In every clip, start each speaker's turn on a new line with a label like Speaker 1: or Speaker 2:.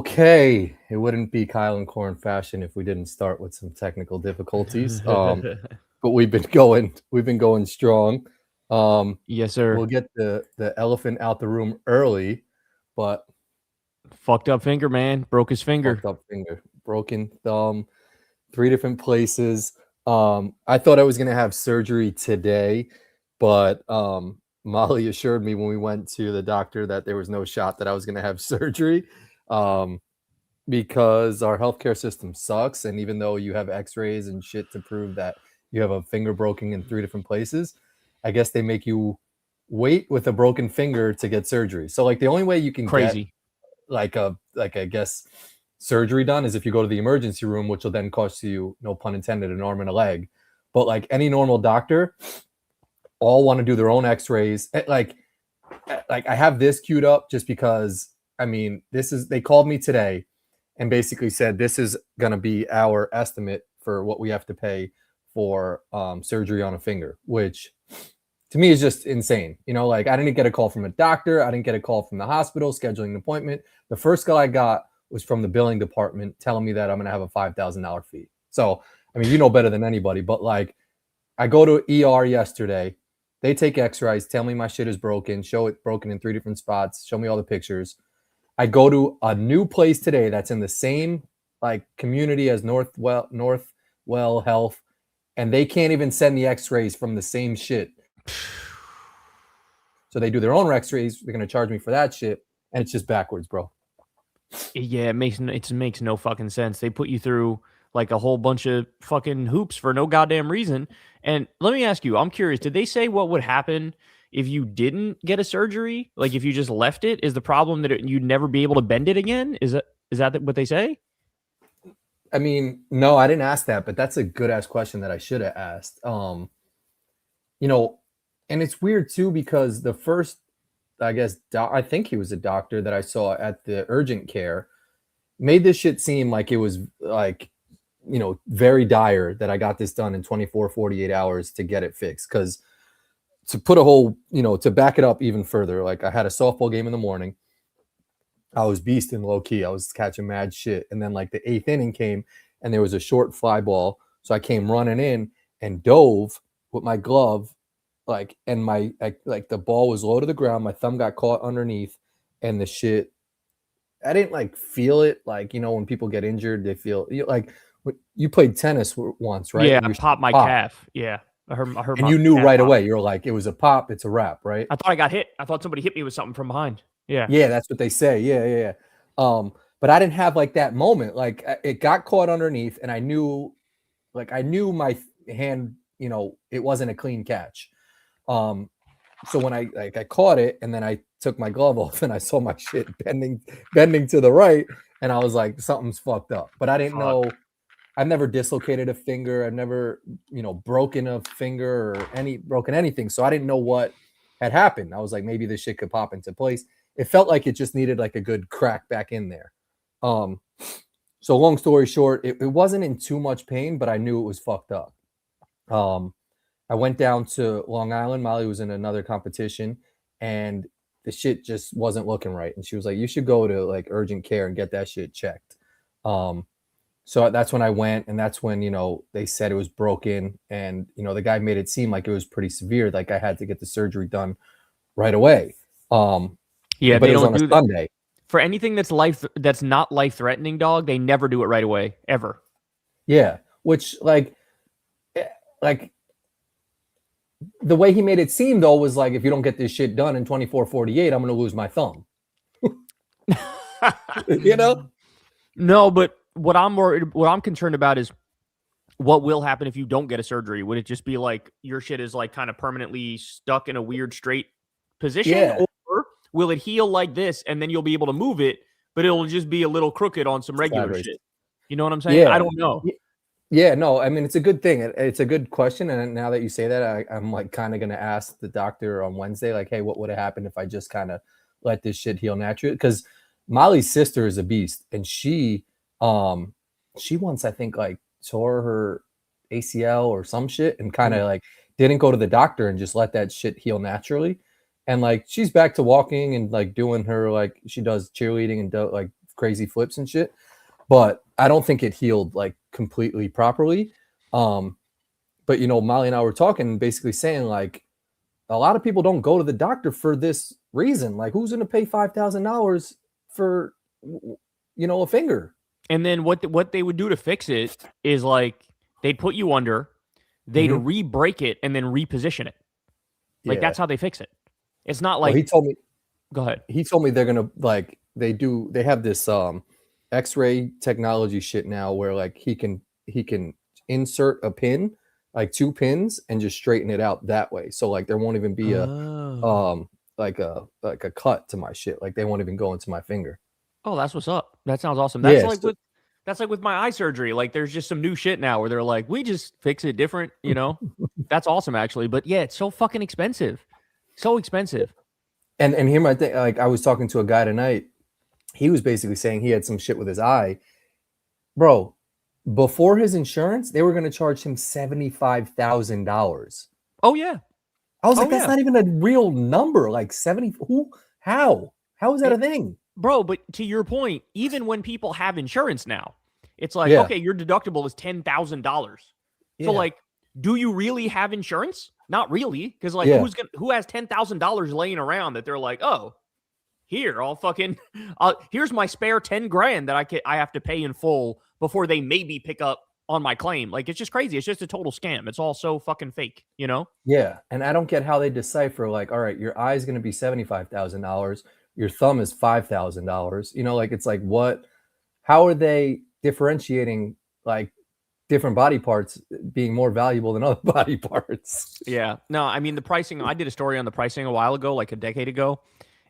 Speaker 1: Okay, it wouldn't be Kyle and Corin fashion if we didn't start with some technical difficulties. But we've been going strong.
Speaker 2: Yes, sir.
Speaker 1: We'll get the elephant out the room early, but
Speaker 2: Fucked up finger, man. Broke his finger.
Speaker 1: fucked up finger, broken thumb, 3 different places. I thought I was gonna have surgery today, but Molly assured me when we went to the doctor that there was no shot that I was gonna have surgery. Because our healthcare system sucks. And even though you have x-rays and shit to prove that you have a finger broken in 3 different places, I guess they make you wait with a broken finger to get surgery. So like the only way you can
Speaker 2: Crazy.
Speaker 1: get I guess surgery done is if you go to the emergency room, which will then cost you, no pun intended, an arm and a leg. But like any normal doctor, all want to do their own x-rays. Like I have this queued up just because they called me today and basically said this is going to be our estimate for what we have to pay for surgery on a finger, which to me is just insane. Like I didn't get a call from a doctor. I didn't get a call from the hospital scheduling an appointment. The first call I got was from the billing department telling me that I'm going to have a $5,000 fee. So, you know better than anybody, but like I go to ER yesterday. They take x-rays, tell me my shit is broken, show it broken in 3 different spots, show me all the pictures. I go to a new place today that's in the same like community as Northwell Health, and they can't even send the x-rays from the same shit. So they do their own x-rays. They're going to charge me for that shit, and it's just backwards, bro.
Speaker 2: Yeah, it makes no fucking sense. They put you through like a whole bunch of fucking hoops for no goddamn reason. And let me ask you, I'm curious, did they say what would happen if you didn't get a surgery? Like if you just left it, is the problem that you'd never be able to bend it again? Is that what they say?
Speaker 1: No, I didn't ask that, but that's a good ass question that I should have asked. And it's weird too because the first, I guess, I think he was a doctor that I saw at the urgent care made this shit seem like it was like, very dire that I got this done in 24, 48 hours to get it fixed. Because to put a whole, to back it up even further, like I had a softball game in the morning. I was beasting low key. I was catching mad shit. And then like the 8th inning came and there was a short fly ball. So I came running in and dove with my glove, and the ball was low to the ground. My thumb got caught underneath and the shit, I didn't like feel it. Like, when people get injured, they feel like you played tennis once, right?
Speaker 2: Yeah, I popped my calf. Yeah. I heard
Speaker 1: and you knew right away. You're like, it was a pop. It's a wrap, right?
Speaker 2: I thought I got hit. I thought somebody hit me with something from behind. Yeah.
Speaker 1: Yeah, that's what they say. Yeah. But I didn't have like that moment. Like it got caught underneath and I knew my hand, it wasn't a clean catch. So when I caught it and then I took my glove off and I saw my shit bending to the right and I was like, something's fucked up. But I didn't know. I've never dislocated a finger. I've never, broken a finger or broken anything. So I didn't know what had happened. I was like, maybe this shit could pop into place. It felt like it just needed like a good crack back in there. So long story short, it wasn't in too much pain, but I knew it was fucked up. I went down to Long Island. Molly was in another competition and the shit just wasn't looking right. And she was like, you should go to like urgent care and get that shit checked. So that's when I went, and that's when, they said it was broken. And, the guy made it seem like it was pretty severe. Like I had to get the surgery done right away.
Speaker 2: Yeah,
Speaker 1: but
Speaker 2: they
Speaker 1: it was
Speaker 2: don't
Speaker 1: on
Speaker 2: do
Speaker 1: a Sunday.
Speaker 2: For anything that's not life-threatening, dog, they never do it right away, ever.
Speaker 1: Yeah, which like the way he made it seem though was like, if you don't get this shit done in 24, 48, I'm going to lose my thumb.
Speaker 2: No, but what I'm concerned about is what will happen if you don't get a surgery. Would it just be like your shit is like kind of permanently stuck in a weird straight position?
Speaker 1: Yeah.
Speaker 2: Or will it heal like this and then you'll be able to move it, but it'll just be a little crooked on some regular shit? You know what I'm saying?
Speaker 1: Yeah.
Speaker 2: I don't know.
Speaker 1: Yeah, no, it's a good thing. It's a good question. And now that you say that, I'm like kind of going to ask the doctor on Wednesday, like, hey, what would have happened if I just kind of let this shit heal naturally? Because Molly's sister is a beast. And she once, I think, like tore her ACL or some shit and kind of like didn't go to the doctor and just let that shit heal naturally. And like, she's back to walking and like doing her, like she does cheerleading and like crazy flips and shit. But I don't think it healed like completely properly. But you know, Molly and I were talking, basically saying like a lot of people don't go to the doctor for this reason. Like, who's going to pay $5,000 for, you know, a finger?
Speaker 2: And then what they would do to fix it is like they'd put you under, they'd re-break it and then reposition it. Like that's how they fix it. It's not like
Speaker 1: he told me.
Speaker 2: Go ahead.
Speaker 1: He told me they're gonna like they have this X-ray technology shit now where like he can insert a pin, like 2 pins, and just straighten it out that way. So like there won't even be like a cut to my shit. Like they won't even go into my finger.
Speaker 2: Oh, that's what's up. That sounds awesome. That's like with my eye surgery. Like there's just some new shit now where they're like, we just fix it different, you know? That's awesome actually. But yeah, it's so fucking expensive. So expensive.
Speaker 1: And here my thing, like I was talking to a guy tonight. He was basically saying he had some shit with his eye. Bro, before his insurance, they were going to charge him $75,000.
Speaker 2: Oh yeah.
Speaker 1: I was like, that's not even a real number. Like 70. How is that a thing?
Speaker 2: Bro, but to your point, even when people have insurance now, it's like, okay, your deductible is $10,000. So like, do you really have insurance? Not really, because like who has $10,000 laying around that they're like, oh, here, I'll fucking here's my spare 10 grand that I have to pay in full before they maybe pick up on my claim. Like it's just crazy. It's just a total scam. It's all so fucking fake, you know?
Speaker 1: Yeah. And I don't get how they decipher like, all right, your eye is going to be $75,000. Your thumb is $5,000. You know, like it's like how are they differentiating like different body parts being more valuable than other body parts?
Speaker 2: Yeah. No, I mean the pricing, I did a story on the pricing a while ago, like a decade ago,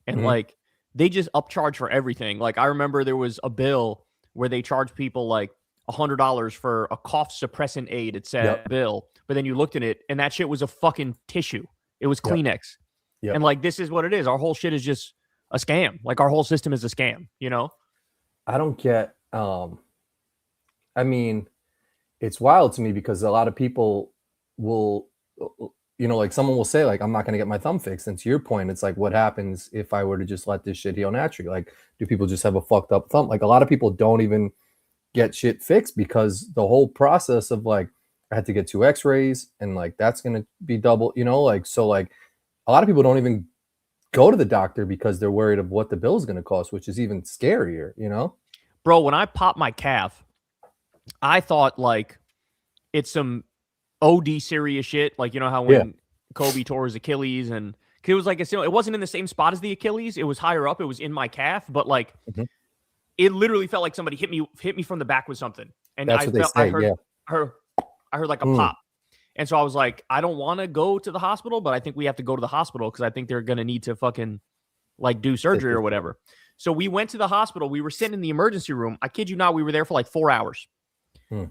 Speaker 2: and like they just upcharge for everything. Like I remember there was a bill where they charged people like $100 for a cough suppressant aid. It said bill, but then you looked at it and that shit was a fucking tissue. It was Kleenex. And like this is what it is. Our whole shit is just a scam. Like our whole system is a scam, you know?
Speaker 1: I don't get I mean, it's wild to me because a lot of people will, you know, like someone will say like, I'm not going to get my thumb fixed. And to your point, it's like, what happens if I were to just let this shit heal naturally? Like, do people just have a fucked up thumb? Like a lot of people don't even get shit fixed because the whole process of like, I had to get 2 x-rays and like, that's going to be double, you know, like, so like a lot of people don't even go to the doctor because they're worried of what the bill is going to cost, which is even scarier, you know?
Speaker 2: Bro, when I popped my calf, I thought like it's some OD serious shit. Like, you know how when Kobe tore his Achilles and it was like, it wasn't in the same spot as the Achilles. It was higher up. It was in my calf, but like it literally felt like somebody hit me from the back with something. And
Speaker 1: that's what they say,
Speaker 2: I heard like a pop. And so I was like, I don't want to go to the hospital, but I think we have to go to the hospital because I think they're going to need to fucking like do surgery or whatever. So we went to the hospital. We were sitting in the emergency room. I kid you not, we were there for like 4 hours.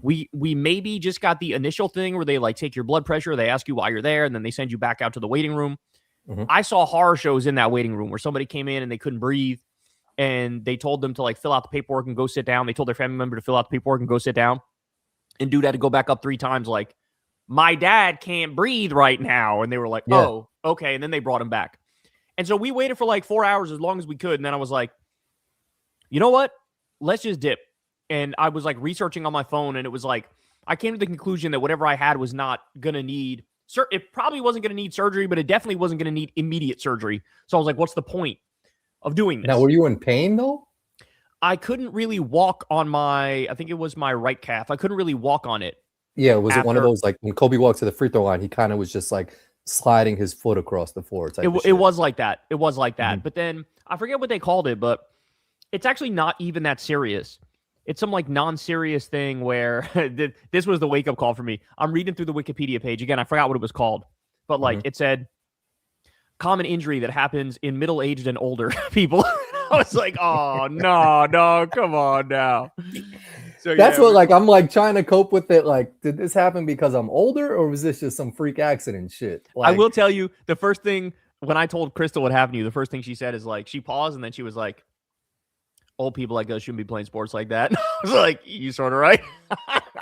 Speaker 2: We maybe just got the initial thing where they like take your blood pressure. They ask you why you're there, and then they send you back out to the waiting room. I saw horror shows in that waiting room where somebody came in and they couldn't breathe, and they told them to like fill out the paperwork and go sit down. They told their family member to fill out the paperwork and go sit down. And dude had to go back up 3 times like, my dad can't breathe right now. And they were like, oh, okay. And then they brought him back. And so we waited for like 4 hours as long as we could. And then I was like, you know what? Let's just dip. And I was like researching on my phone, and it was like, I came to the conclusion that whatever I had was not going to need, it probably wasn't going to need surgery, but it definitely wasn't going to need immediate surgery. So I was like, what's the point of doing this?
Speaker 1: Now, were you in pain though?
Speaker 2: I couldn't really walk on I think it was my right calf. I couldn't really walk on it.
Speaker 1: Yeah. Was it one of those, like when Kobe walked to the free throw line, he kind of was just like sliding his foot across the floor.
Speaker 2: It was like that. It was like that. But then I forget what they called it, but it's actually not even that serious. It's some like non-serious thing where this was the wake-up call for me. I'm reading through the Wikipedia page. Again, I forgot what it was called. But like it said, common injury that happens in middle-aged and older people. I was like, oh, no, come on now. So
Speaker 1: that's what like I'm like trying to cope with it. Like, did this happen because I'm older, or was this just some freak accident shit? Like,
Speaker 2: I will tell you, the first thing when I told Crystal what happened to you, the first thing she said is like, she paused and then she was like, old people like us shouldn't be playing sports like that. I was like, you sort of right.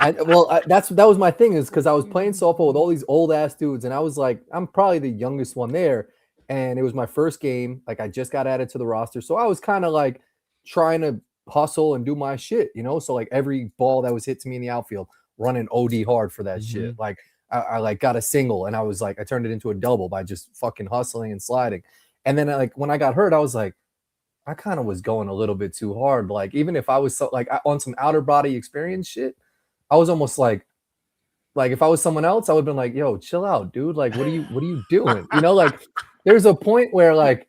Speaker 1: that was my thing, is because I was playing softball with all these old ass dudes, and I was like, I'm probably the youngest one there, and it was my first game. Like I just got added to the roster, so I was kind of like trying to hustle and do my shit, you know? So like every ball that was hit to me in the outfield, running OD hard for that shit. Like I like got a single and I was like, I turned it into a double by just fucking hustling and sliding. And then like when I got hurt, I was like, I kind of was going a little bit too hard. Like even if I was so like on some outer body experience shit, I was almost like if I was someone else, I would have been like, yo, chill out, dude. Like, what are you doing? You know, like there's a point where like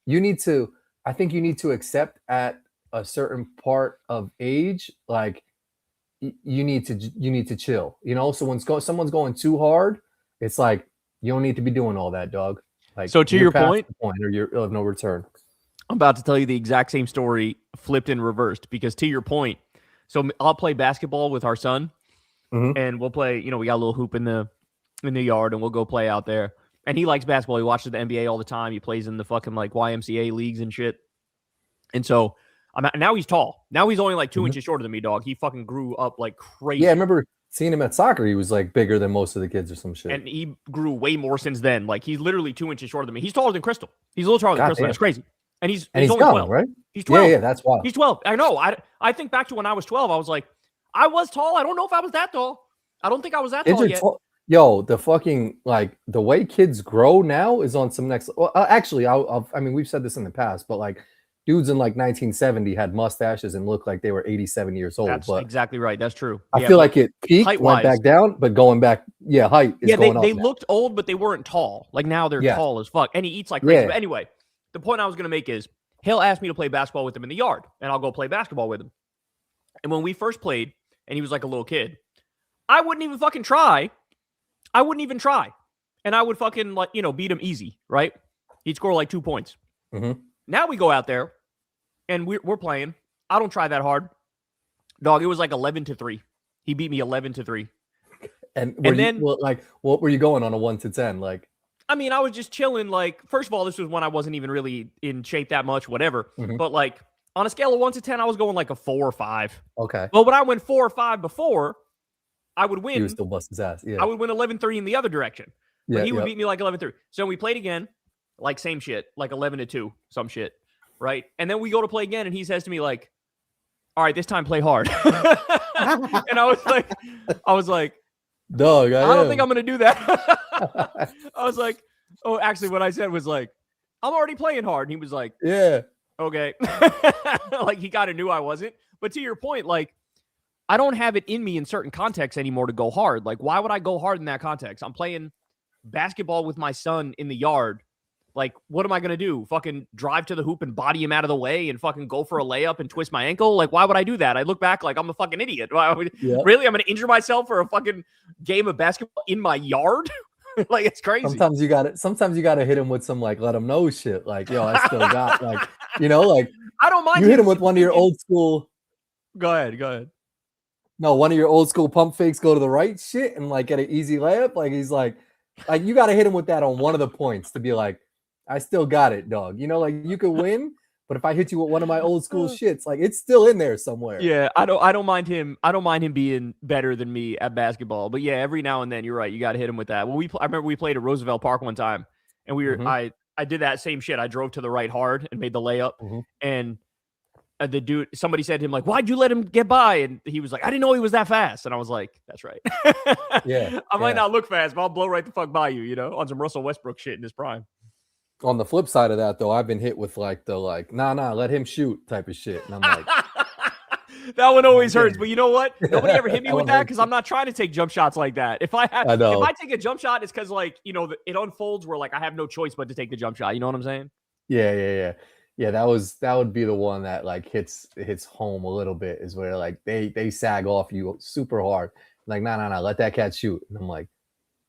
Speaker 1: I think you need to accept at a certain part of age, like you need to chill, you know? So when someone's going too hard, it's like, you don't need to be doing all that, dog. Like,
Speaker 2: so to your point,
Speaker 1: or you're of no return.
Speaker 2: I'm about to tell you the exact same story flipped and reversed, because to your point, so I'll play basketball with our son and we'll play, you know, we got a little hoop in the yard and we'll go play out there. And he likes basketball. He watches the NBA all the time. He plays in the fucking like YMCA leagues and shit. And so now he's tall. Now he's only like 2 inches shorter than me, dog. He fucking grew up like crazy.
Speaker 1: Yeah, I remember seeing him at soccer. He was like bigger than most of the kids or some shit.
Speaker 2: And he grew way more since then. Like he's literally 2 inches shorter than me. He's taller than Crystal. He's a little taller than Crystal. It's crazy. And he's only
Speaker 1: young,
Speaker 2: 12,
Speaker 1: right?
Speaker 2: He's 12.
Speaker 1: Yeah, that's wild.
Speaker 2: He's 12. I know. I think back to when I was 12. I was like, I was tall. I don't know if I was that tall. I don't think I was that tall yet.
Speaker 1: Yo, the fucking like the way kids grow now is on some next. Well, actually, I mean, we've said this in the past, but like dudes in like 1970 had mustaches and looked like they were 87 years old.
Speaker 2: That's
Speaker 1: but
Speaker 2: exactly right. That's true.
Speaker 1: I feel like it peaked, went back down, but going back, height is going up.
Speaker 2: They looked old, but they weren't tall. Like now they're tall as fuck. And he eats like crazy. But anyway, the point I was going to make is he'll ask me to play basketball with him in the yard, and I'll go play basketball with him. And when we first played, and he was like a little kid, I wouldn't even fucking try. I wouldn't even try. And I would fucking like, you know, beat him easy, right? He'd score like 2 points. Now we go out there and we're playing. I don't try that hard. Dog, it was like 11-3. He beat me 11-3.
Speaker 1: And then what were you going on a 1 to 10? Like,
Speaker 2: I mean, I was just chilling. Like, first of all, this was when I wasn't even really in shape that much, whatever. But like on a scale of 1 to 10, I was going like a 4 or 5.
Speaker 1: Okay.
Speaker 2: Well, when I went 4 or 5 before, I would win.
Speaker 1: He would still bust his ass. Yeah.
Speaker 2: I would win 11-3 in the other direction. But he would beat me like 11-3. So we played again, like same shit, like 11-2, some shit, right? And then we go to play again, and he says to me like, all right, this time play hard. And I was like,
Speaker 1: dog,
Speaker 2: I don't think I'm going to do that. I was like, oh, actually what I said was like, I'm already playing hard. And he was like,
Speaker 1: yeah,
Speaker 2: okay. Like he kind of knew I wasn't. But to your point, like, I don't have it in me in certain contexts anymore to go hard. Like, why would I go hard in that context? I'm playing basketball with my son in the yard. Like, what am I going to do? Fucking drive to the hoop and body him out of the way and fucking go for a layup and twist my ankle? Like, why would I do that? I look back like I'm a fucking idiot. Really? I'm going to injure myself for a fucking game of basketball in my yard? Like, it's crazy.
Speaker 1: Sometimes you got to hit him with some, like, let him know shit. Like, yo, I still got, like, you know, like,
Speaker 2: I don't mind.
Speaker 1: You hit him with one of your old school.
Speaker 2: Go ahead.
Speaker 1: No, one of your old school pump fakes go to the right shit and like get an easy layup. Like he's like you got to hit him with that on one of the points to be like, I still got it, dog. You know, like you could win, but if I hit you with one of my old school shits, like it's still in there somewhere.
Speaker 2: Yeah, I don't mind him. I don't mind him being better than me at basketball. But yeah, every now and then you're right. You got to hit him with that. Well, I remember we played at Roosevelt Park one time, and we were I did that same shit. I drove to the right hard and made the layup, and the dude, somebody said to him, like, why'd you let him get by? And he was like, I didn't know he was that fast. And I was like, that's right. I might not look fast, but I'll blow right the fuck by you, you know, on some Russell Westbrook shit in his prime.
Speaker 1: On the flip side of that, though, I've been hit with like the nah, let him shoot type of shit. And I'm like,
Speaker 2: that one always hurts. But you know what? Nobody ever hit me with that because I'm not trying to take jump shots like that. If I take a jump shot, it's because like, you know, it unfolds where like I have no choice but to take the jump shot. You know what I'm saying?
Speaker 1: Yeah. Yeah, that would be the one that like hits home a little bit, is where like they sag off you super hard. Like, nah, let that cat shoot. And I'm like,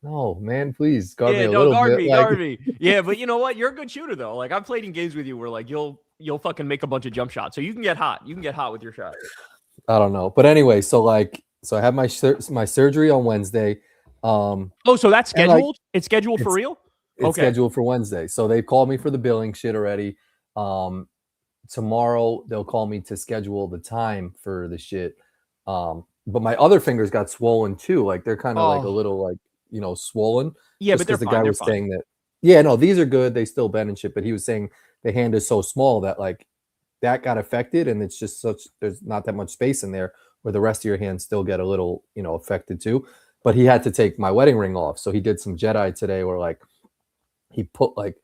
Speaker 1: no, man, please guard me a little bit.
Speaker 2: Guard me. Yeah, but you know what? You're a good shooter though. Like I've played in games with you where like you'll fucking make a bunch of jump shots. So you can get hot. You can get hot with your shot.
Speaker 1: I don't know. But anyway, so I have my surgery on Wednesday.
Speaker 2: So that's scheduled? It's scheduled for real?
Speaker 1: It's scheduled for Wednesday. So they called me for the billing shit already. Tomorrow they'll call me to schedule the time for the shit. But my other fingers got swollen too. Like they're kind of like a little like, you know, swollen.
Speaker 2: Yeah, but
Speaker 1: the guy was saying that. Yeah, no, these are good. They still bend and shit. But he was saying the hand is so small that like that got affected, and it's just there's not that much space in there where the rest of your hands still get a little, affected too. But he had to take my wedding ring off, so he did some Jedi today, where like he put like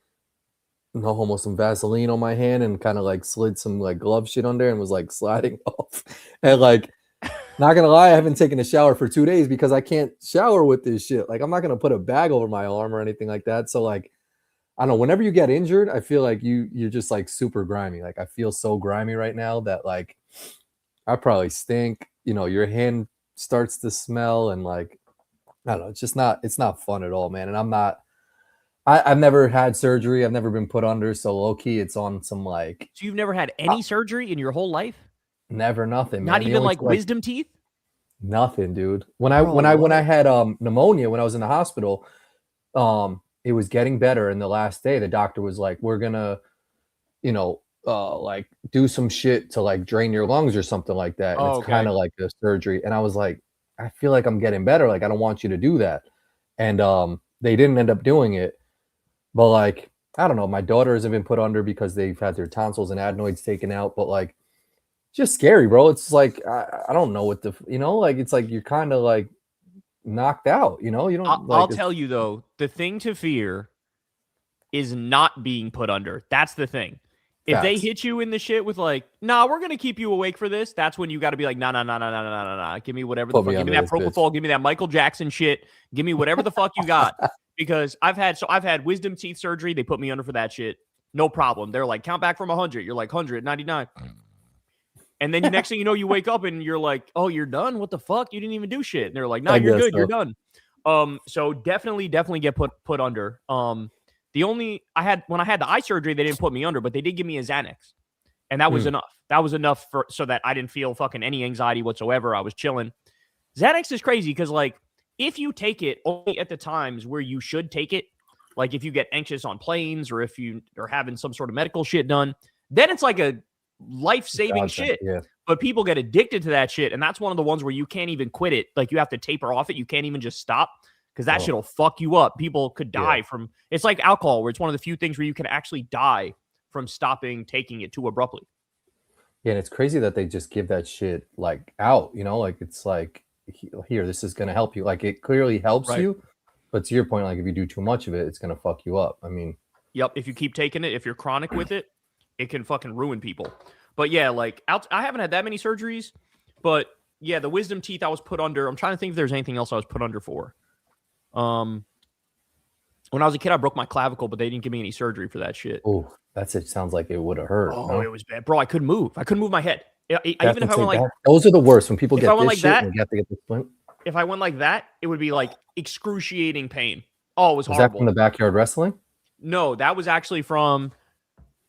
Speaker 1: no homo some Vaseline on my hand and kind of like slid some like glove shit under and was like sliding off. And like, not gonna lie, I haven't taken a shower for 2 days because I can't shower with this shit. Like, I'm not gonna put a bag over my arm or anything like that. So like, I don't know, whenever you get injured, I feel like you're just like super grimy. Like, I feel so grimy right now that like I probably stink. Your hand starts to smell, and like, I don't know, it's not fun at all, man. And I've never had surgery. I've never been put under. So low key, it's on some like.
Speaker 2: So you've never had any surgery in your whole life?
Speaker 1: Never, nothing, man.
Speaker 2: Not even like wisdom teeth?
Speaker 1: Nothing, dude. When I had pneumonia, when I was in the hospital, it was getting better. And the last day, the doctor was like, "We're gonna, like do some shit to like drain your lungs or something like that." And it's kind of like a surgery. And I was like, I feel like I'm getting better. Like, I don't want you to do that. And they didn't end up doing it. But like, I don't know, my daughters have been put under because they've had their tonsils and adenoids taken out. But like, just scary, bro. It's like, I don't know what like, it's like you're kind of like knocked out, you don't.
Speaker 2: I'll tell you though, the thing to fear is not being put under. That's the thing. If they hit you in the shit with like, nah, we're gonna keep you awake for this, that's when you got to be like, nah. Give me whatever the fuck. Give me that propofol. Give me that Michael Jackson shit. Give me whatever the fuck you got. Because I've had wisdom teeth surgery. They put me under for that shit. No problem. They're like, count back from 100. You're like 100, 99. And then the next thing you know, you wake up and you're like, oh, you're done? What the fuck? You didn't even do shit. And they're like, no, you're good. So. You're done. So definitely get put under. When I had the eye surgery, they didn't put me under, but they did give me a Xanax. And that was enough. That was enough so that I didn't feel fucking any anxiety whatsoever. I was chilling. Xanax is crazy because like, if you take it only at the times where you should take it, like if you get anxious on planes or if you are having some sort of medical shit done, then it's like a life-saving shit. Yeah. But people get addicted to that shit, and that's one of the ones where you can't even quit it. Like, you have to taper off it. You can't even just stop because that shit will fuck you up. People could die from – it's like alcohol, where it's one of the few things where you can actually die from stopping taking it too abruptly.
Speaker 1: Yeah, and it's crazy that they just give that shit, like, out, like, it's like, here, this is going to help you. Like, it clearly helps you, but to your point, like, if you do too much of it, it's going to fuck you up. I mean,
Speaker 2: yep. If you keep taking it, if you're chronic with it, it can fucking ruin people. But yeah, like, I haven't had that many surgeries, but yeah, the wisdom teeth I was put under. I'm trying to think if there's anything else I was put under for. When I was a kid, I broke my clavicle, but they didn't give me any surgery for that shit.
Speaker 1: Oh, it sounds like it would have hurt.
Speaker 2: Oh, It was bad, bro. I couldn't move. I couldn't move my head. Even if I went like
Speaker 1: those are the worst when people get this
Speaker 2: like
Speaker 1: shit
Speaker 2: that,
Speaker 1: and you have to get the splint.
Speaker 2: If I went like that, it would be like excruciating pain. Oh, it was horrible.
Speaker 1: Was that from the backyard wrestling?
Speaker 2: No, that was actually from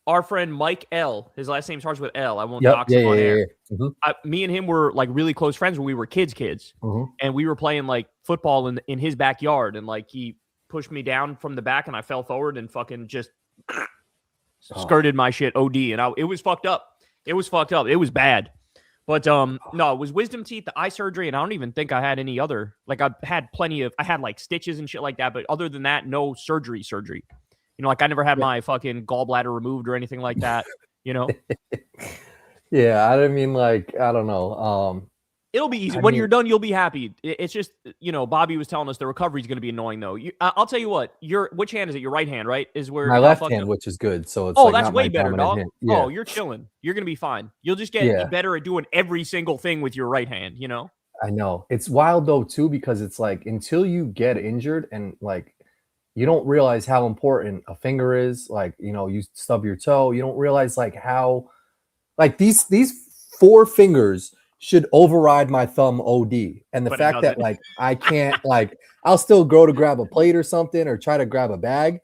Speaker 2: our friend Mike L. His last name starts with L. I won't dox him on air. Mm-hmm. Me and him were like really close friends when we were kids, and we were playing like football in his backyard, and like he pushed me down from the back, and I fell forward and fucking just skirted my shit OD, and it was fucked up. It was fucked up. It was bad. But no, it was wisdom teeth, the eye surgery, and I don't even think I had any other. Like, I had like stitches and shit like that, but other than that, no surgery. Like, I never had my fucking gallbladder removed or anything like that,
Speaker 1: Yeah, I mean, like, I don't know.
Speaker 2: It'll be easy. When you're done, you'll be happy. It's just, Bobby was telling us the recovery is going to be annoying, though. I'll tell you what. Which hand is it? Your right hand, right? Is where
Speaker 1: my left hand, which is good. So it's
Speaker 2: that's way better, dog. Yeah. Oh, you're chilling. You're going to be fine. You'll just get better at doing every single thing with your right hand.
Speaker 1: I know. It's wild though too, because it's like until you get injured and like you don't realize how important a finger is. Like, you stub your toe, you don't realize like how, like these 4 fingers should override my thumb OD. And the fact that like I can't, like, I'll still go to grab a plate or something or try to grab a bag.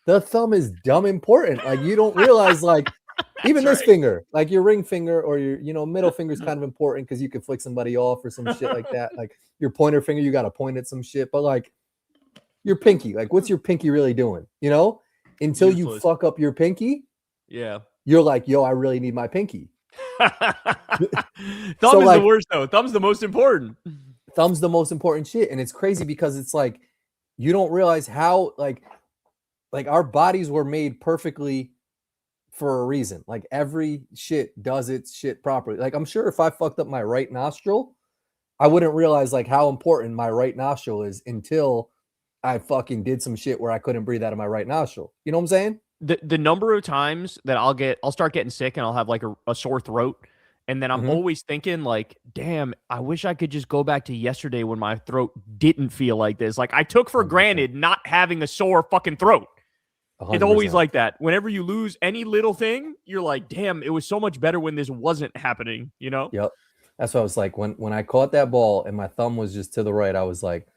Speaker 1: The thumb is dumb important. Like, you don't realize, like, even this finger, like your ring finger or your middle finger is kind of important because you can flick somebody off or some shit like that. Like your pointer finger, you got to point at some shit. But like your pinky, like, what's your pinky really doing? Until you fuck up your pinky, you're like, yo, I really need my pinky.
Speaker 2: Thumb is the worst though. Thumb's the most important.
Speaker 1: Thumb's the most important shit, and it's crazy because it's like you don't realize how like our bodies were made perfectly for a reason. Like every shit does its shit properly. Like I'm sure if I fucked up my right nostril, I wouldn't realize like how important my right nostril is until I fucking did some shit where I couldn't breathe out of my right nostril. You know what I'm saying?
Speaker 2: The number of times that I'll start getting sick and I'll have like a sore throat. And then I'm always thinking like, damn, I wish I could just go back to yesterday when my throat didn't feel like this. Like I took for
Speaker 1: 100%.
Speaker 2: granted not having a sore fucking throat.
Speaker 1: 100%.
Speaker 2: It's always like that. Whenever you lose any little thing, you're like, damn, it was so much better when this wasn't happening, you know?
Speaker 1: Yep. That's what I was like. When I caught that ball and my thumb was just to the right, I was like,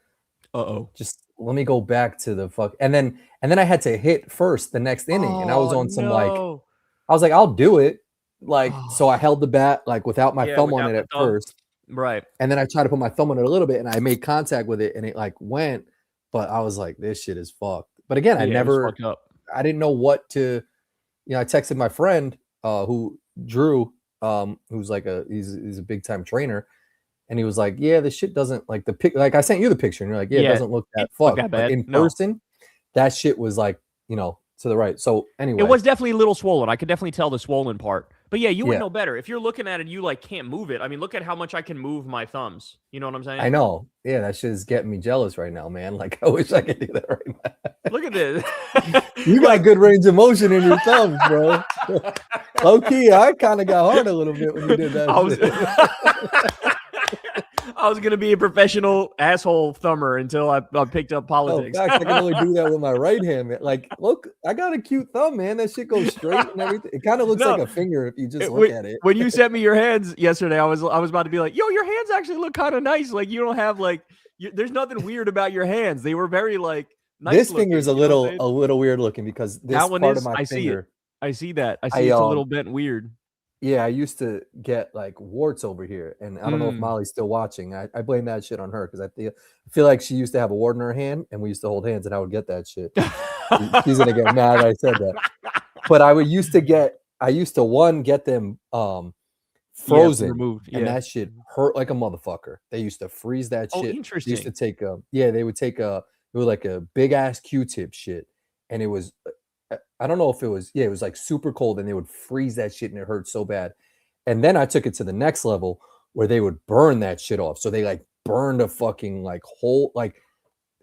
Speaker 2: uh-oh.
Speaker 1: Just let me go back to the fuck. And then I had to hit first the next inning. And I was on some like, I was like, I'll do it. Like, so I held the bat like without my thumb on it at first.
Speaker 2: Right.
Speaker 1: And then I tried to put my thumb on it a little bit and I made contact with it and it like went, but I was like, this shit is fucked. But again, I didn't know what to, I texted my friend who Drew, who's like he's a big time trainer. And he was like, yeah, this shit doesn't like the pic. Like I sent you the picture and you're like, yeah, it doesn't look that fucked. But in person, that shit was like, to the right. So anyway,
Speaker 2: it was definitely a little swollen. I could definitely tell the swollen part. But yeah, you would know better. If you're looking at it, you like can't move it. I mean, look at how much I can move my thumbs. You know what I'm saying?
Speaker 1: I know. Yeah, that shit is getting me jealous right now, man. Like I wish I could do that right now.
Speaker 2: Look at this.
Speaker 1: You got good range of motion in your thumbs, bro. Low key, I kind of got hard a little bit when you did that.
Speaker 2: I was gonna be a professional asshole thumber until I picked up politics.
Speaker 1: I can only do that with my right hand, man. Like, look, I got a cute thumb, man. That shit goes straight and everything. It kind of looks like a finger if you just look at it.
Speaker 2: When you sent me your hands yesterday, I was about to be like, yo, your hands actually look kind of nice. Like you don't have like, there's nothing weird about your hands. They were very like nice.
Speaker 1: This finger is a little weird looking because this
Speaker 2: that one
Speaker 1: part
Speaker 2: is,
Speaker 1: of my finger.
Speaker 2: I see that. I see it's a little bent weird.
Speaker 1: Yeah, I used to get like warts over here, and I don't know if Molly's still watching. I blame that shit on her because I feel like she used to have a wart in her hand, and we used to hold hands, and I would get that shit. She's gonna get mad that I said that, but I used to get them frozen,
Speaker 2: removed,
Speaker 1: and that shit hurt like a motherfucker. They used to freeze that shit.
Speaker 2: Oh, interesting.
Speaker 1: They used to take they would take it was like a big ass Q-tip shit, and it was. I don't know if it was like super cold and they would freeze that shit and it hurt so bad. And then I took it to the next level where they would burn that shit off. So they like burned a fucking like whole, like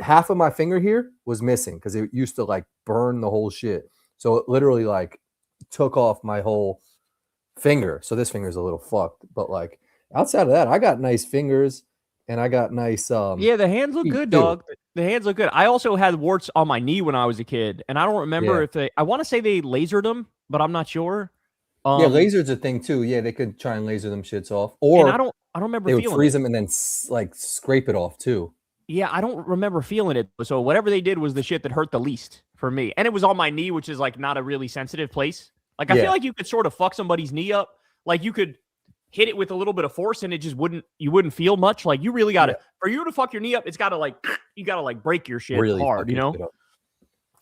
Speaker 1: half of my finger here was missing because it used to like burn the whole shit. So it literally like took off my whole finger. So this finger is a little fucked, but like outside of that, I got nice fingers and I got nice.
Speaker 2: Yeah, the hands look good, dog. The hands look good. I also had warts on my knee when I was a kid, and I don't remember if I want to say they lasered them, but I'm not sure.
Speaker 1: Yeah, lasers a thing too. Yeah, they could try and laser them shits off, or
Speaker 2: I don't remember.
Speaker 1: They would freeze them and then like scrape it off too.
Speaker 2: Yeah, I don't remember feeling it. So whatever they did was the shit that hurt the least for me, and it was on my knee, which is like not a really sensitive place. Like I feel like you could sort of fuck somebody's knee up, like you could hit it with a little bit of force and it just you wouldn't feel much. Like you really got to, for you to fuck your knee up, it's got to like, you got to like break your shit really hard, you know?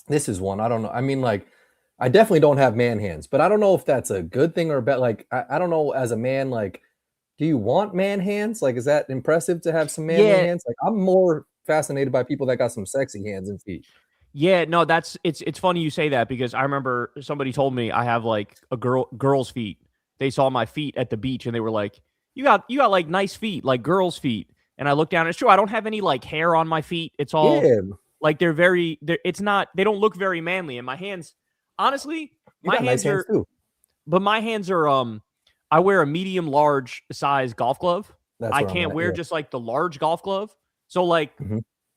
Speaker 1: This is one. I don't know. I mean, like, I definitely don't have man hands, but I don't know if that's a good thing or bad. Like, I don't know as a man, like, do you want man hands? Like, is that impressive to have some man hands? Like, I'm more fascinated by people that got some sexy hands and feet.
Speaker 2: Yeah, no, it's funny you say that because I remember somebody told me I have like a girl's feet. They saw my feet at the beach and they were like, you got like nice feet, like girls' feet. And I looked down and it's true. I don't have any like hair on my feet. It's all like they don't look very manly. And my hands, honestly, my hands are, but my hands are, I wear a medium large size golf glove. I can't wear just like the large golf glove. So like,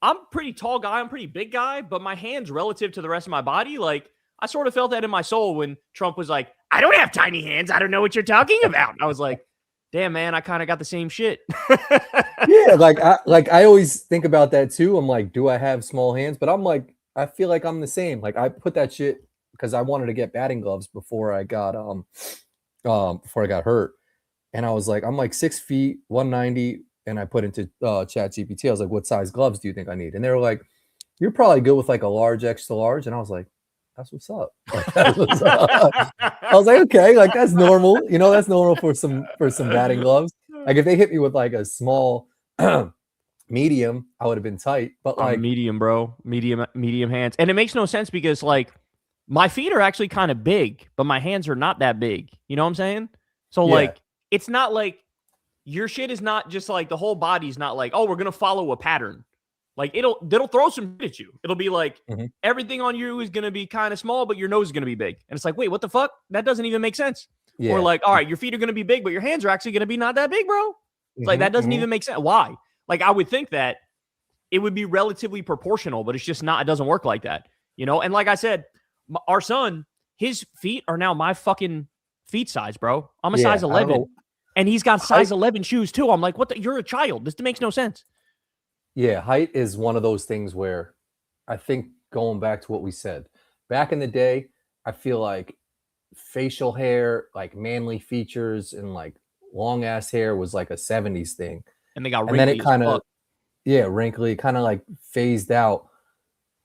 Speaker 2: I'm a pretty tall guy. I'm a pretty big guy, but my hands relative to the rest of my body, like I sort of felt that in my soul when Trump was like, I don't have tiny hands. I don't know what you're talking about. I was like, damn, man, I kind of got the same shit.
Speaker 1: Yeah, I always think about that too. I'm like, do I have small hands? But I'm like, I feel like I'm the same. Like I put that shit because I wanted to get batting gloves before I got hurt. And I was like, I'm like 6 feet, 190. And I put into Chat GPT. I was like, what size gloves do you think I need? And they were like, you're probably good with like a large, extra large. And I was like, that's what's up. Like, that's what's up. I was like, okay, like that's normal. You know, that's normal for some batting gloves. Like if they hit me with like a small medium, I would have been tight. But like
Speaker 2: medium, bro. Medium hands. And it makes no sense because like My feet are actually kind of big, but my hands are not that big. You know what I'm saying? So
Speaker 1: Yeah.
Speaker 2: like, it's not like your shit is not just like the whole body's not like, oh, we're gonna follow a pattern. Like they'll throw some shit at you. It'll be like everything on you is gonna be kind of small, but your nose is gonna be big. And it's like, wait, what the fuck? That doesn't even make sense.
Speaker 1: Yeah.
Speaker 2: Or like, all right, your feet are gonna be big, but your hands are actually gonna be not that big, bro. It's like that doesn't even make sense. Why? Like I would think that it would be relatively proportional, but it's just not. It doesn't work like that, you know. And like I said, our son, his feet are now my fucking feet size, bro. I'm a size 11, and he's got size 11 shoes too. I'm like, what? You're a child. This makes no sense.
Speaker 1: Yeah, height is one of those things where I think going back to what we said back in the day, I feel like facial hair, like manly features, and like long ass hair was like a 70s thing,
Speaker 2: and they got
Speaker 1: and then it kind of wrinkly, kind of like phased out.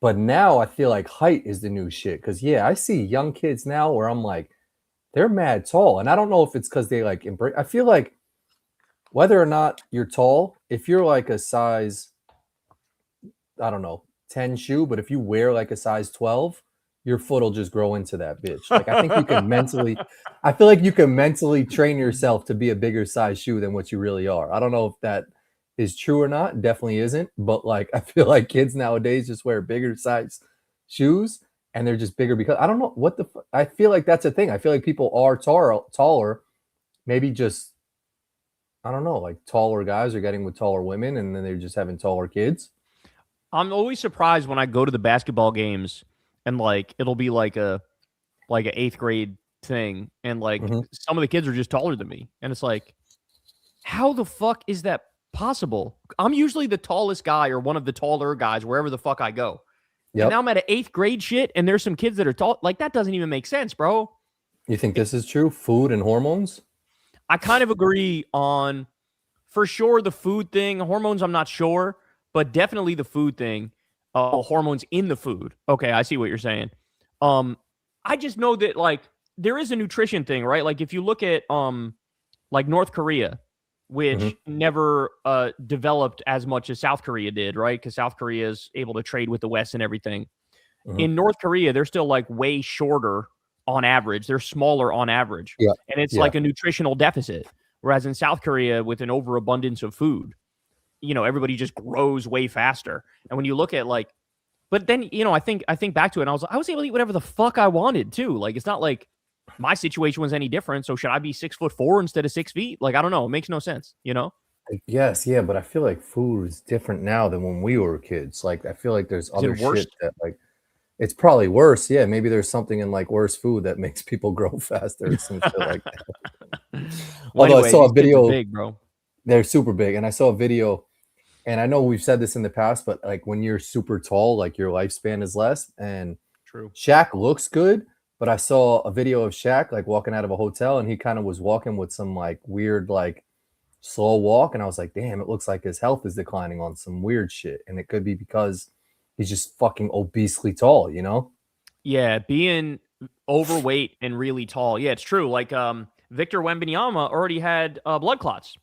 Speaker 1: But now I feel like height is the new shit. Cause I see young kids now where I'm like, they're mad tall. And I don't know if it's because they like embrace. I feel like whether or not you're tall, if you're like a size, I don't know, 10 shoe, but if you wear like a size 12, your foot will just grow into that bitch. Like I think you can mentally, I feel like you can mentally train yourself to be a bigger size shoe than what you really are. I don't know if that is true or not. It definitely isn't. But like I feel like kids nowadays just wear bigger size shoes and they're just bigger because I don't know what the I feel like that's a thing. I feel like people are taller, maybe just I don't know, like taller guys are getting with taller women and then they're just having taller kids.
Speaker 2: I'm always surprised when I go to the basketball games and like it'll be like an 8th grade thing and like some of the kids are just taller than me and it's like, how the fuck is that possible? I'm usually the tallest guy or one of the taller guys wherever the fuck I go. And now I'm at an 8th grade shit and there's some kids that are tall. Like that doesn't even make sense, bro.
Speaker 1: You think this is true? Food and hormones?
Speaker 2: I kind of agree on for sure the food thing. Hormones, I'm not sure, but definitely the food thing. Hormones in the food. Okay, I see what you're saying. I just know that like there is a nutrition thing, right? Like if you look at like North Korea, which never developed as much as South Korea did, right? Because South Korea is able to trade with the West and everything. In North Korea, they're still like way shorter on average. They're smaller on average. Yeah. And it's like a nutritional deficit. Whereas in South Korea, with an overabundance of food, you know, everybody just grows way faster. And when you look at like, but then, you know, I think back to it and I was able to eat whatever the fuck I wanted too. Like, it's not like my situation was any different. So should I be 6'4" instead of 6 feet? Like, I don't know. It makes no sense, you know?
Speaker 1: Yes, yeah, but I feel like food is different now than when we were kids. Like, I feel like there's other shit that like, it's probably worse. Yeah, maybe there's something in like worse food that makes people grow faster or some shit like that.
Speaker 2: Well,
Speaker 1: Although I saw a video,
Speaker 2: big, bro.
Speaker 1: They're super big, and I saw a video, and I know we've said this in the past, but like when you're super tall, like your lifespan is less. And
Speaker 2: true,
Speaker 1: Shaq looks good. But I saw a video of Shaq like walking out of a hotel and he kind of was walking with some like weird, like slow walk. And I was like, damn, it looks like his health is declining on some weird shit. And it could be because he's just fucking obesely tall, you know?
Speaker 2: Yeah, being overweight and really tall. Yeah, it's true. Like Victor Wembanyama already had blood clots.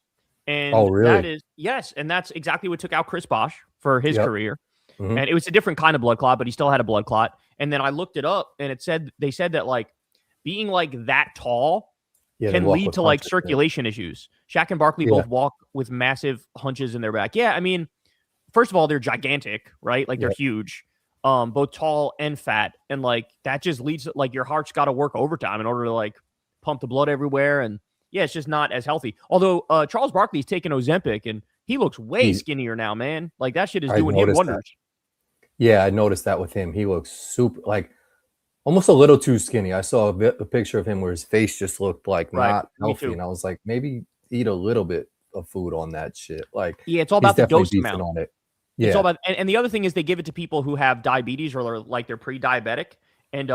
Speaker 2: And that is, yes. And that's exactly what took out Chris Bosh for his career. And it was a different kind of blood clot, but he still had a blood clot. And then I looked it up and they said that like being like that tall can lead to like circulation issues. Shaq and Barkley both walk with massive hunches in their back. Yeah. I mean, first of all, they're gigantic, right? Like they're huge, both tall and fat. And like, that just leads to like your heart's got to work overtime in order to like pump the blood everywhere. And yeah, it's just not as healthy. Although Charles Barkley's taken Ozempic and he looks way skinnier now, man. Like that shit is doing him wonders.
Speaker 1: Yeah, I noticed that with him. He looks super, like almost a little too skinny. I saw a picture of him where his face just looked like not healthy, and I was like, maybe eat a little bit of food on that shit. Like,
Speaker 2: yeah, it's all about the dose amount.
Speaker 1: On it. Yeah,
Speaker 2: it's all about, and the other thing is they give it to people who have diabetes or like they're pre-diabetic, and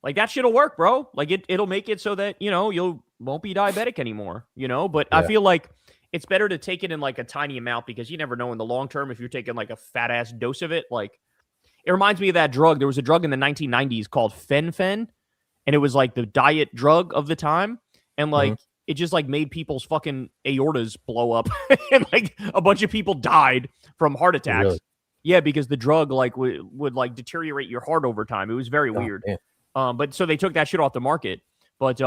Speaker 2: like that shit'll work, bro. Like it'll make it so that you know you won't be diabetic anymore. You know, but I feel like it's better to take it in like a tiny amount because you never know in the long term if you're taking like a fat ass dose of it, like. It reminds me of that drug. There was a drug in the 1990s called Fen-Phen, and it was like the diet drug of the time. And like, it just like made people's fucking aortas blow up and like a bunch of people died from heart attacks. Really? Yeah, because the drug like would like deteriorate your heart over time. It was very weird. But so they took that shit off the market. But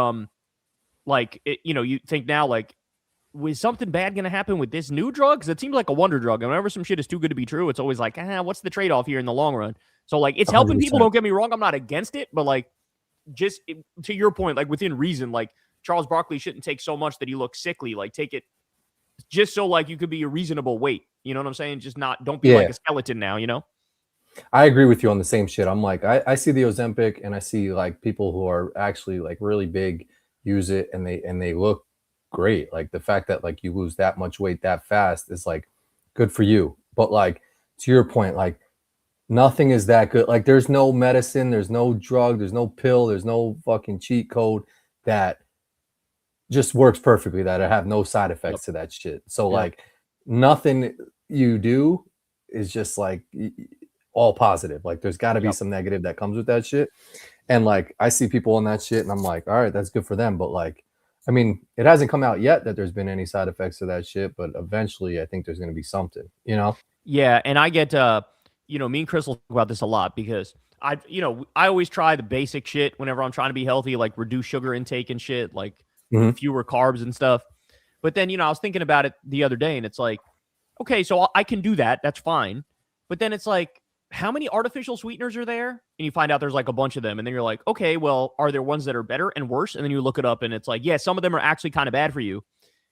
Speaker 2: like you think now like, was something bad going to happen with this new drug? Because it seems like a wonder drug. And whenever some shit is too good to be true, it's always like, what's the trade-off here in the long run? So, like, it's helping
Speaker 1: 100%.
Speaker 2: people. Don't get me wrong. I'm not against it. But, like, just to your point, like, within reason, like, Charles Barkley shouldn't take so much that he looks sickly. Like, take it just so, like, you could be a reasonable weight. You know what I'm saying? Just don't be like a skeleton now,
Speaker 1: I agree with you on the same shit. I'm like, I see the Ozempic and I see, like, people who are actually, like, really big use it and they look great. Like the fact that like you lose that much weight that fast is like good for you. But like to your point, like nothing is that good. Like there's no medicine, there's no drug, there's no pill, there's no fucking cheat code that just works perfectly, that I have no side effects to that shit. So like nothing you do is just like all positive. Like there's got to be some negative that comes with that shit. And like I see people on that shit and I'm like, all right, that's good for them. But like, I mean, it hasn't come out yet that there's been any side effects to that shit, but eventually I think there's going to be something,
Speaker 2: Yeah, and I get, me and Chris will talk about this a lot because I always try the basic shit whenever I'm trying to be healthy, like reduce sugar intake and shit, like fewer carbs and stuff. But then, I was thinking about it the other day and it's like, okay, so I can do that. That's fine. But then it's like, how many artificial sweeteners are there? And you find out there's like a bunch of them. And then you're like, okay, well, are there ones that are better and worse? And then you look it up and it's like, yeah, some of them are actually kind of bad for you.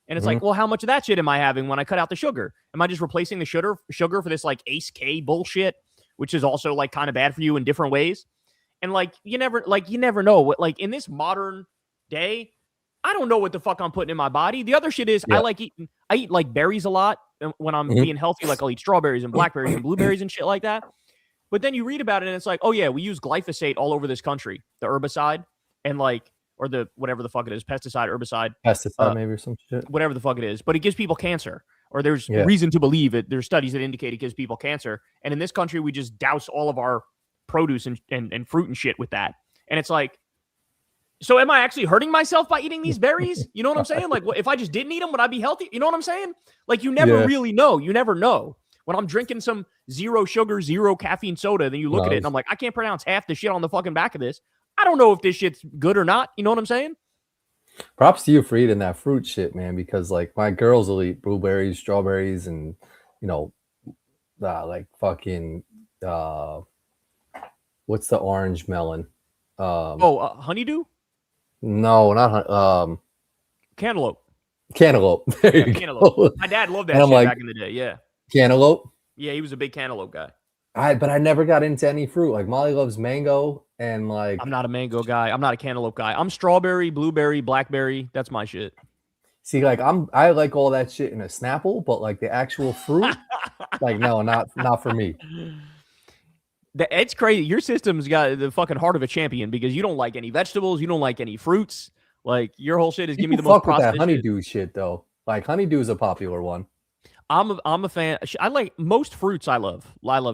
Speaker 2: And it's like, well, how much of that shit am I having when I cut out the sugar? Am I just replacing the sugar for this like Ace K bullshit, which is also like kind of bad for you in different ways? And like, you never know what, like in this modern day, I don't know what the fuck I'm putting in my body. The other shit is I eat like berries a lot when I'm being healthy. Like I'll eat strawberries and blackberries and blueberries and shit like that. But then you read about it and it's like, oh yeah, we use glyphosate all over this country, the herbicide, and like, or the whatever the fuck it is, pesticide, herbicide,
Speaker 1: maybe or some shit,
Speaker 2: whatever the fuck it is. But it gives people cancer, or there's reason to believe it. There's studies that indicate it gives people cancer. And in this country, we just douse all of our produce and fruit and shit with that. And it's like, so am I actually hurting myself by eating these berries? You know what I'm saying? Like, if I just didn't eat them, would I be healthy? You know what I'm saying? Like, you never really know. You never know. When I'm drinking some 0 sugar, 0 caffeine soda, then you look at it and I'm like, I can't pronounce half the shit on the fucking back of this. I don't know if this shit's good or not. You know what I'm saying?
Speaker 1: Props to you for eating that fruit shit, man, because like my girls will eat blueberries, strawberries, and like fucking what's the orange melon?
Speaker 2: Honeydew?
Speaker 1: No, not
Speaker 2: cantaloupe.
Speaker 1: Cantaloupe. There you
Speaker 2: cantaloupe.
Speaker 1: Go.
Speaker 2: My dad loved that shit like, back in the day. Yeah.
Speaker 1: Cantaloupe?
Speaker 2: Yeah, he was a big cantaloupe guy.
Speaker 1: But I never got into any fruit. Like Molly loves mango, and like
Speaker 2: I'm not a mango guy. I'm not a cantaloupe guy. I'm strawberry, blueberry, blackberry. That's my shit.
Speaker 1: See, like I like all that shit in a Snapple, but like the actual fruit, like no, not for me.
Speaker 2: It's crazy. Your system's got the fucking heart of a champion because you don't like any vegetables, you don't like any fruits. Like your whole shit is give me the most processed
Speaker 1: that honeydew shit though. Like honeydew is a popular one.
Speaker 2: I'm a fan. I like most fruits. I love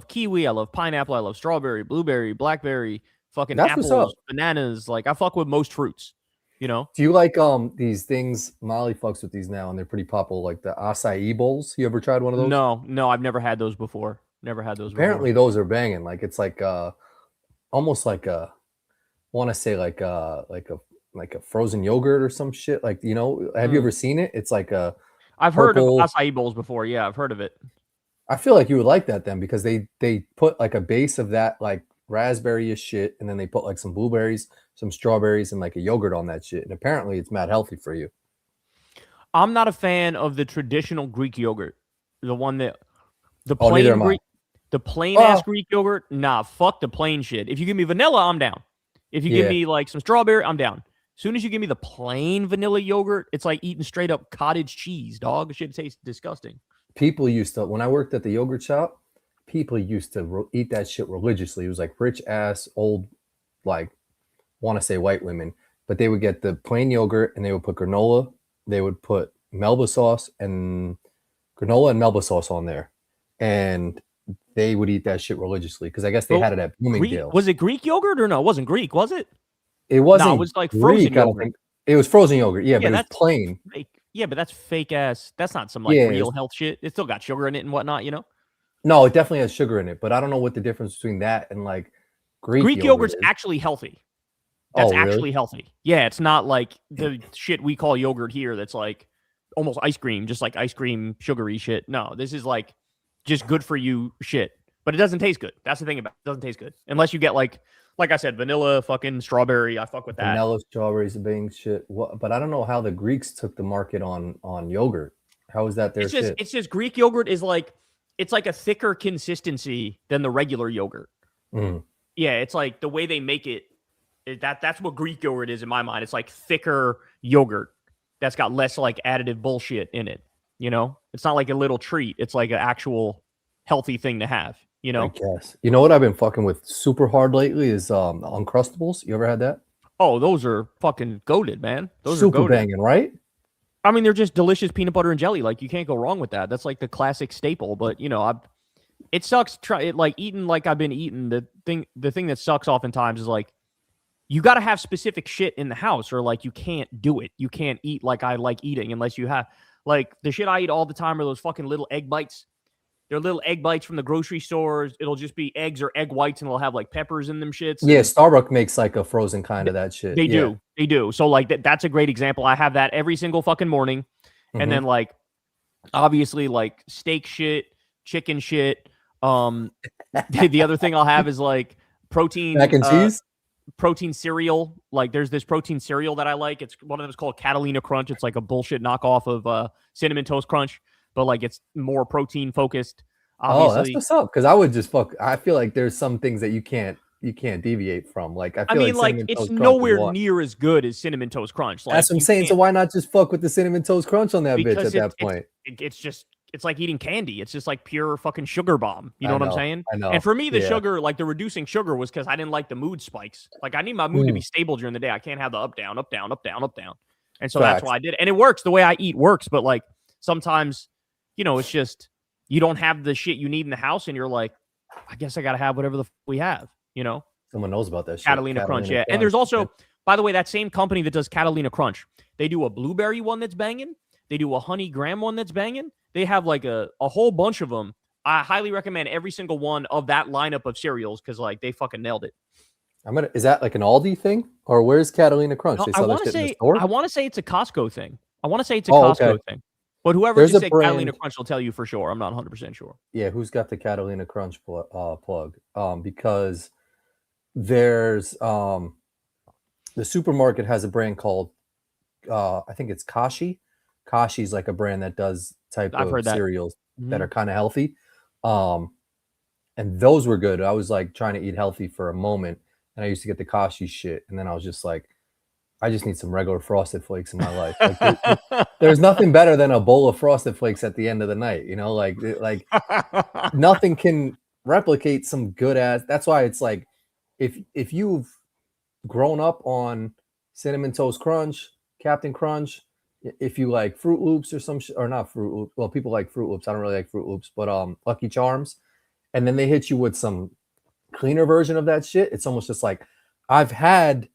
Speaker 2: kiwi. I love pineapple. I love strawberry, blueberry, blackberry, fucking apples, bananas. Like I fuck with most fruits. Do
Speaker 1: you like these things? Molly fucks with these now, and they're pretty popular. Like the acai bowls. You ever tried one of those?
Speaker 2: No, I've never had those before.
Speaker 1: Apparently, those are banging. Like it's like almost like I want to say like a frozen yogurt or some shit. Like have you ever seen it? It's like a
Speaker 2: I've heard of acai bowls before. Yeah, I've heard of it.
Speaker 1: I feel like you would like that then because they put like a base of that like raspberry-ish shit, and then they put like some blueberries, some strawberries, and like a yogurt on that shit. And apparently it's mad healthy for you.
Speaker 2: I'm not a fan of the traditional Greek yogurt. The one that the plain Greek, the plain ass Greek yogurt. Nah, fuck the plain shit. If you give me vanilla, I'm down. If you give me like some strawberry, I'm down. As soon as you give me the plain vanilla yogurt, it's like eating straight up cottage cheese, dog. Shit tastes disgusting.
Speaker 1: People used to, when I worked at the yogurt shop, people used to eat that shit religiously. It was like rich ass, old, like, want to say white women, but they would get the plain yogurt and they would put granola. They would put Melba sauce and granola and Melba sauce on there. And they would eat that shit religiously because I guess they had it at Bloomingdale's.
Speaker 2: Was it Greek yogurt or no? It wasn't Greek, was it?
Speaker 1: It wasn't.
Speaker 2: No, it was like frozen
Speaker 1: Greek,
Speaker 2: yogurt.
Speaker 1: It was frozen yogurt. Yeah, but it was plain.
Speaker 2: Fake. Yeah, but that's fake ass. That's not some like real health shit. It still got sugar in it and whatnot,
Speaker 1: No, it definitely has sugar in it, but I don't know what the difference between that and like Greek
Speaker 2: yogurt's actually healthy. That's
Speaker 1: Oh, really?
Speaker 2: actually healthy. Yeah, it's not like the shit we call yogurt here that's like almost ice cream, just like ice cream sugary shit. No, this is like just good for you shit. But it doesn't taste good. That's the thing about it. It doesn't taste good. Unless you get like I said, vanilla, fucking strawberry. I fuck with that.
Speaker 1: Vanilla, strawberries, being shit. What? But I don't know how the Greeks took the market on yogurt. How is that their shit?
Speaker 2: It's just Greek yogurt is like it's like a thicker consistency than the regular yogurt.
Speaker 1: Mm.
Speaker 2: Yeah, it's like the way they make it. That's what Greek yogurt is in my mind. It's like thicker yogurt that's got less like additive bullshit in it. You know, it's not like a little treat. It's like an actual healthy thing to have. You
Speaker 1: I
Speaker 2: know.
Speaker 1: guess. You know what I've been fucking with super hard lately is Uncrustables. You ever had that?
Speaker 2: Oh, those are fucking goated, man. Those
Speaker 1: Super
Speaker 2: are goated.
Speaker 1: banging, right?
Speaker 2: I mean, they're just delicious peanut butter and jelly. Like you can't go wrong with that. That's like the classic staple. But you know, it sucks. Like eating like I've been eating. The thing that sucks oftentimes is like you got to have specific shit in the house, or like you can't do it. You can't eat like I like eating unless you have like the shit I eat all the time are those fucking little egg bites. They're little egg bites from the grocery stores. It'll just be eggs or egg whites, and they'll have like peppers in them shits.
Speaker 1: Yeah, Starbucks makes like a frozen kind of that shit.
Speaker 2: They
Speaker 1: Yeah.
Speaker 2: do. So like that's a great example. I have that every single fucking morning, and then like obviously like steak shit, chicken shit. The other thing I'll have is like protein
Speaker 1: Mac and cheese.
Speaker 2: Protein cereal. Like there's this protein cereal that I like. It's one of them is called Catalina Crunch. It's like a bullshit knockoff of Cinnamon Toast Crunch, but like it's more protein focused. Obviously.
Speaker 1: Oh, that's what's up. Because I would just fuck. I feel like there's some things that you can't deviate from. Like I feel
Speaker 2: like
Speaker 1: Cinnamon
Speaker 2: it's
Speaker 1: Toast Crunch
Speaker 2: nowhere near as good as Cinnamon Toast Crunch. Like,
Speaker 1: that's what I'm saying. So why not just fuck with the Cinnamon Toast Crunch on that bitch at that point?
Speaker 2: It's like eating candy. It's just like pure fucking sugar bomb. You know what I'm saying?
Speaker 1: I know.
Speaker 2: And for me, the sugar, like the reducing sugar was because I didn't like the mood spikes. Like I need my mood to be stable during the day. I can't have the up, down, up, down, up, down, up, down. And so that's why I did it. And it works. The way I eat works. But like sometimes, you know, it's just you don't have the shit you need in the house. And you're like, I guess I got to have whatever the we have, you know?
Speaker 1: Someone knows about that shit.
Speaker 2: Catalina Crunch, yeah. And there's also, by the way, that same company that does Catalina Crunch, they do a blueberry one that's banging. They do a honey graham one that's banging. They have like a whole bunch of them. I highly recommend every single one of that lineup of cereals because like they fucking nailed it.
Speaker 1: Is that like an Aldi thing or where's Catalina Crunch?
Speaker 2: No,
Speaker 1: they sell that shit in the store?
Speaker 2: I want to say it's a Costco thing. Thing. But whoever
Speaker 1: There's
Speaker 2: just said
Speaker 1: brand,
Speaker 2: Catalina Crunch will tell you for sure. I'm not 100% sure.
Speaker 1: Yeah, who's got the Catalina Crunch plug? Because there's the supermarket has a brand called I think it's Kashi. Kashi's like a brand that does type of cereals that are kind of healthy. And those were good. I was like trying to eat healthy for a moment and I used to get the Kashi shit. And then I was just like, I just need some regular Frosted Flakes in my life. Like, there's nothing better than a bowl of Frosted Flakes at the end of the night. You know, like nothing can replicate some good ass. That's why it's like, if you've grown up on Cinnamon Toast Crunch, Captain Crunch, if you like Fruit Loops or some or not Fruit Loops, well, people like Fruit Loops. I don't really like Fruit Loops, but Lucky Charms, and then they hit you with some cleaner version of that shit. It's almost just like I've had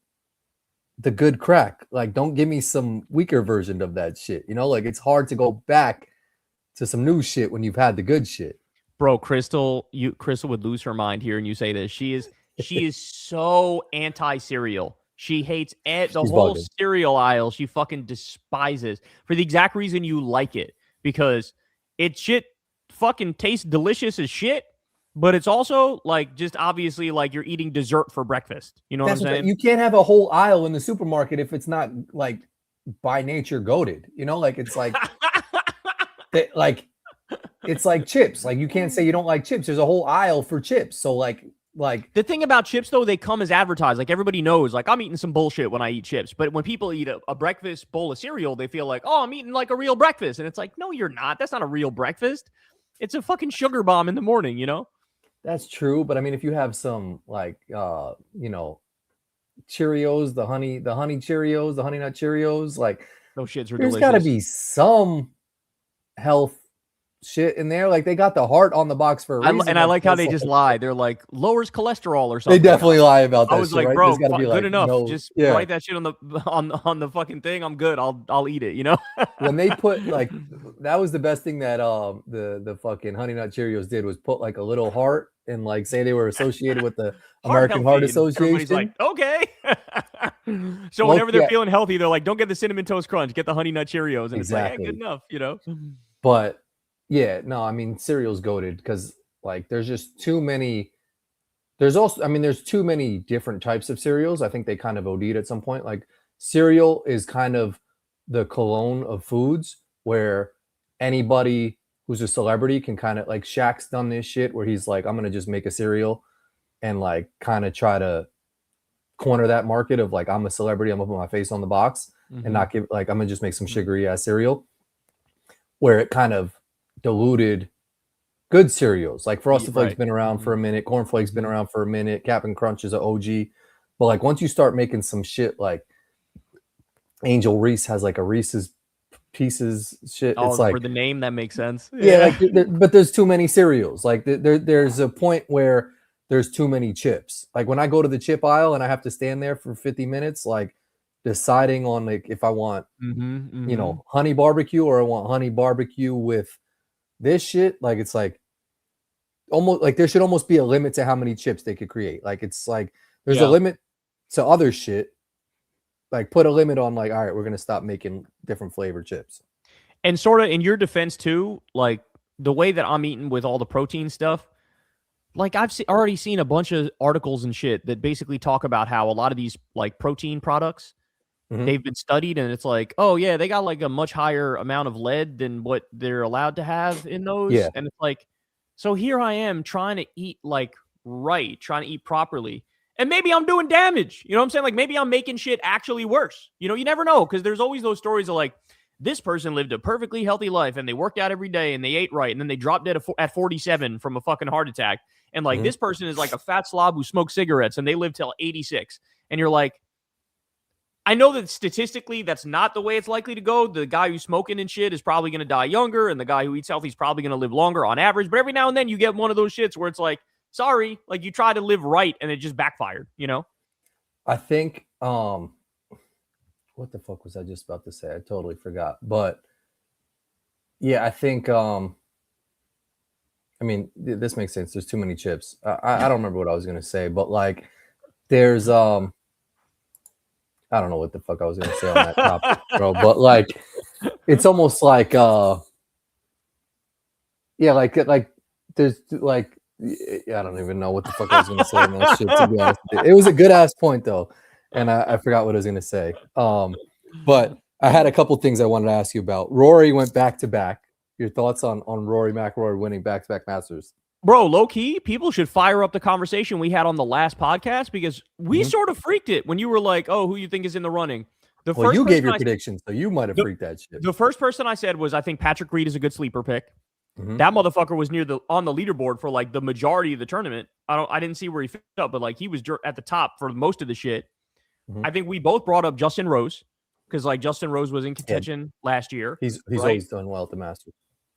Speaker 1: the good crack. Like, don't give me some weaker version of that shit. You know, like it's hard to go back to some new shit when you've had the good shit.
Speaker 2: Bro, Crystal would lose her mind here, and you say this. She is so anti-cereal. She hates the whole cereal aisle. She fucking despises for the exact reason you like it, because it shit fucking tastes delicious as shit, but it's also like just obviously like you're eating dessert for breakfast. You know what I'm saying?
Speaker 1: You can't have a whole aisle in the supermarket if it's not like by nature goated. You know, like it's like like it's like chips. Like you can't say you don't like chips. There's a whole aisle for chips. So like
Speaker 2: the thing about chips though, they come as advertised. Like everybody knows, like I'm eating some bullshit when I eat chips. But when people eat a breakfast bowl of cereal, they feel like, oh, I'm eating like a real breakfast. And it's like, no, you're not. That's not a real breakfast. It's a fucking sugar bomb in the morning, you know?
Speaker 1: That's true. But I mean, if you have some like you know, Cheerios, the honey Cheerios, the honey nut Cheerios, like
Speaker 2: those shits are
Speaker 1: there's
Speaker 2: delicious.
Speaker 1: gotta be some health shit in there. Like they got the heart on the box for a reason.
Speaker 2: I like how they
Speaker 1: It's
Speaker 2: just
Speaker 1: like-
Speaker 2: lie. They're like lowers cholesterol or
Speaker 1: They
Speaker 2: something.
Speaker 1: definitely lie about that.
Speaker 2: I was
Speaker 1: shit,
Speaker 2: like,
Speaker 1: right?
Speaker 2: bro,
Speaker 1: There's gotta be,
Speaker 2: good
Speaker 1: like,
Speaker 2: enough.
Speaker 1: no-
Speaker 2: Just
Speaker 1: yeah.
Speaker 2: write that shit on the on the fucking thing. I'm good. I'll eat it. You know.
Speaker 1: When they put like that was the best thing that the fucking Honey Nut Cheerios did was put like a little heart and like say they were associated with the American Heart
Speaker 2: healthy, and everybody's
Speaker 1: Association.
Speaker 2: like, okay. So
Speaker 1: Well,
Speaker 2: whenever they're
Speaker 1: yeah.
Speaker 2: feeling healthy, they're like, don't get the Cinnamon Toast Crunch, get the Honey Nut Cheerios, and it's like,
Speaker 1: Exactly.
Speaker 2: good enough, you know.
Speaker 1: But yeah, no, I mean cereal's goated because like there's just too many. There's also, I mean, there's too many different types of cereals. I think they kind of OD'd at some point. Like cereal is kind of the cologne of foods where anybody who's a celebrity can kind of like Shaq's done this shit where he's like, I'm gonna just make a cereal and like kind of try to corner that market of like I'm a celebrity, I'm gonna put my face on the box and not give like I'm gonna just make some sugary ass cereal, where it kind of diluted good cereals. Like Frosted Flakes been around for a minute, Corn Flakes been around for a minute, Cap'n Crunch is an OG, but like once you start making some shit like Angel Reese has like a Reese's Pieces shit,
Speaker 2: Oh,
Speaker 1: it's like
Speaker 2: for the name that makes sense.
Speaker 1: yeah, like but there's too many cereals. Like there's a point where there's too many chips. Like when I go to the chip aisle and I have to stand there for 50 minutes, like deciding on like if I want you know honey barbecue or I want honey barbecue with this shit, like it's like almost like there should almost be a limit to how many chips they could create. Like it's like there's a limit to other shit. Like put a limit on like, all right, we're gonna stop making different flavored chips.
Speaker 2: And sort of in your defense too, like the way that I'm eating with all the protein stuff, like I've already seen a bunch of articles and shit that basically talk about how a lot of these like protein products, they've been studied and it's like, oh yeah, they got like a much higher amount of lead than what they're allowed to have in those.
Speaker 1: Yeah.
Speaker 2: And it's like, so here I am trying to eat like right, trying to eat properly. And maybe I'm doing damage. You know what I'm saying? Like maybe I'm making shit actually worse. You know, you never know because there's always those stories of like, this person lived a perfectly healthy life and they worked out every day and they ate right and then they dropped dead at 47 from a fucking heart attack. And like this person is like a fat slob who smoked cigarettes and they lived till 86. And you're like, I know that statistically that's not the way it's likely to go. The guy who's smoking and shit is probably going to die younger and the guy who eats healthy is probably going to live longer on average. But every now and then you get one of those shits where it's like, sorry, like you try to live right and it just backfired, you know?
Speaker 1: I think what the fuck was I just about to say? I totally forgot. But yeah, I think I mean this makes sense. There's too many chips. I don't remember what I was gonna say, but like there's I don't know what the fuck I was gonna say on that topic, bro. But like it's almost like yeah, like there's like I don't even know what the fuck I was gonna say on that shit, to be honest. It was a good ass point though, and I forgot what I was gonna say. But I had a couple things I wanted to ask you about. Rory went back to back. Your thoughts on Rory McIlroy winning back to back Masters?
Speaker 2: Bro, low key, people should fire up the conversation we had on the last podcast because we sort of freaked it when you were like, "Oh, who you think is in the running?"
Speaker 1: Well, you gave your prediction, so you might have freaked that shit.
Speaker 2: The first person I said was I think Patrick Reed is a good sleeper pick. That motherfucker was on the leaderboard for like the majority of the tournament. I didn't see where he fit up, but like he was at the top for most of the shit. I think we both brought up Justin Rose because like Justin Rose was in contention last year.
Speaker 1: He's always done well at the Masters.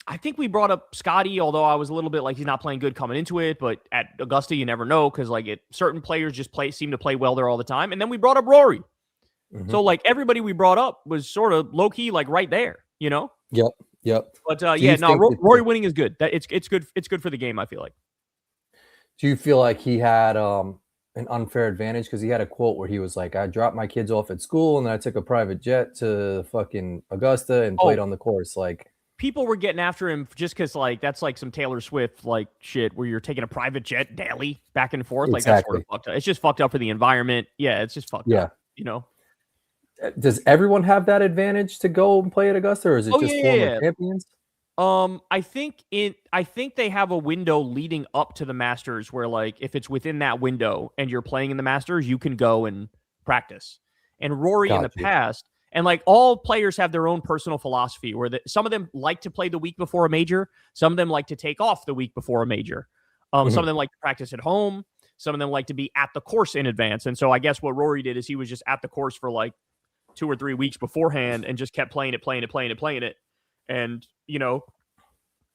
Speaker 2: I think we brought up Scotty, although I was a little bit like he's not playing good coming into it, but at Augusta you never know because like certain players just seem to play well there all the time. And then we brought up Rory. So like everybody we brought up was sort of low key like right there, you know?
Speaker 1: Yep.
Speaker 2: But yeah, no, Rory winning is good. It's good. It's good for the game, I feel like.
Speaker 1: Do you feel like he had an unfair advantage? Because he had a quote where he was like, I dropped my kids off at school and then I took a private jet to fucking Augusta and played on the course. Like
Speaker 2: people were getting after him just because like that's like some Taylor Swift like shit where you're taking a private jet daily back and forth. Like that's sort of fucked up. It's just fucked up for the environment. Yeah, it's just fucked up. You know?
Speaker 1: Does everyone have that advantage to go and play at Augusta, or is it just former champions?
Speaker 2: I think they have a window leading up to the Masters where like if it's within that window and you're playing in the Masters, you can go and practice. And Rory in the past, and like all players have their own personal philosophy where some of them like to play the week before a major, some of them like to take off the week before a major. Some of them like to practice at home, some of them like to be at the course in advance. And so I guess what Rory did is he was just at the course for like 2 or 3 weeks beforehand and just kept playing it. And, you know,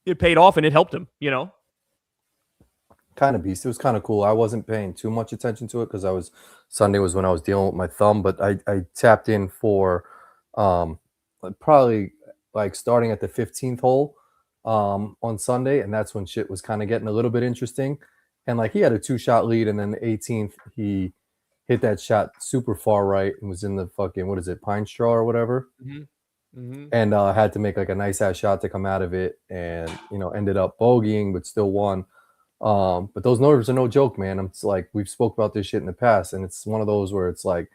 Speaker 2: it paid off and it helped him, you know?
Speaker 1: Kind of beast. It was kind of cool. I wasn't paying too much attention to it because Sunday was when I was dealing with my thumb, but I tapped in for probably like starting at the 15th hole on Sunday, and that's when shit was kind of getting a little bit interesting. And like he had a 2-shot lead, and then the 18th he hit that shot super far right and was in the fucking, what is it, pine straw or whatever. And had to make like a nice ass shot to come out of it, and ended up bogeying but still won. But those nerves are no joke, man. It's like we've spoke about this shit in the past, and it's one of those where it's like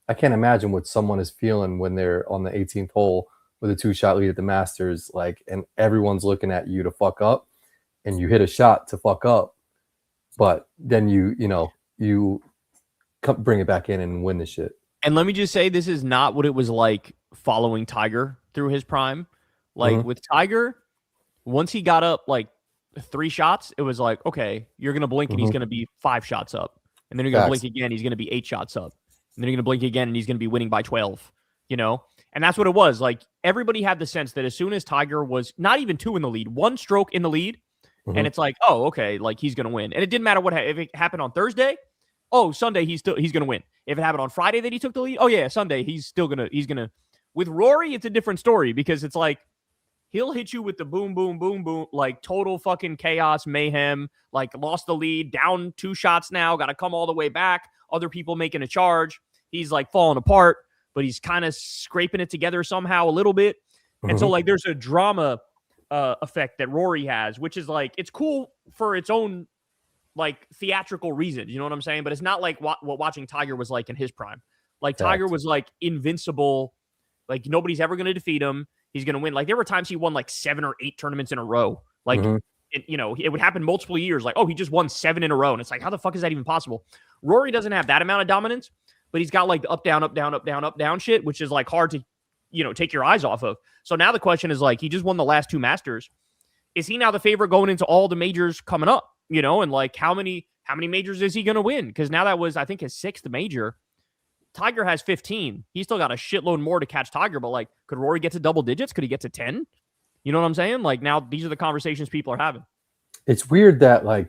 Speaker 1: I can't imagine what someone is feeling when they're on the 18th hole with a 2-shot lead at the Masters, like, and everyone's looking at you to fuck up, and you hit a shot to fuck up, but then you bring it back in and win the shit.
Speaker 2: And let me just say, this is not what it was like following Tiger through his prime. Like with Tiger, once he got up like 3 shots, it was like, okay, you're going to blink and he's going to be 5 shots up. And then you're going to blink again, he's going to be 8 shots up. And then you're going to blink again and he's going to be winning by 12, And that's what it was. Like everybody had the sense that as soon as Tiger was not even 2 in the lead, 1 stroke in the lead, and it's like, oh, okay, like he's going to win. And it didn't matter if it happened on Thursday. Oh, Sunday, he's going to win. If it happened on Friday that he took the lead, oh yeah, Sunday, he's going to. With Rory, it's a different story because it's like, he'll hit you with the boom, boom, boom, boom, like total fucking chaos, mayhem, like lost the lead, down 2 shots now, got to come all the way back. Other people making a charge. He's like falling apart, but he's kind of scraping it together somehow a little bit. And so like there's a drama effect that Rory has, which is like, it's cool for its own like theatrical reasons. You know what I'm saying? But it's not like what watching Tiger was like in his prime. Like Tiger was like invincible. Like nobody's ever going to defeat him. He's going to win. Like there were times he won like 7 or 8 tournaments in a row. Like, it would happen multiple years. Like, oh, he just won 7 in a row. And it's like, how the fuck is that even possible? Rory doesn't have that amount of dominance, but he's got like the up, down, up, down, up, down, up, down shit, which is like hard to, take your eyes off of. So now the question is like, he just won the last 2 Masters. Is he now the favorite going into all the majors coming up? And like how many majors is he going to win? Because now that was, I think, his 6th major. Tiger has 15. He's still got a shitload more to catch Tiger, but like, could Rory get to double digits? Could he get to 10? You know what I'm saying? Like now these are the conversations people are having. It's
Speaker 1: weird that like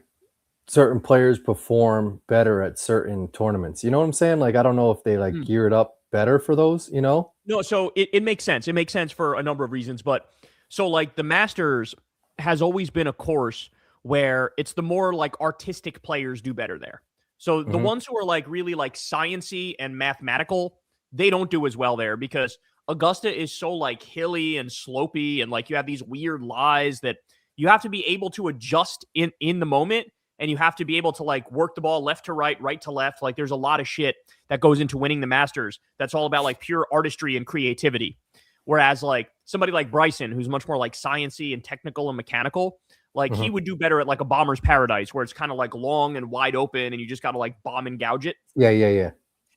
Speaker 1: certain players perform better at certain tournaments. You know what I'm saying? Like, I don't know if they like gear it up better for those,
Speaker 2: No, so it makes sense. It makes sense for a number of reasons. But so like the Masters has always been a course where it's the more like artistic players do better there. So the ones who are like really like sciencey and mathematical, they don't do as well there because Augusta is so like hilly and slopey, and like you have these weird lies that you have to be able to adjust in the moment, and you have to be able to like work the ball left to right, right to left. Like there's a lot of shit that goes into winning the Masters. That's all about like pure artistry and creativity. Whereas like somebody like Bryson, who's much more like sciencey and technical and mechanical, like he would do better at like a bomber's paradise where it's kind of like long and wide open and you just got to like bomb and gouge it.
Speaker 1: Yeah.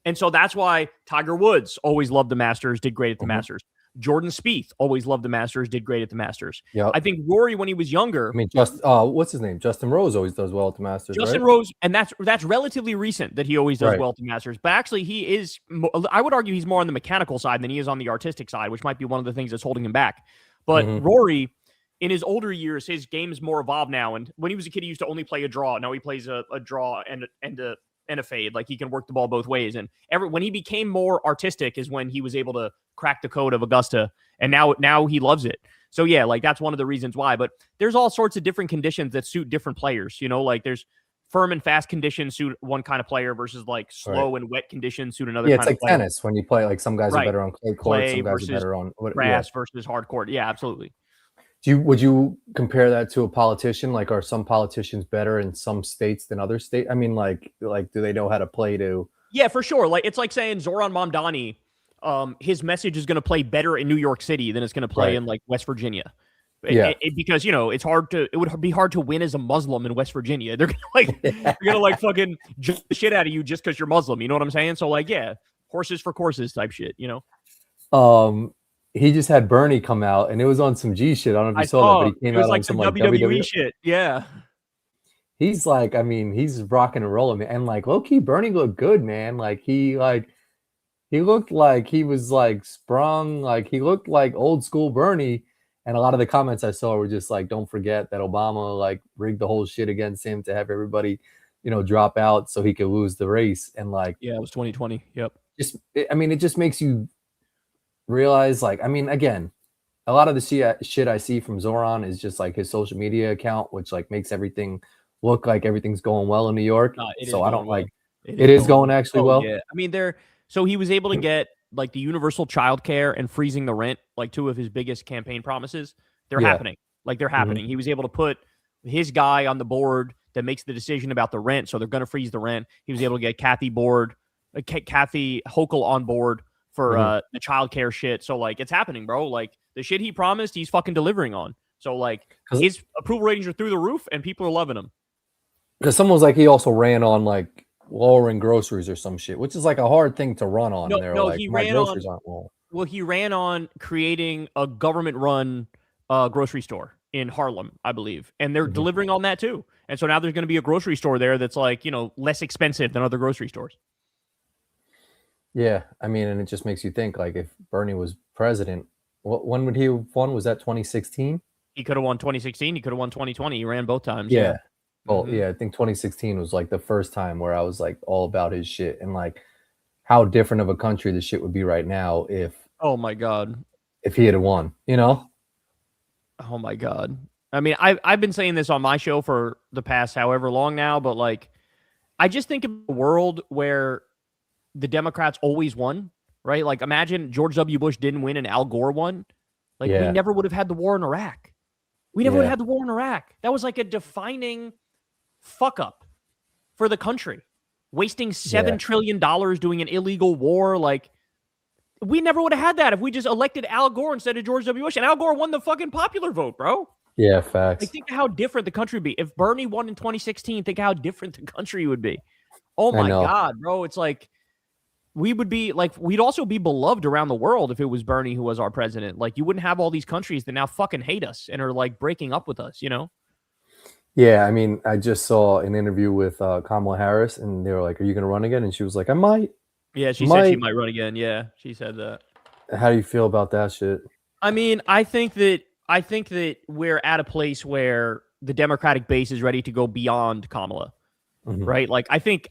Speaker 2: And so that's why Tiger Woods always loved the Masters, did great at the Masters. Jordan Spieth always loved the Masters, did great at the Masters.
Speaker 1: Yeah.
Speaker 2: I think Rory, when he was younger,
Speaker 1: I mean, what's his name? Justin Rose always does well at the Masters.
Speaker 2: Justin Rose, and that's relatively recent that he always does well at the Masters. But actually, he is, I would argue he's more on the mechanical side than he is on the artistic side, which might be one of the things that's holding him back. But Rory, in his older years, his game is more evolved now. And when he was a kid, he used to only play a draw. Now he plays a draw and a fade. Like he can work the ball both ways. And when he became more artistic is when he was able to crack the code of Augusta. And now he loves it. So yeah, like that's one of the reasons why. But there's all sorts of different conditions that suit different players. Like there's firm and fast conditions suit one kind of player versus like slow and wet conditions suit another kind of player.
Speaker 1: Yeah, it's like tennis when you play. Like some guys are better on clay court, some guys are better on
Speaker 2: grass versus hard court. Yeah, absolutely.
Speaker 1: Would you compare that to a politician? Like, are some politicians better in some states than other states? I mean, like, do they know how to play to? Yeah,
Speaker 2: for sure. Like, it's like saying Zoran Mamdani, his message is going to play better in New York City than it's going to play in like West Virginia. Because it would be hard to win as a Muslim in West Virginia. They're gonna like fucking jump the shit out of you just because you're Muslim. You know what I'm saying? So like, yeah, horses for courses type shit.
Speaker 1: He just had Bernie come out, and it was on some G shit. I don't know if you saw that, but he came out on some like WWE
Speaker 2: shit. Yeah.
Speaker 1: He's like, I mean, he's rocking and rolling, man. And like, low key, Bernie looked good, man. Like he looked like he was like sprung, like he looked like old school Bernie. And a lot of the comments I saw were just like, don't forget that Obama like rigged the whole shit against him to have everybody, drop out so he could lose the race. And like,
Speaker 2: Yeah, it was 2020. Yep.
Speaker 1: it just makes you realize, like, again, a lot of the shit I see from Zoran is just like his social media account, which like makes everything look like everything's going well in New York. So I don't like it is going actually well.
Speaker 2: Yeah. I mean, so he was able to get like the universal child care and freezing the rent, like two of his biggest campaign promises. They're happening. Like they're happening. He was able to put his guy on the board that makes the decision about the rent. So they're going to freeze the rent. He was able to get Kathy Hochul on board for the child care shit. So like it's happening, bro. Like the shit he promised, he's fucking delivering on. So like his approval ratings are through the roof and people are loving him.
Speaker 1: Because someone was like, he also ran on like lowering groceries or some shit, which is like a hard thing to run on. Like,
Speaker 2: he
Speaker 1: my
Speaker 2: ran
Speaker 1: groceries
Speaker 2: on.
Speaker 1: Aren't low.
Speaker 2: Well, he ran on creating a government-run grocery store in Harlem, I believe, and they're delivering on that too. And so now there's going to be a grocery store there that's like less expensive than other grocery stores.
Speaker 1: Yeah, I mean, and it just makes you think, like, if Bernie was president, when would he have won? Was that 2016?
Speaker 2: He could have won 2016. He could have won 2020. He ran both times.
Speaker 1: Yeah. Well, yeah, I think 2016 was like the first time where I was like all about his shit, and like how different of a country the shit would be right now if.
Speaker 2: Oh my God.
Speaker 1: If he had won, Oh
Speaker 2: my God. I mean, I've been saying this on my show for the past however long now, but like, I just think of a world where the Democrats always won, right? Like, imagine George W. Bush didn't win and Al Gore won. Like, we never would have had the war in Iraq. We never would have had the war in Iraq. That was like a defining fuck up for the country. Wasting $7 trillion doing an illegal war. Like, we never would have had that if we just elected Al Gore instead of George W. Bush. And Al Gore won the fucking popular vote, bro.
Speaker 1: Yeah, facts.
Speaker 2: Like, think how different the country would be. If Bernie won in 2016, think how different the country would be. Oh my God, bro. It's like, we'd also be beloved around the world if it was Bernie who was our president. Like, you wouldn't have all these countries that now fucking hate us and are like breaking up with us,
Speaker 1: Yeah, I mean, I just saw an interview with Kamala Harris, and they were like, "Are you going to run again?" And she was like, "I might."
Speaker 2: Yeah, she said she might run again. Yeah, she said that.
Speaker 1: How do you feel about that shit?
Speaker 2: I mean, I think that we're at a place where the Democratic base is ready to go beyond Kamala, right? Like, I think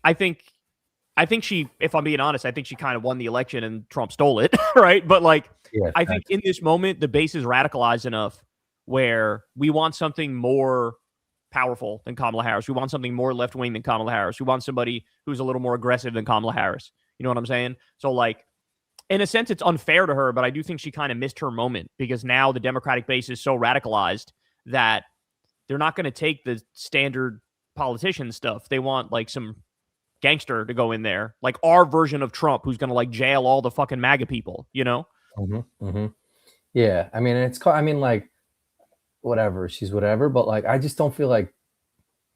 Speaker 2: she, if I'm being honest, I think she kind of won the election and Trump stole it, right? But like, I think in this moment, the base is radicalized enough where we want something more powerful than Kamala Harris. We want something more left-wing than Kamala Harris. We want somebody who's a little more aggressive than Kamala Harris. You know what I'm saying? So like, in a sense, it's unfair to her, but I do think she kind of missed her moment because now the Democratic base is so radicalized that they're not going to take the standard politician stuff. They want like some gangster to go in there, like our version of Trump, who's going to like jail all the fucking MAGA people, Yeah,
Speaker 1: I mean, like, whatever, she's whatever, but like, I just don't feel like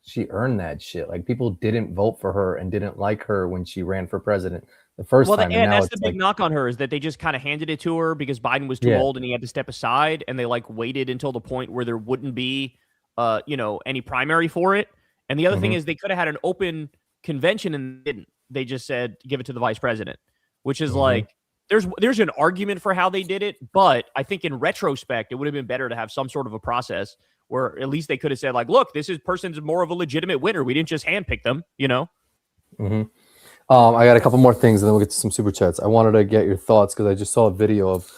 Speaker 1: she earned that shit. Like, people didn't vote for her and didn't like her when she ran for president the first time.
Speaker 2: And that's the big knock on her, is that they just kind of handed it to her because Biden was too old and he had to step aside, and they like waited until the point where there wouldn't be any primary for it. And the other thing is, they could have had an open convention and didn't. They just said give it to the vice president, which is like, there's an argument for how they did it, but I think in retrospect it would have been better to have some sort of a process where at least they could have said like, look, this person's more of a legitimate winner. We didn't just handpick them,
Speaker 1: I got a couple more things and then we'll get to some super chats. I wanted to get your thoughts because I just saw a video of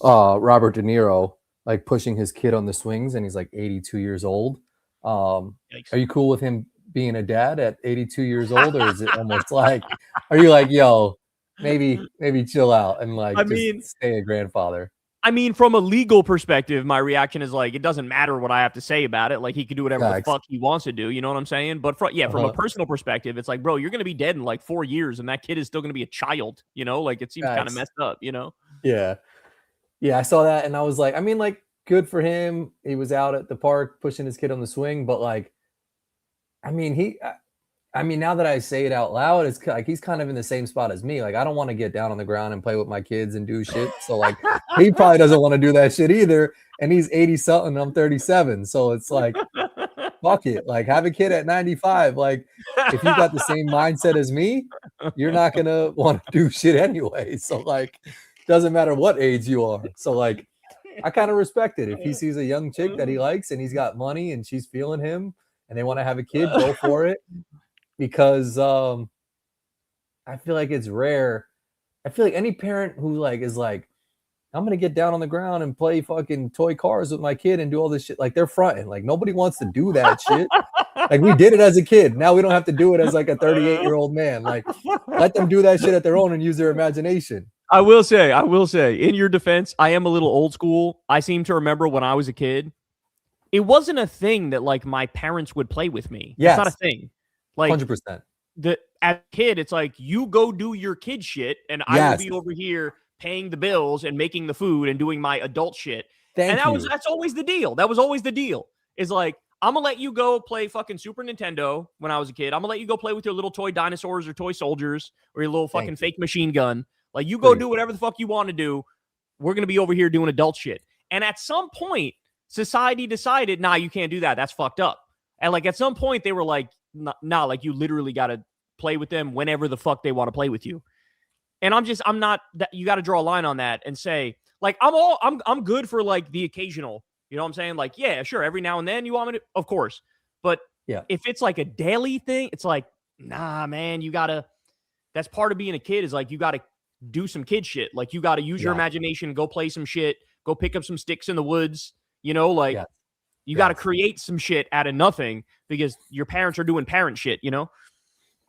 Speaker 1: Robert De Niro like pushing his kid on the swings, and he's like 82 years old. Are you cool with him being a dad at 82 years old, or is it almost like, are you like, yo, maybe chill out and like stay a grandfather?
Speaker 2: I mean, from a legal perspective, my reaction is like, it doesn't matter what I have to say about it. Like, he can do whatever the fuck he wants to do. You know what I'm saying? But from a personal perspective, it's like, bro, you're going to be dead in like 4 years and that kid is still going to be a child, like it seems kind of messed up,
Speaker 1: Yeah. Yeah. I saw that and I was like, I mean, like, good for him. He was out at the park pushing his kid on the swing, but like, I mean, now that I say it out loud, it's like he's kind of in the same spot as me. Like, I don't want to get down on the ground and play with my kids and do shit. So like, he probably doesn't want to do that shit either. And he's 80 something, I'm 37. So it's like, fuck it. Like, have a kid at 95. Like, if you got the same mindset as me, you're not going to want to do shit anyway. So like, doesn't matter what age you are. So like, I kind of respect it. If he sees a young chick that he likes and he's got money and she's feeling him and they want to have a kid, go for it. Because I feel like it's rare. I feel like any parent who like is like, I'm gonna get down on the ground and play fucking toy cars with my kid and do all this shit. Like they're fronting. Like nobody wants to do that shit. Like we did it as a kid. Now we don't have to do it as like a 38-year-old man. Like let them do that shit at their own and use their imagination.
Speaker 2: I will say, in your defense, I am a little old school. I seem to remember when I was a kid, it wasn't a thing that like my parents would play with me.
Speaker 1: Yes.
Speaker 2: It's not a thing. Like
Speaker 1: 100%.
Speaker 2: As a kid, it's like you go do your kid shit, and I will be over here paying the bills and making the food and doing my adult shit. That's always the deal. That was always the deal. Is like, I'm gonna let you go play fucking Super Nintendo when I was a kid. I'm gonna let you go play with your little toy dinosaurs or toy soldiers or your little fucking fake machine gun. Like you go do whatever the fuck you want to do. We're gonna be over here doing adult shit. And at some point, society decided, nah, you can't do that. That's fucked up. And like at some point, they were like, nah, like you literally gotta play with them whenever the fuck they want to play with you. And I'm not that you got to draw a line on that and say, like, I'm good for like the occasional, you know what I'm saying? Like, yeah, sure. Every now and then you want me to, of course. But if it's like a daily thing, it's like, nah, man, that's part of being a kid is like, you got to do some kid shit. Like you got to use your imagination, go play some shit, go pick up some sticks in the woods, you know, like you got to create some shit out of nothing because your parents are doing parent shit, you know?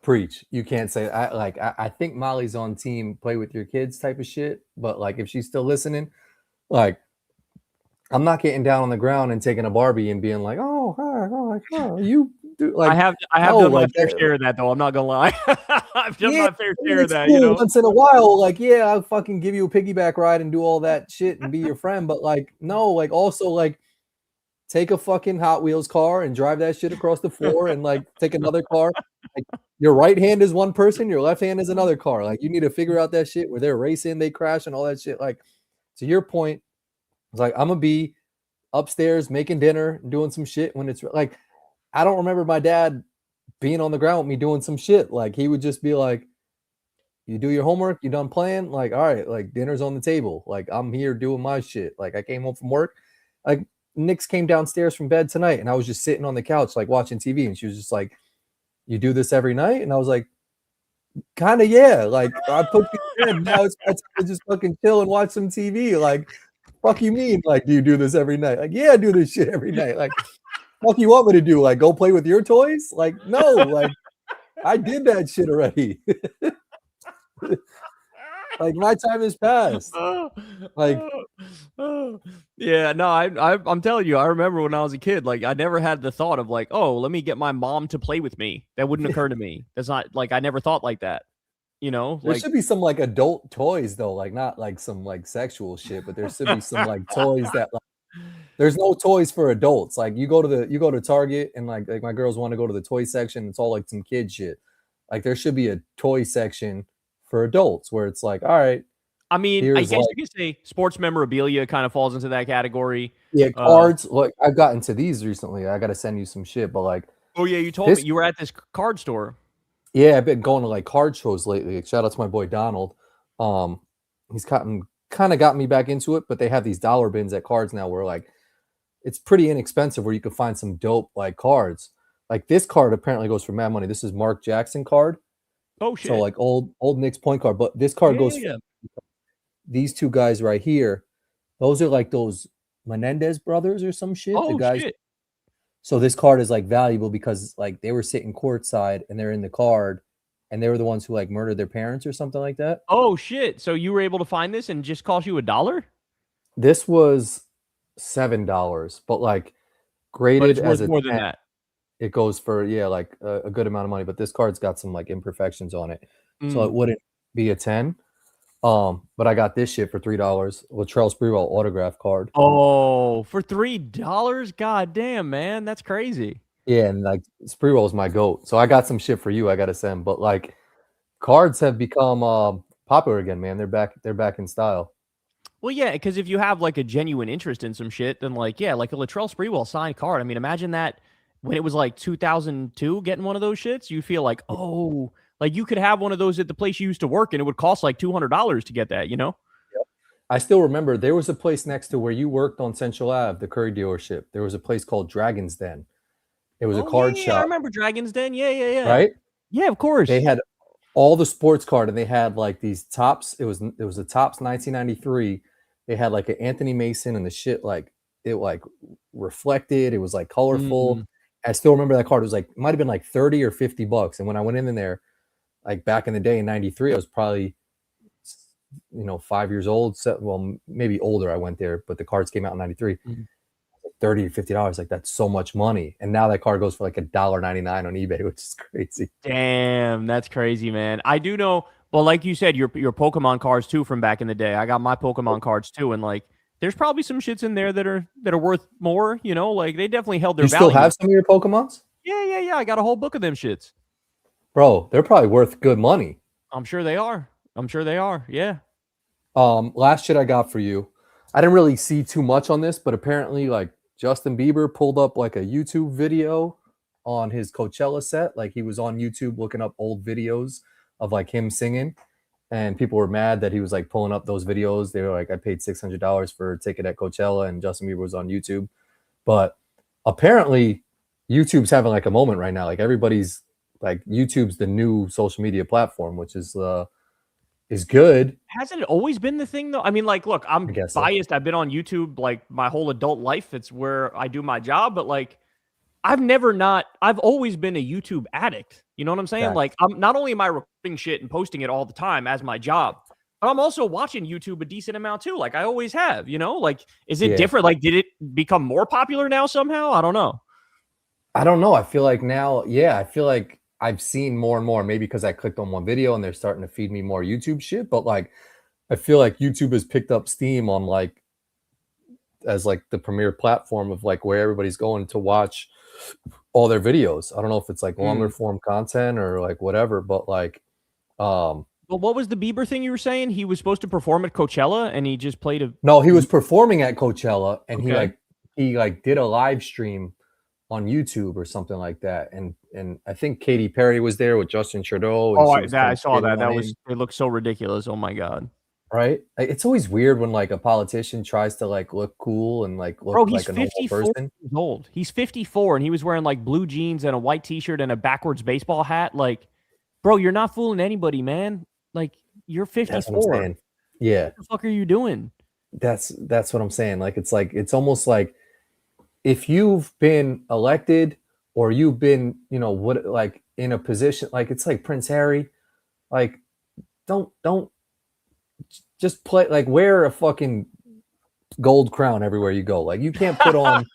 Speaker 1: Preach. You can't say I think Molly's on team play with your kids type of shit, but like if she's still listening, like I'm not getting down on the ground and taking a Barbie and being like, you do like
Speaker 2: I have done my fair share of that though. I'm not gonna lie. I've done my fair share of that, you know.
Speaker 1: Once in a while, like, I'll fucking give you a piggyback ride and do all that shit and be your friend, but like no, like also like take a fucking Hot Wheels car and drive that shit across the floor and like take another car. Like your right hand is one person, your left hand is another car. Like you need to figure out that shit where they're racing, they crash and all that shit. Like to your point, it's like I'm gonna be upstairs making dinner, doing some shit when it's like I don't remember my dad being on the ground with me doing some shit. Like he would just be like, you do your homework, you done playing? Like, all right, like dinner's on the table. Like I'm here doing my shit. Like I came home from work. Like Nix came downstairs from bed tonight and I was just sitting on the couch, like watching TV. And she was just like, you do this every night? And I was like, kind of, yeah. Like I put you in bed. Now it's time to just fucking chill and watch some TV. Like, fuck you mean? Like, do you do this every night? Like, yeah, I do this shit every night. Like, fuck you want me to do? Like, go play with your toys? Like, no, like I did that shit already. Like my time has passed. Like,
Speaker 2: yeah, no, I'm telling you, I remember when I was a kid, like I never had the thought of like, oh, let me get my mom to play with me. That wouldn't occur to me. That's not like I never thought like that. You know,
Speaker 1: there should be some like adult toys though, like not like some like sexual shit, but there should be some like toys that like there's no toys for adults. Like you go to Target and like my girls want to go to the toy section, it's all like some kid shit. Like there should be a toy section for adults where it's like, all right.
Speaker 2: I mean, I guess you could say sports memorabilia kind of falls into that category.
Speaker 1: Yeah, cards. Like I've gotten to these recently. I got to send you some shit, but like,
Speaker 2: oh yeah, you told me you were at this card store.
Speaker 1: Yeah, I've been going to like card shows lately. Shout out to my boy Donald. He's kind of got me back into it, but they have these dollar bins at cards now where like it's pretty inexpensive where you can find some dope like cards. Like this card apparently goes for mad money. This is Mark Jackson card.
Speaker 2: Oh shit.
Speaker 1: So like old Knicks point card, but this card goes for these two guys right here. Those are like those Menendez brothers or some shit.
Speaker 2: Oh,
Speaker 1: the guys.
Speaker 2: Shit.
Speaker 1: So this card is like valuable because like they were sitting courtside and they're in the card and they were the ones who like murdered their parents or something like that.
Speaker 2: Oh shit. So you were able to find this and just cost you $1?
Speaker 1: This was $7, but like graded as a
Speaker 2: more than that.
Speaker 1: It goes for like a good amount of money, but this card's got some like imperfections on it. So it wouldn't be a 10. But I got this shit for $3. Latrell Sprewell autograph card.
Speaker 2: Oh, for $3? God damn, man. That's crazy.
Speaker 1: Yeah, and like Sprewell's my GOAT. So I got some shit for you I gotta send. But like cards have become popular again, man. They're back in style.
Speaker 2: Well, yeah, because if you have like a genuine interest in some shit, then like, yeah, like a Latrell Sprewell signed card. I mean, imagine that when it was like 2002 getting one of those shits, you feel like, oh, like you could have one of those at the place you used to work and it would cost like $200 to get that, you know?
Speaker 1: Yep. I still remember there was a place next to where you worked on Central Ave, the Curry dealership. There was a place called Dragon's Den. It was a
Speaker 2: Oh yeah,
Speaker 1: card
Speaker 2: yeah, I
Speaker 1: shop,
Speaker 2: remember Dragon's Den. Yeah, yeah, yeah.
Speaker 1: right?
Speaker 2: Yeah, of course.
Speaker 1: They had all the sports card, and they had like these tops. It was a tops 1993. They had like an Anthony Mason, and the shit like it like reflected. It was like colorful.
Speaker 2: Mm.
Speaker 1: I still remember that card. It was like, it might have been like 30 or 50 bucks. And when I went in there, like back in the day in 93, I was probably 5 years old. So, well, maybe older. I went there, but the cards came out in 93.
Speaker 2: Mhm.
Speaker 1: $30 to $50. Like, that's so much money. And now that card goes for like $1.99 on eBay, which is crazy.
Speaker 2: Damn, that's crazy, man. I do know, but like you said, your Pokemon cards too from back in the day. I got my Pokemon cards too, and like there's probably some shits in there that are worth more, like they definitely held their
Speaker 1: You
Speaker 2: value.
Speaker 1: still have some of your Pokemons?
Speaker 2: Yeah. I got a whole book of them shits.
Speaker 1: Bro, they're probably worth good money.
Speaker 2: I'm sure they are. Yeah.
Speaker 1: Last shit I got for you. I didn't really see too much on this, but apparently like Justin Bieber pulled up like a YouTube video on his Coachella set. Like he was on YouTube looking up old videos of like him singing, and people were mad that he was like pulling up those videos. They were like, I paid $600 for a ticket at Coachella, and Justin Bieber was on YouTube. But apparently YouTube's having like a moment right now. Like everybody's like, YouTube's the new social media platform, which is good.
Speaker 2: Hasn't it always been the thing though? I mean, like, look, I'm biased. I've been on YouTube like my whole adult life. It's where I do my job, but like I've always been a YouTube addict. You know what I'm saying?
Speaker 1: Facts.
Speaker 2: Like, I'm not only am I recording shit and posting it all the time as my job, but I'm also watching YouTube a decent amount too. Like I always have, like, is it different? Like, did it become more popular now somehow? I don't know.
Speaker 1: I feel like now, I feel like I've seen more and more, maybe because I clicked on one video and they're starting to feed me more YouTube shit. But like, I feel like YouTube has picked up steam on like, as like the premier platform of like where everybody's going to watch all their videos. I don't know if it's like longer form content or like whatever, but like,
Speaker 2: well, what was the Bieber thing you were saying? He was supposed to perform at Coachella and he just played
Speaker 1: No, he was performing at Coachella, and he did a live stream on YouTube or something like that. And I think Katy Perry was there with Justin Trudeau. And
Speaker 2: I saw that. It looked so ridiculous. Oh my God.
Speaker 1: Right? It's always weird when like a politician tries to like look cool and like look like a normal person.
Speaker 2: Years old. He's 54 and he was wearing like blue jeans and a white t-shirt and a backwards baseball hat. Like, bro, you're not fooling anybody, man. Like, you're 54.
Speaker 1: That's what I'm saying. Yeah.
Speaker 2: What the fuck are you doing?
Speaker 1: That's what I'm saying. Like, it's almost like if you've been elected or you've been, like in a position, like it's like Prince Harry, like don't just play, like wear a fucking gold crown everywhere you go. Like you can't put on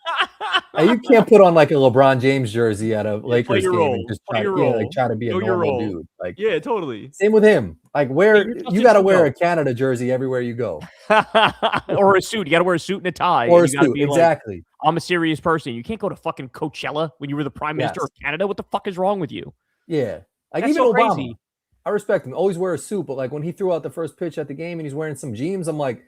Speaker 1: like a LeBron James jersey at a Lakers game and just try to be a normal dude. Like,
Speaker 2: yeah, totally.
Speaker 1: Same with him. Like you got to wear a Canada jersey everywhere you go,
Speaker 2: or a suit. You got to wear a suit and a tie.
Speaker 1: Or a suit. Exactly.
Speaker 2: Like, I'm a serious person. You can't go to fucking Coachella when you were the prime minister of Canada. What the fuck is wrong with you?
Speaker 1: Yeah. Like,
Speaker 2: that's
Speaker 1: even
Speaker 2: so
Speaker 1: Obama,
Speaker 2: crazy.
Speaker 1: I respect him. Always wear a suit, but like when he threw out the first pitch at the game and he's wearing some jeans, I'm like,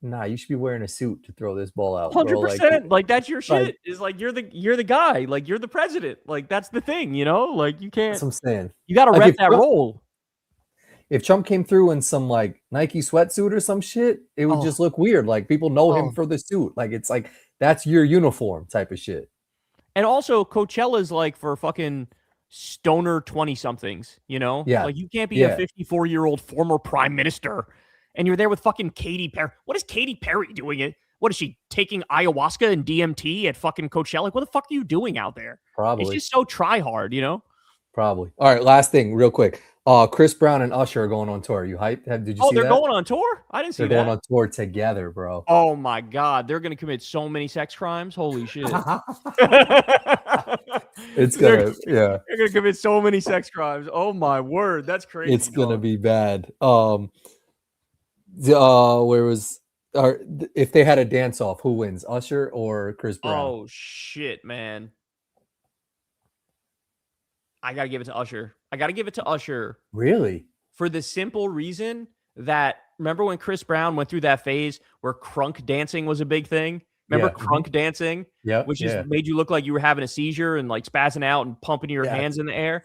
Speaker 1: nah, you should be wearing a suit to throw this ball out.
Speaker 2: 100%. Like that's your shit. Is like you're the guy. Like you're the president. Like that's the thing. Like you can't.
Speaker 1: That's what I'm saying.
Speaker 2: You got to rep that role.
Speaker 1: If Trump came through in some like Nike sweatsuit or some shit, it would just look weird. Like people know him for the suit. Like it's like that's your uniform type of shit.
Speaker 2: And also Coachella is like for fucking stoner 20-somethings,
Speaker 1: Yeah.
Speaker 2: Like you can't be a 54-year-old former prime minister and you're there with fucking Katy Perry. What is Katy Perry doing it? What is she taking ayahuasca and DMT at fucking Coachella? Like, what the fuck are you doing out there?
Speaker 1: Probably.
Speaker 2: It's just so try hard,
Speaker 1: Probably. All right, last thing, real quick. Chris Brown and Usher are going on tour. You hyped? Did you see that?
Speaker 2: Oh, they're going on tour? I didn't see that.
Speaker 1: They're going on tour together, bro.
Speaker 2: Oh my God. They're going to commit so many sex crimes. Holy shit.
Speaker 1: It's gonna,
Speaker 2: They're going to commit so many sex crimes. Oh my word. That's crazy.
Speaker 1: It's going to be bad. If they had a dance off, who wins, Usher or Chris Brown?
Speaker 2: Oh shit, man. I got to give it to Usher.
Speaker 1: Really?
Speaker 2: For the simple reason that, remember when Chris Brown went through that phase where crunk dancing was a big thing? Remember crunk dancing?
Speaker 1: Yeah.
Speaker 2: Which just made you look like you were having a seizure and like spazzing out and pumping your hands in the air.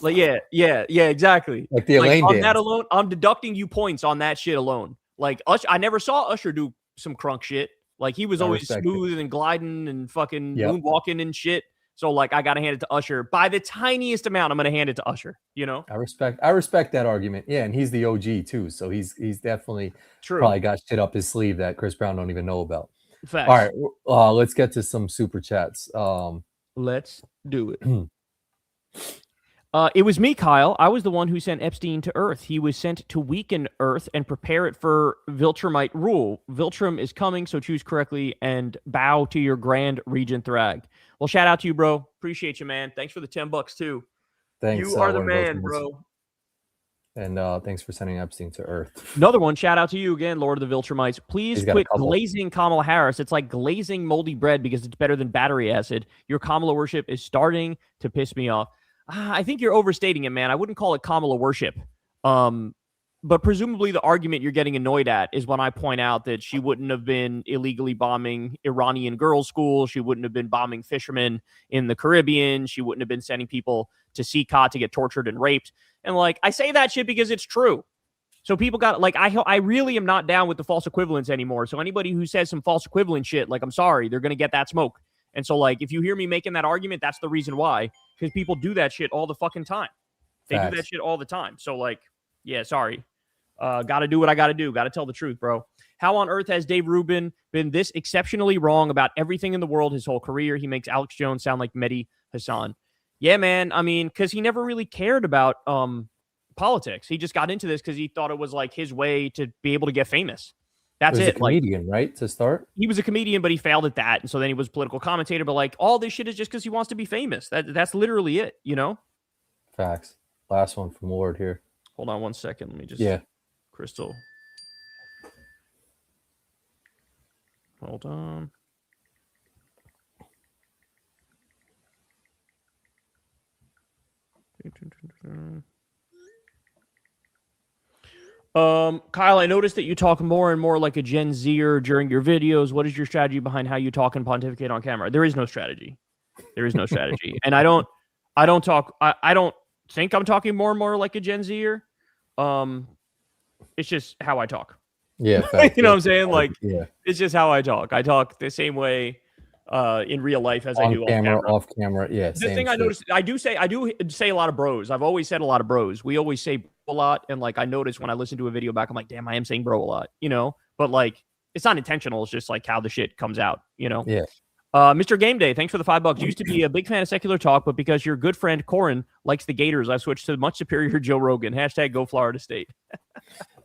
Speaker 2: Like yeah, exactly.
Speaker 1: Like the Elaine dance.
Speaker 2: On that alone, I'm deducting you points on that shit alone. Like Usher, I never saw Usher do some crunk shit. Like he was always smooth and gliding and fucking moonwalking and shit. So like I gotta hand it to Usher. By the tiniest amount, I'm gonna hand it to Usher. You know?
Speaker 1: I respect that argument. Yeah, and he's the OG too, so he's definitely probably got shit up his sleeve that Chris Brown don't even know about.
Speaker 2: Facts.
Speaker 1: All right, let's get to some super chats.
Speaker 2: Let's do it. It was me, Kyle. I was the one who sent Epstein to Earth. He was sent to weaken Earth and prepare it for Viltrumite rule. Viltrum is coming, so choose correctly and bow to your grand regent Thrag. Well, shout out to you, bro. Appreciate you, man. Thanks for the $10 too.
Speaker 1: Thanks.
Speaker 2: You are the man, bro.
Speaker 1: And thanks for sending Epstein to Earth.
Speaker 2: Another one. Shout out to you again, Lord of the Viltrumites. Please quit glazing Kamala Harris. It's like glazing moldy bread because it's better than battery acid. Your Kamala worship is starting to piss me off. I think you're overstating it, man. I wouldn't call it Kamala worship. But presumably the argument you're getting annoyed at is when I point out that she wouldn't have been illegally bombing Iranian girls' schools. She wouldn't have been bombing fishermen in the Caribbean. She wouldn't have been sending people to CCOT to get tortured and raped. And like, I say that shit because it's true. So people got like, I really am not down with the false equivalence anymore. So anybody who says some false equivalent shit, like, I'm sorry, they're going to get that smoke. And so like, if you hear me making that argument, that's the reason why, because people do that shit all the fucking time. They do that shit all the time. So like, yeah, sorry. Got to do what I got to do. Got to tell the truth, bro. How on earth has Dave Rubin been this exceptionally wrong about everything in the world his whole career? He makes Alex Jones sound like Mehdi Hassan. Yeah, man. I mean, because he never really cared about politics. He just got into this because he thought it was like his way to be able to get famous. That's it.
Speaker 1: He was a comedian, right? To start?
Speaker 2: He was a comedian, but he failed at that. And so then he was a political commentator. But like, all this shit is just because he wants to be famous. That's literally it, you know?
Speaker 1: Facts. Last one from Lord here.
Speaker 2: Hold on one second. Let me just... Crystal. Hold on. Kyle, I noticed that you talk more and more like a Gen Zer during your videos. What is your strategy behind how you talk and pontificate on camera? There is no strategy. There is no strategy. And I don't think I'm talking more and more like a Gen Zer. It's just how I talk.
Speaker 1: Yeah.
Speaker 2: You know what I'm saying? Like, it's just how I talk. I talk the same way in real life as I do
Speaker 1: off camera. Yeah.
Speaker 2: The thing I noticed, I do say a lot of bros. I've always said a lot of bros. We always say a lot. And like, I noticed when I listen to a video back, I'm like, damn, I am saying bro a lot, you know, but like, it's not intentional. It's just like how the shit comes out, you know?
Speaker 1: Yeah.
Speaker 2: Mr. Game Day, thanks for the $5. Used to be a big fan of secular talk, but because your good friend Corin likes the Gators, I've switched to the much superior Joe Rogan. # go Florida State.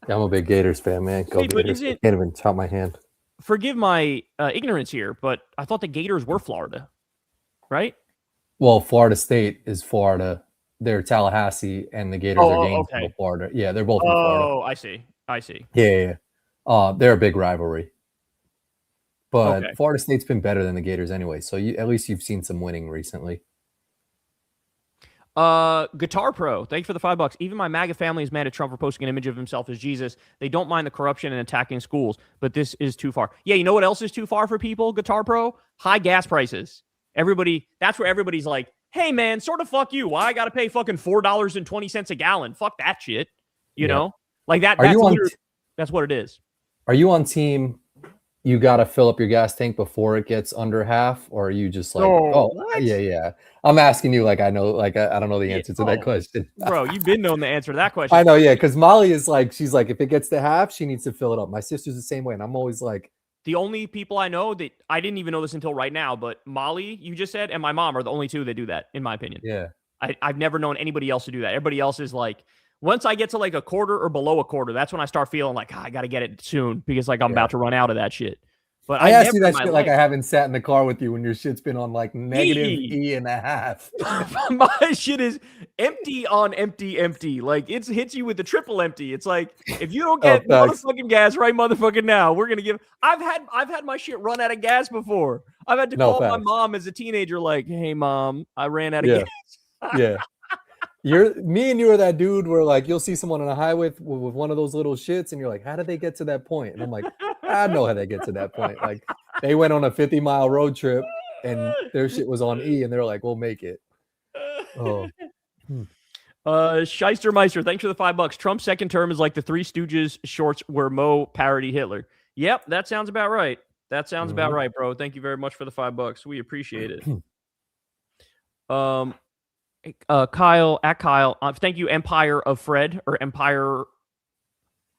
Speaker 1: Yeah, I'm a big Gators fan, man. Go Gators. I can't even chop my hand.
Speaker 2: Forgive my ignorance here, but I thought the Gators were Florida, right?
Speaker 1: Well, Florida State is Florida. They're Tallahassee, and the Gators are Gainesville, Florida. Yeah, they're both in Florida.
Speaker 2: Oh, I see.
Speaker 1: Yeah. They're a big rivalry. But Florida State's been better than the Gators anyway, so at least you've seen some winning recently.
Speaker 2: Guitar Pro, thanks for the $5. Even my MAGA family is mad at Trump for posting an image of himself as Jesus. They don't mind the corruption and attacking schools, but this is too far. Yeah, you know what else is too far for people, Guitar Pro? High gas prices. That's where everybody's like, hey, man, sort of fuck you. Why I got to pay fucking $4.20 a gallon? Fuck that shit. You know? Like that. That's what it is.
Speaker 1: Are you on team... You got to fill up your gas tank before it gets under half, or are you just like, yeah. I'm asking you like I know, like I don't know the answer to that question.
Speaker 2: Bro, you've been knowing the answer to that question.
Speaker 1: I know, yeah, because Molly is like, she's like, if it gets to half, she needs to fill it up. My sister's the same way, and I'm always like,
Speaker 2: the only people I know that I didn't even know this until right now, but Molly, you just said, and my mom are the only two that do that, in my opinion.
Speaker 1: Yeah,
Speaker 2: I've never known anybody else to do that. Everybody else is like, once I get to like a quarter or below a quarter, that's when I start feeling like, I got to get it soon because like I'm about to run out of that shit. But
Speaker 1: I asked you that shit like I haven't sat in the car with you when your shit's been on like negative E.5.
Speaker 2: My shit is empty on empty. Like it hits you with the triple empty. It's like if you don't get motherfucking gas right motherfucking now, we're gonna give. I've had my shit run out of gas before. I've had to call my mom as a teenager, like, hey mom, I ran out of gas.
Speaker 1: Yeah. Me and you are that dude where like you'll see someone on a highway with one of those little shits and you're like, how did they get to that point? And I'm like, I know how they get to that point. Like they went on a 50-mile road trip and their shit was on E and they're like, we'll make it.
Speaker 2: Scheistermeister, thanks for the $5. Trump's second term is like the Three Stooges shorts where Mo parodied Hitler. Yep, that sounds about right. That sounds about right, bro. Thank you very much for the $5. We appreciate it. Kyle, thank you, Empire of Fred, or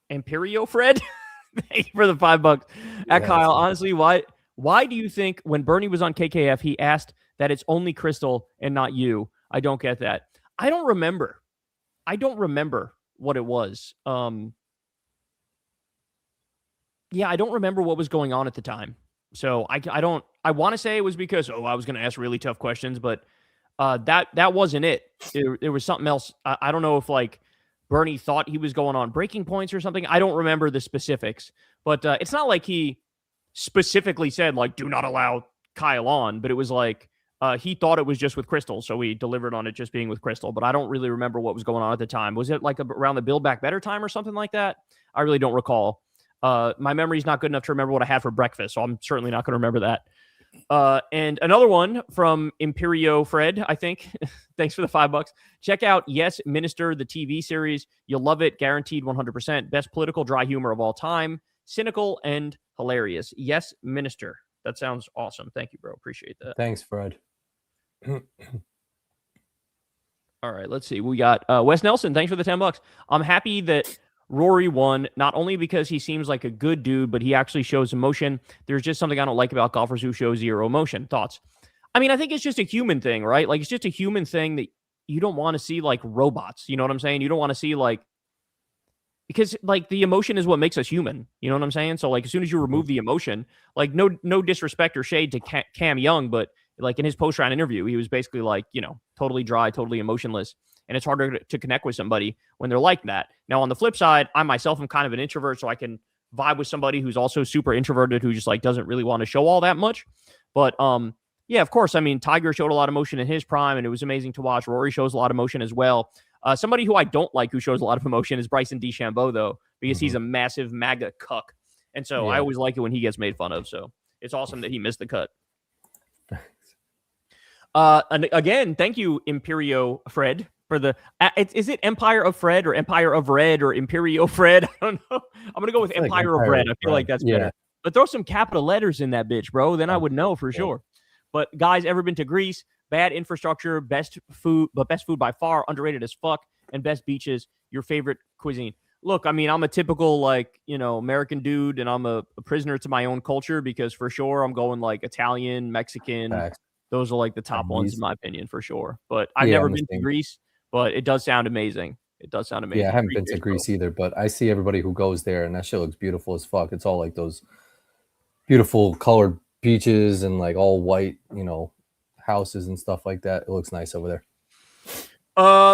Speaker 2: Imperio Fred. Thank you for the $5. Kyle, honestly, why do you think when Bernie was on KKF, he asked that it's only Crystal and not you? I don't get that. I don't remember what it was. Yeah, I don't remember what was going on at the time. So I want to say it was because, I was going to ask really tough questions, but that wasn't it. It was something else. I don't know if like Bernie thought he was going on breaking points or something. I don't remember the specifics, but it's not like he specifically said like, do not allow Kyle on, but it was like, he thought it was just with Crystal, so we delivered on it just being with Crystal, but I don't really remember what was going on at the time. Was it like around the Build Back Better time or something like that? I really don't recall. My memory's not good enough to remember what I had for breakfast, so I'm certainly not going to remember that. And another one from Imperio Fred, I think. Thanks for the $5. Check out Yes, Minister, the TV series. You'll love it, guaranteed 100%. Best political dry humor of all time. Cynical and hilarious. Yes, Minister. That sounds awesome. Thank you, bro. Appreciate that.
Speaker 1: Thanks, Fred.
Speaker 2: All right, let's see. We got Wes Nelson. Thanks for the $10. I'm happy that Rory won, not only because he seems like a good dude, but he actually shows emotion. There's just something I don't like about golfers who show zero emotion. Thoughts? I mean, I think it's just a human thing, right? Like, it's just a human thing that you don't want to see like robots. You know what I'm saying? You don't want to see like, because like the emotion is what makes us human. You know what I'm saying? So like as soon as you remove the emotion, like no disrespect or shade to Cam Young, but like in his post-round interview, he was basically like, totally dry, totally emotionless. And it's harder to connect with somebody when they're like that. Now, on the flip side, I myself am kind of an introvert, so I can vibe with somebody who's also super introverted, who just like doesn't really want to show all that much. But yeah, of course. I mean, Tiger showed a lot of emotion in his prime, and it was amazing to watch. Rory shows a lot of emotion as well. Somebody who I don't like who shows a lot of emotion is Bryson DeChambeau, though, because he's a massive MAGA cuck. And so I always like it when he gets made fun of. So it's awesome that he missed the cut. And again, thank you, Imperio Fred, for the. Is it Empire of Fred or Empire of Red or Imperio Fred? I don't know. I'm going to go with Empire of Red. I feel like that's better. But throw some capital letters in that bitch, bro. Then I would know for sure. But guys, ever been to Greece? Bad infrastructure, best food by far, underrated as fuck, and best beaches, your favorite cuisine. Look, I mean, I'm a typical, like, American dude, and I'm a prisoner to my own culture, because for sure I'm going like Italian, Mexican. Facts. Those are like the top ones in my opinion, for sure. But I've never been to Greece, but it does sound amazing. It does sound amazing.
Speaker 1: Yeah, I haven't been to Greece either, but I see everybody who goes there, and that shit looks beautiful as fuck. It's all like those beautiful colored beaches and like all white, houses and stuff like that. It looks nice over there.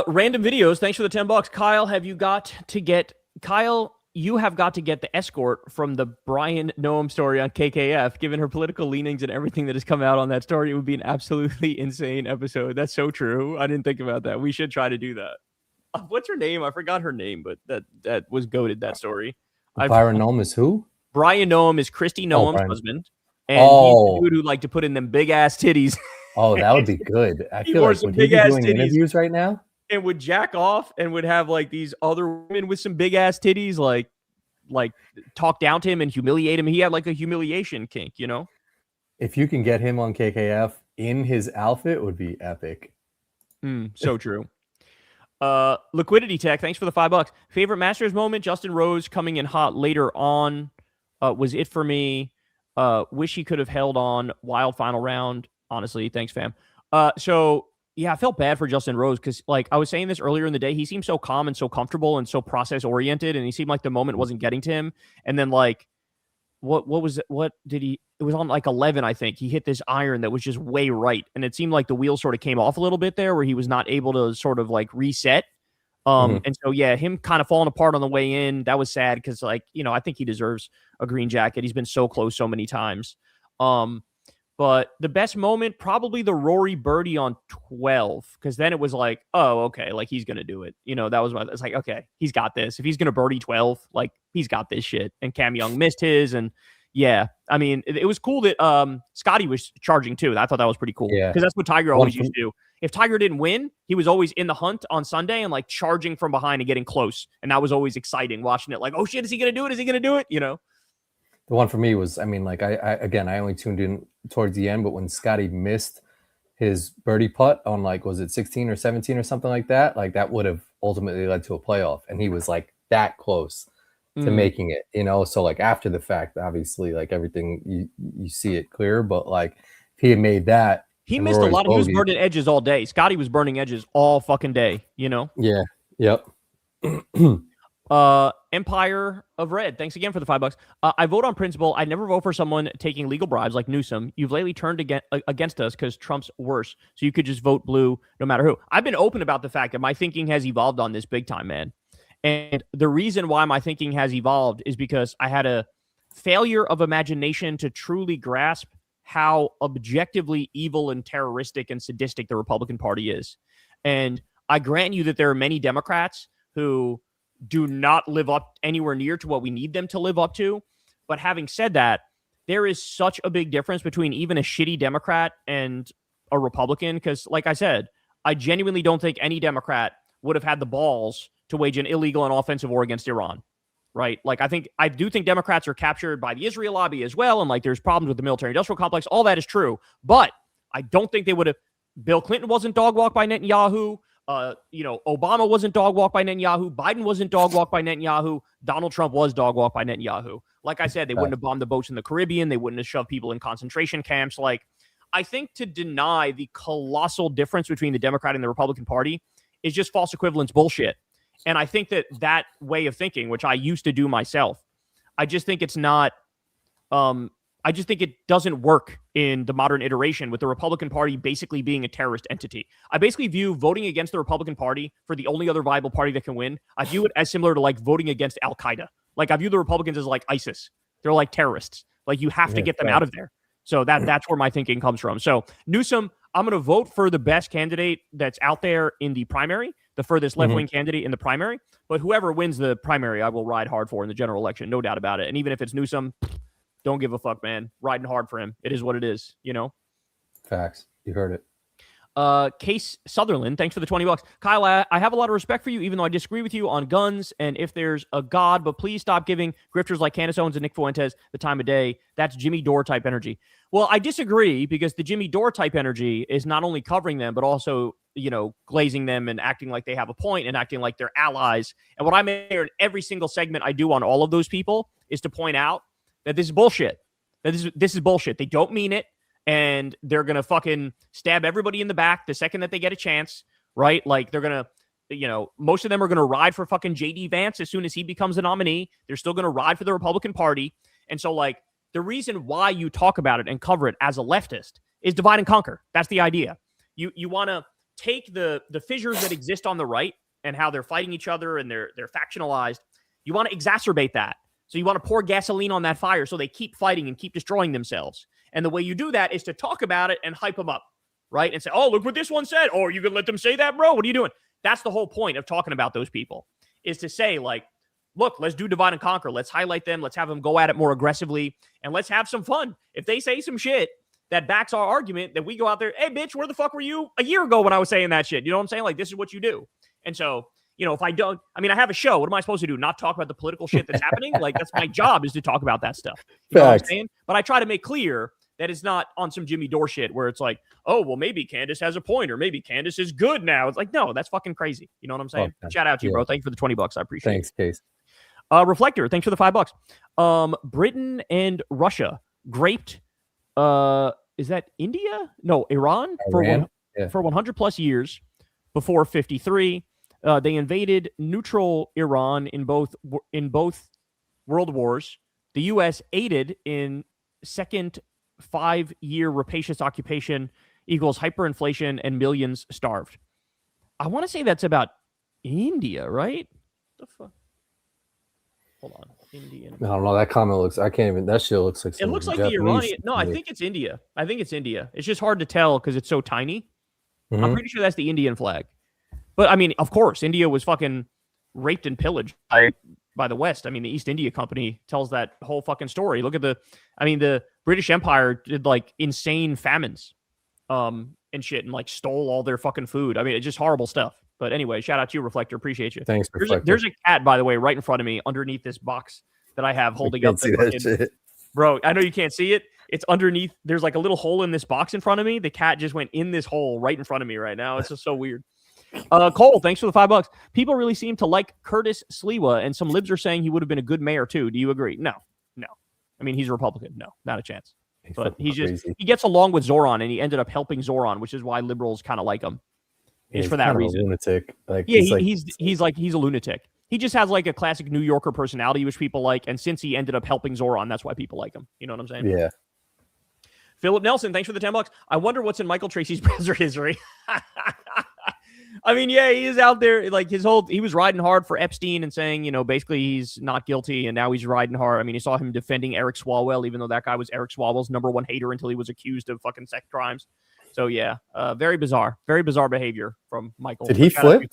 Speaker 2: Random videos. Thanks for the $10. Kyle, you have got to get the escort from the Brian Noam story on KKF. Given her political leanings and everything that has come out on that story, it would be an absolutely insane episode. That's so true. I didn't think about that. We should try to do that. What's her name? I forgot her name, but that was goated, that story.
Speaker 1: Byron Noam is who?
Speaker 2: Brian Noam is Christy Noam's husband. And he's the dude who like to put in them big ass titties.
Speaker 1: Oh, that would be good. I feel like would he be doing interviews right now?
Speaker 2: And would jack off and would have like these other women with some big ass titties, like talk down to him and humiliate him. He had like a humiliation kink,
Speaker 1: If you can get him on KKF in his outfit, it would be epic.
Speaker 2: So true. Liquidity Tech, thanks for the $5. Favorite Masters moment? Justin Rose coming in hot later on was it for me. Wish he could have held on. Wild final round. Honestly, thanks, fam. So yeah, I felt bad for Justin Rose because, like, I was saying this earlier in the day, he seemed so calm and so comfortable and so process oriented, and he seemed like the moment wasn't getting to him. And then, like, what did he? It was on like 11, I think. He hit this iron that was just way right, and it seemed like the wheel sort of came off a little bit there, where he was not able to sort of like reset. And so yeah, him kind of falling apart on the way in, that was sad because, like, I think he deserves a green jacket. He's been so close so many times. But the best moment, probably the Rory birdie on 12, because then it was like, oh, okay, like he's gonna do it. That was it's like, okay, he's got this. If he's gonna birdie 12, like he's got this shit. And Cam Young missed his, and Yeah, I mean, it was cool that Scotty was charging too. I thought that was pretty cool because that's what Tiger always used to do. If Tiger didn't win, he was always in the hunt on Sunday and like charging from behind and getting close, and that was always exciting watching it. Like, oh shit, is he gonna do it? Is he gonna do it? You know.
Speaker 1: The one for me was, I mean, like I only tuned in towards the end, but when Scotty missed his birdie putt on like, was it 16 or 17 or something like that would have ultimately led to a playoff, and he was like that close to making it, you know. So like after the fact, obviously, like everything you see it clear, but like if he had made that,
Speaker 2: he missed a lot. He was burning edges all day. Scotty was burning edges all fucking day, you know.
Speaker 1: Yeah. Yep.
Speaker 2: Empire of Red, thanks again for the $5. I vote on principle. I never vote for someone taking legal bribes like Newsom. You've lately turned against us because Trump's worse, so you could just vote blue no matter who. I've been open about the fact that my thinking has evolved on this big time, man. And the reason why my thinking has evolved is because I had a failure of imagination to truly grasp how objectively evil and terroristic and sadistic the Republican Party is. And I grant you that there are many Democrats who do not live up anywhere near to what we need them to live up to. But having said that, there is such a big difference between even a shitty Democrat and a Republican. Because like I said, I genuinely don't think any Democrat would have had the balls to wage an illegal and offensive war against Iran, right? Like, I do think Democrats are captured by the Israel lobby as well, and like there's problems with the military-industrial complex. All that is true, but I don't think they would have. Bill Clinton wasn't dog-walked by Netanyahu. Obama wasn't dog-walked by Netanyahu. Biden wasn't dog-walked by Netanyahu. Donald Trump was dog-walked by Netanyahu. Like I said, they wouldn't have bombed the boats in the Caribbean. They wouldn't have shoved people in concentration camps. Like, I think to deny the colossal difference between the Democrat and the Republican Party is just false equivalence bullshit. And I think that way of thinking, which I used to do myself, I just think it's not, I just think it doesn't work in the modern iteration with the Republican Party basically being a terrorist entity. I basically view voting against the Republican Party for the only other viable party that can win. I view it as similar to like voting against Al-Qaeda. Like I view the Republicans as like ISIS. They're like terrorists. Like you have to get them out of there. So that's where my thinking comes from. So Newsom, I'm going to vote for the best candidate that's out there in the primary, the furthest left-wing candidate in the primary. But whoever wins the primary, I will ride hard for in the general election, no doubt about it. And even if it's Newsom, don't give a fuck, man. Riding hard for him. It is what it is, you know?
Speaker 1: Facts. You heard it.
Speaker 2: Case Sutherland, thanks for the $20. Kyle, I have a lot of respect for you, even though I disagree with you on guns and if there's a God, but please stop giving grifters like Candace Owens and Nick Fuentes the time of day. That's Jimmy Dore type energy. Well, I disagree because the Jimmy Dore type energy is not only covering them, but also, glazing them and acting like they have a point and acting like they're allies. And what I'm here in every single segment I do on all of those people is to point out that this is bullshit. That this is bullshit. They don't mean it. And they're going to fucking stab everybody in the back the second that they get a chance, right? Like they're going to, most of them are going to ride for fucking J.D. Vance as soon as he becomes a nominee. They're still going to ride for the Republican Party. And so like the reason why you talk about it and cover it as a leftist is divide and conquer. That's the idea. You want to take the fissures that exist on the right and how they're fighting each other and they're factionalized. You want to exacerbate that. So you want to pour gasoline on that fire so they keep fighting and keep destroying themselves. And the way you do that is to talk about it and hype them up, right? And say, oh, look what this one said. Oh, are you going to let them say that, bro? What are you doing? That's the whole point of talking about those people, is to say, like, look, let's do divide and conquer. Let's highlight them. Let's have them go at it more aggressively. And let's have some fun. If they say some shit that backs our argument, that we go out there, hey, bitch, where the fuck were you a year ago when I was saying that shit? You know what I'm saying? Like, this is what you do. And so, if I don't, I have a show. What am I supposed to do? Not talk about the political shit that's happening? Like, that's my job, is to talk about that stuff. You know what I'm saying? But I try to make clear that it's not on some Jimmy Dore shit where it's like, oh, well, maybe Candace has a point or maybe Candace is good now. It's like, no, that's fucking crazy. You know what I'm saying? Oh, shout out to you, bro. Thank you for the $20. I appreciate it.
Speaker 1: Thanks, Case.
Speaker 2: Reflector, thanks for the $5. Britain and Russia graped, is that India? No, Iran? For 100 plus years before 53. They invaded neutral Iran in both world wars. The U.S. aided in second 5-year rapacious occupation equals hyperinflation and millions starved. I want to say that's about India, right? The fuck? Hold on. Indian. I
Speaker 1: don't know. That comment looks, I can't even, that shit looks like
Speaker 2: it looks like Japanese. The Iranian. No, I think it's India. It's just hard to tell because it's so tiny. Mm-hmm. I'm pretty sure that's the Indian flag. But of course, India was fucking raped and pillaged by by the West. I mean, the East India Company tells that whole fucking story. Look at the British Empire did like insane famines, and shit, and like stole all their fucking food. I mean, it's just horrible stuff. But anyway, shout out to you, Reflector. Appreciate you.
Speaker 1: Thanks, Reflector.
Speaker 2: There's a cat, by the way, right in front of me underneath this box that I have holding up.
Speaker 1: See that shit.
Speaker 2: Bro, I know you can't see it. It's underneath. There's like a little hole in this box in front of me. The cat just went in this hole right in front of me right now. It's just so weird. Cole, thanks for the $5. People really seem to like Curtis Sliwa, and some libs are saying he would have been a good mayor too. Do you agree? No. I mean, he's a Republican. No, not a chance. But he gets along with Zoran, and he ended up helping Zoran, which is why liberals kind of like him. Is for that reason.
Speaker 1: A lunatic. Like,
Speaker 2: yeah, he's a lunatic. He just has like a classic New Yorker personality, which people like. And since he ended up helping Zoran, that's why people like him. You know what I'm saying?
Speaker 1: Yeah.
Speaker 2: Philip Nelson, thanks for the $10. I wonder what's in Michael Tracy's browser history. I mean, yeah, he is out there. Like he was riding hard for Epstein and saying, you know, basically he's not guilty, and now he's riding hard. I mean, you saw him defending Eric Swalwell, even though that guy was Eric Swalwell's #1 hater until he was accused of fucking sex crimes. So yeah, very bizarre behavior from Michael.
Speaker 1: Did he flip?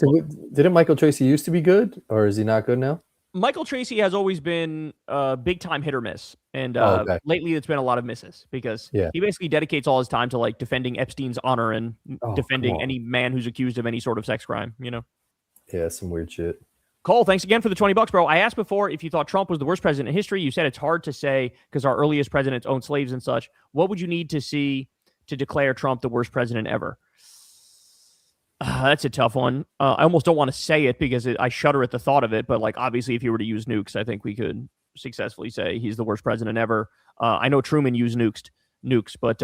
Speaker 1: Didn't Michael Tracy used to be good, or is he not good now?
Speaker 2: Michael Tracy has always been big time hit or miss, and lately it's been a lot of misses because he basically dedicates all his time to like defending Epstein's honor and defending any man who's accused of any sort of sex crime. You know?
Speaker 1: Yeah, some weird shit.
Speaker 2: Cole, thanks again for the $20, bro. I asked before if you thought Trump was the worst president in history. You said it's hard to say because our earliest presidents owned slaves and such. What would you need to see to declare Trump the worst president ever? That's a tough one. I almost don't want to say it because I shudder at the thought of it. But like, obviously, if you were to use nukes, I think we could successfully say he's the worst president ever. I know Truman used nukes, but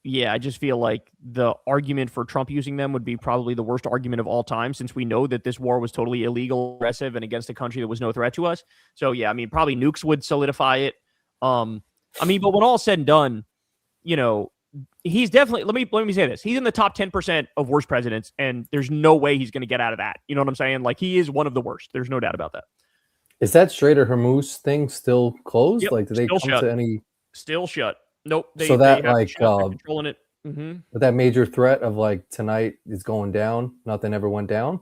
Speaker 2: yeah, I just feel like the argument for Trump using them would be probably the worst argument of all time, since we know that this war was totally illegal, aggressive, and against a country that was no threat to us. So yeah, I mean, probably nukes would solidify it. I mean, but when all said and done, you know, he's definitely, let me say this. He's in the top 10% of worst presidents, and there's no way he's going to get out of that. You know what I'm saying? Like, he is one of the worst. There's no doubt about that.
Speaker 1: Is that Strader Hormuz thing still closed?
Speaker 2: Yep,
Speaker 1: like, do they come
Speaker 2: shut.
Speaker 1: to any?
Speaker 2: Still shut. Nope.
Speaker 1: So that like
Speaker 2: controlling it. Mm-hmm.
Speaker 1: But that major threat of like tonight is going down. Nothing ever went down.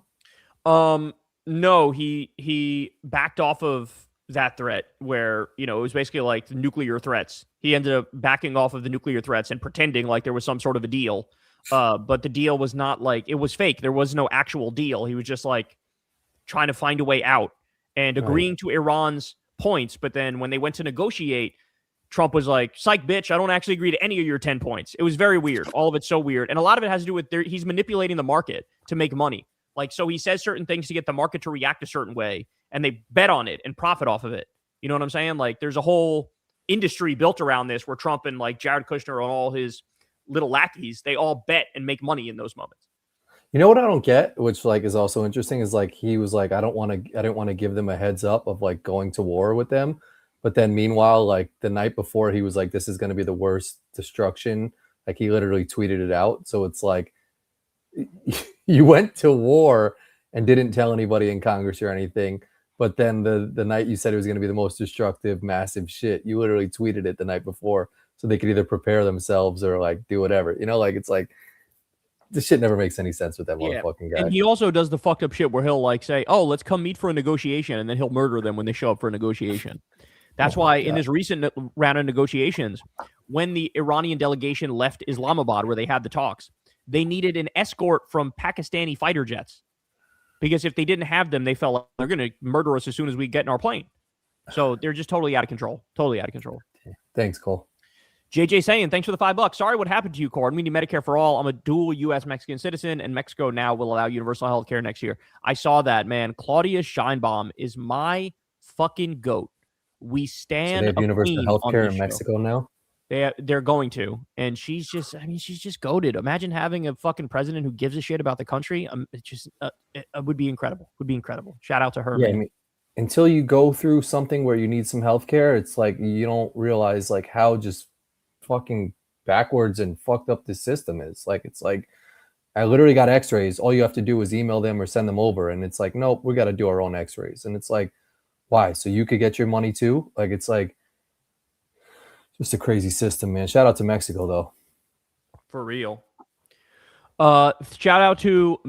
Speaker 2: No, he backed off of that threat where, you know, it was basically like the nuclear threats. He ended up backing off of the nuclear threats and pretending like there was some sort of a deal. But the deal was not like, it was fake. There was no actual deal. He was just like trying to find a way out and agreeing to Iran's points. But then when they went to negotiate, Trump was like, psych, bitch, I don't actually agree to any of your 10 points. It was very weird. All of it's so weird. And a lot of it has to do with he's manipulating the market to make money. Like, so he says certain things to get the market to react a certain way, and they bet on it and profit off of it. You know what I'm saying? Like, there's a whole industry built around this where Trump and like Jared Kushner and all his little lackeys, they all bet and make money in those moments.
Speaker 1: You know what I don't get, which like is also interesting, is like he was like, I didn't want to give them a heads up of like going to war with them. But then meanwhile, like the night before, he was like, this is going to be the worst destruction. Like he literally tweeted it out. So it's like, you went to war and didn't tell anybody in Congress or anything. But then the night you said it was going to be the most destructive, massive shit, you literally tweeted it the night before so they could either prepare themselves or like do whatever. You know, like it's like, this shit never makes any sense with that motherfucking guy.
Speaker 2: And he also does the fucked up shit where he'll like say, oh, let's come meet for a negotiation. And then he'll murder them when they show up for a negotiation. That's why in this recent round of negotiations, when the Iranian delegation left Islamabad where they had the talks, they needed an escort from Pakistani fighter jets. Because if they didn't have them, they felt like they're going to murder us as soon as we get in our plane. So they're just totally out of control. Totally out of control.
Speaker 1: Thanks, Cole.
Speaker 2: JJ saying, thanks for the $5. Sorry, what happened to you, Corin? We need Medicare for all. I'm a dual U.S. Mexican citizen, and Mexico now will allow universal health care next year. I saw that, man. Claudia Scheinbaum is my fucking goat. We stand.
Speaker 1: So they have universal health care in Mexico now?
Speaker 2: They're going to. And she's just goated. Imagine having a fucking president who gives a shit about the country. It just it would be incredible. Would be incredible. Shout out to her.
Speaker 1: Yeah,
Speaker 2: man.
Speaker 1: I mean, until you go through something where you need some health care, it's like you don't realize like how just fucking backwards and fucked up this system is. Like, it's like I literally got x-rays. All you have to do is email them or send them over. And it's like, nope, we got to do our own x-rays. And it's like, why? So you could get your money too? Like, it's like just a crazy system, man. Shout out to Mexico, though.
Speaker 2: For real. Shout out to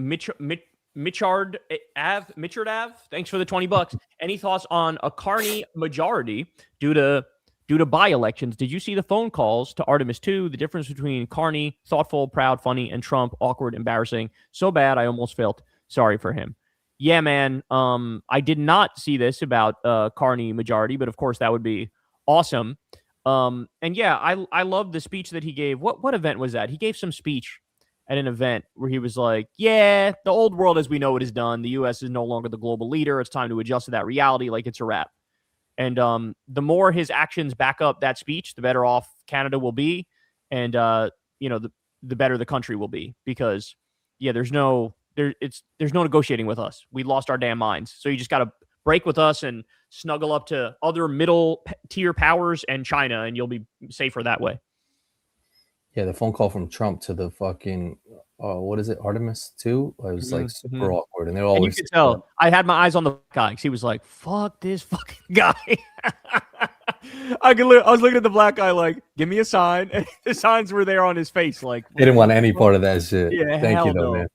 Speaker 2: Mitchard Ave, thanks for the $20. Any thoughts on a Carney majority due to by-elections? Did you see the phone calls to Artemis 2? The difference between Carney, thoughtful, proud, funny, and Trump, awkward, embarrassing. So bad, I almost felt sorry for him. Yeah, man. I did not see this about Carney majority, but of course that would be awesome. And yeah, I love the speech that he gave. What event was that? He gave some speech at an event where he was like, yeah, the old world as we know it is done. The U.S. is no longer the global leader. It's time to adjust to that reality. Like, it's a wrap. And the more his actions back up that speech, the better off Canada will be. And, the better the country will be. Because, yeah, there's no negotiating with us. We lost our damn minds. So you just got to break with us and snuggle up to other middle tier powers and China, and you'll be safer that way.
Speaker 1: Yeah, the phone call from Trump to the fucking what is it, Artemis 2? It was like super awkward, and they're always.
Speaker 2: And you could tell I had my eyes on the guy because he was like, "Fuck this fucking guy." I was looking at the black guy like, "Give me a sign." And the signs were there on his face, like
Speaker 1: they didn't want any part of that shit.
Speaker 2: Yeah,
Speaker 1: thank you though,
Speaker 2: man.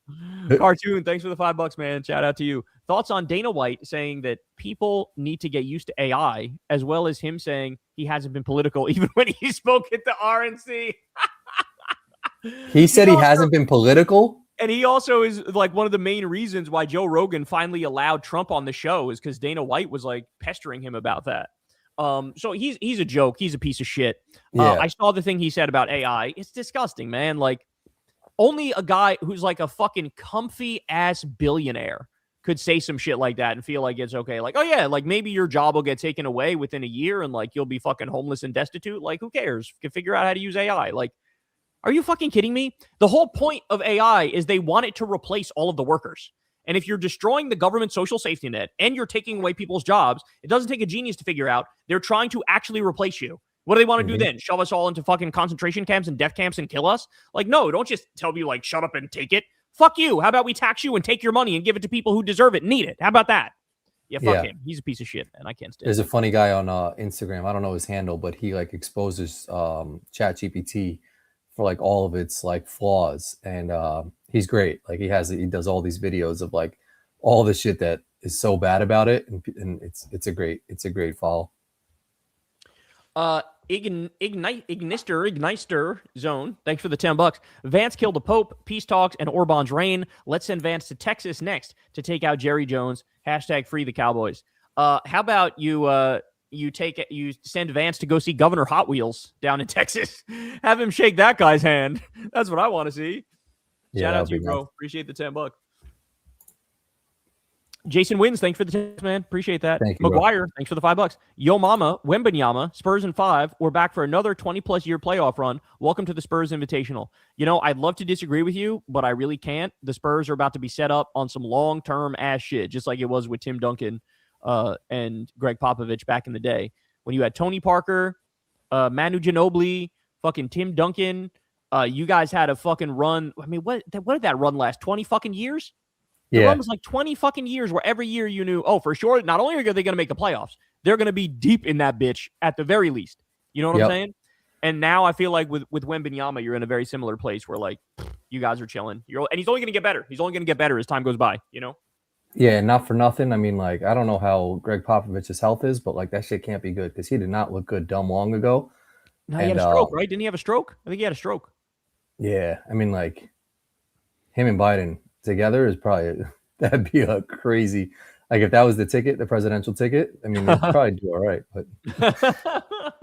Speaker 2: Cartoon, thanks for the $5, man. Shout out to you. Thoughts on Dana White saying that people need to get used to AI, as well as him saying he hasn't been political even when he spoke at the RNC.
Speaker 1: He said he hasn't been political.
Speaker 2: And he also is like one of the main reasons why Joe Rogan finally allowed Trump on the show is because Dana White was like pestering him about that. So he's a joke. He's a piece of shit.
Speaker 1: Yeah.
Speaker 2: I saw the thing he said about AI. It's disgusting, man. Like, only a guy who's like a fucking comfy ass billionaire could say some shit like that and feel like it's okay. Like, oh yeah, like maybe your job will get taken away within a year and like you'll be fucking homeless and destitute. Like, who cares? You can figure out how to use AI. Like, are you fucking kidding me? The whole point of AI is they want it to replace all of the workers. And if you're destroying the government social safety net and you're taking away people's jobs, it doesn't take a genius to figure out they're trying to actually replace you. What do they want to do then? Shove us all into fucking concentration camps and death camps and kill us? Like, no, don't just tell me like, shut up and take it. Fuck you. How about we tax you and take your money and give it to people who deserve it and need it? How about that? Yeah, fuck him. He's a piece of shit, man. I can't stand
Speaker 1: There's a funny guy on Instagram. I don't know his handle, but he like exposes ChatGPT for like all of its like flaws. And he's great. Like he does all these videos of like all the shit that is so bad about it. And it's a great follow.
Speaker 2: Ignister Zone. Thanks for the $10. Vance killed the Pope. Peace talks and Orban's reign. Let's send Vance to Texas next to take out Jerry Jones. # free the Cowboys. How about you send Vance to go see Governor Hot Wheels down in Texas. Have him shake that guy's hand. That's what I want to see. Shout out to you, bro. Appreciate the $10. Jason Wins, thanks for the tips, man. Appreciate that.
Speaker 1: Thank you,
Speaker 2: McGuire,
Speaker 1: bro.
Speaker 2: thanks for the $5. Yo mama, Wembanyama, Spurs in 5. We're back for another 20-plus year playoff run. Welcome to the Spurs Invitational. You know, I'd love to disagree with you, but I really can't. The Spurs are about to be set up on some long-term ass shit, just like it was with Tim Duncan and Greg Popovich back in the day. When you had Tony Parker, Manu Ginobili, fucking Tim Duncan, you guys had a fucking run. I mean, what did that run last? 20 fucking years? The run was like 20 fucking years where every year you knew, oh, for sure, not only are they going to make the playoffs, they're going to be deep in that bitch at the very least. You know what I'm saying? And now I feel like with Wembanyama, you're in a very similar place where like you guys are chilling. And he's only going to get better. He's only going to get better as time goes by, you know?
Speaker 1: Yeah, not for nothing. I mean, like, I don't know how Greg Popovich's health is, but like that shit can't be good because he did not look good dumb long ago.
Speaker 2: No, he had a stroke, right? Didn't he have a stroke? I think he had a stroke. Yeah.
Speaker 1: I mean, like him and Biden together is probably that'd be a crazy, like if that was the ticket, the presidential ticket, I mean they'd probably do all right, but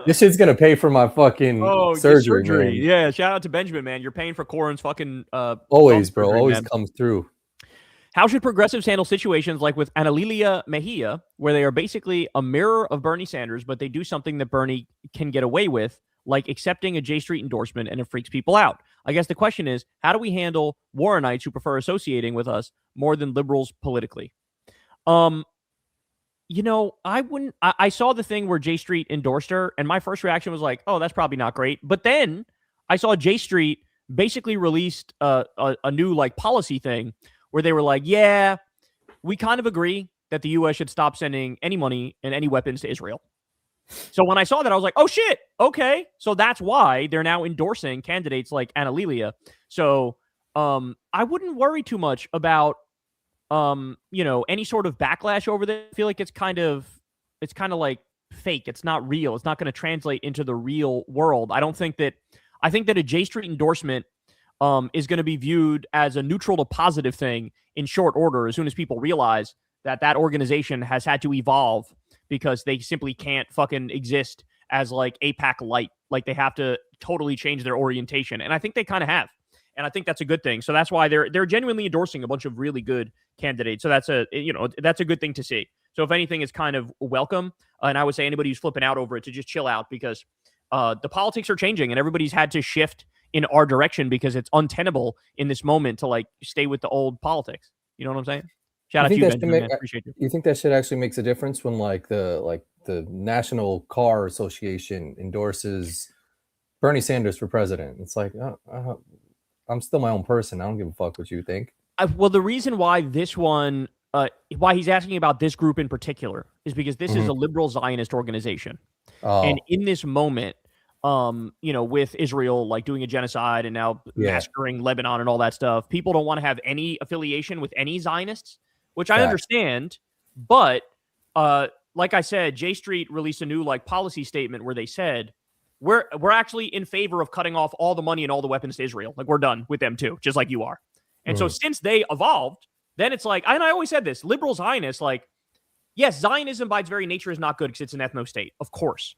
Speaker 1: this shit's gonna pay for my fucking surgery, man.
Speaker 2: Yeah, shout out to Benjamin, man. You're paying for Corin's fucking
Speaker 1: always, bro, surgery, always man. Comes through.
Speaker 2: How should progressives handle situations like with Analilia Mejia, where they are basically a mirror of Bernie Sanders, but they do something that Bernie can get away with, like accepting a J Street endorsement, and it freaks people out? I guess the question is, how do we handle Warrenites who prefer associating with us more than liberals politically? You know, I saw the thing where J Street endorsed her, and my first reaction was like, oh, that's probably not great. But then I saw J Street basically released a new like policy thing where they were like, yeah, we kind of agree that the U.S. should stop sending any money and any weapons to Israel. So when I saw that, I was like, oh, shit. Okay. So that's why they're now endorsing candidates like Analilia. So I wouldn't worry too much about any sort of backlash over this, I feel like it's kind of like fake. It's not real. It's not going to translate into the real world. I think that a J Street endorsement is going to be viewed as a neutral to positive thing in short order as soon as people realize that organization has had to evolve because they simply can't fucking exist as like APAC light. Like they have to totally change their orientation. And I think they kind of have. And I think that's a good thing. So that's why they're genuinely endorsing a bunch of really good candidates. So that's a good thing to see. So if anything, it's kind of welcome. And I would say anybody who's flipping out over it to just chill out because the politics are changing and everybody's had to shift in our direction because it's untenable in this moment to like stay with the old politics. You know what I'm saying? Shout out to you, Benjamin. Appreciate you.
Speaker 1: You think that shit actually makes a difference when like the National Car Association endorses Bernie Sanders for president? It's like, I'm still my own person. I don't give a fuck what you think.
Speaker 2: Well, the reason why this one, why he's asking about this group in particular is because this is a liberal Zionist organization. And in this moment, with Israel like doing a genocide and now massacring Lebanon and all that stuff, people don't want to have any affiliation with any Zionists, which I understand. But like I said, J Street released a new like policy statement where they said we're actually in favor of cutting off all the money and all the weapons to Israel. Like we're done with them too, just like you are. And so since they evolved, then it's like, and I always said this, liberal Zionists, like, yes, Zionism by its very nature is not good because it's an ethno-state, of course.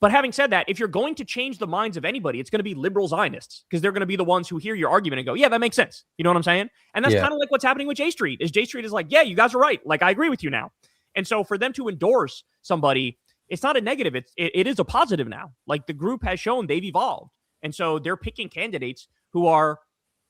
Speaker 2: But having said that, if you're going to change the minds of anybody, it's going to be liberal Zionists because they're going to be the ones who hear your argument and go, yeah, that makes sense. You know what I'm saying? And that's kind of like what's happening with J Street. Is J Street is like, yeah, you guys are right. Like, I agree with you now. And so for them to endorse somebody, it's not a negative. It is a positive now. Like the group has shown they've evolved. And so they're picking candidates who are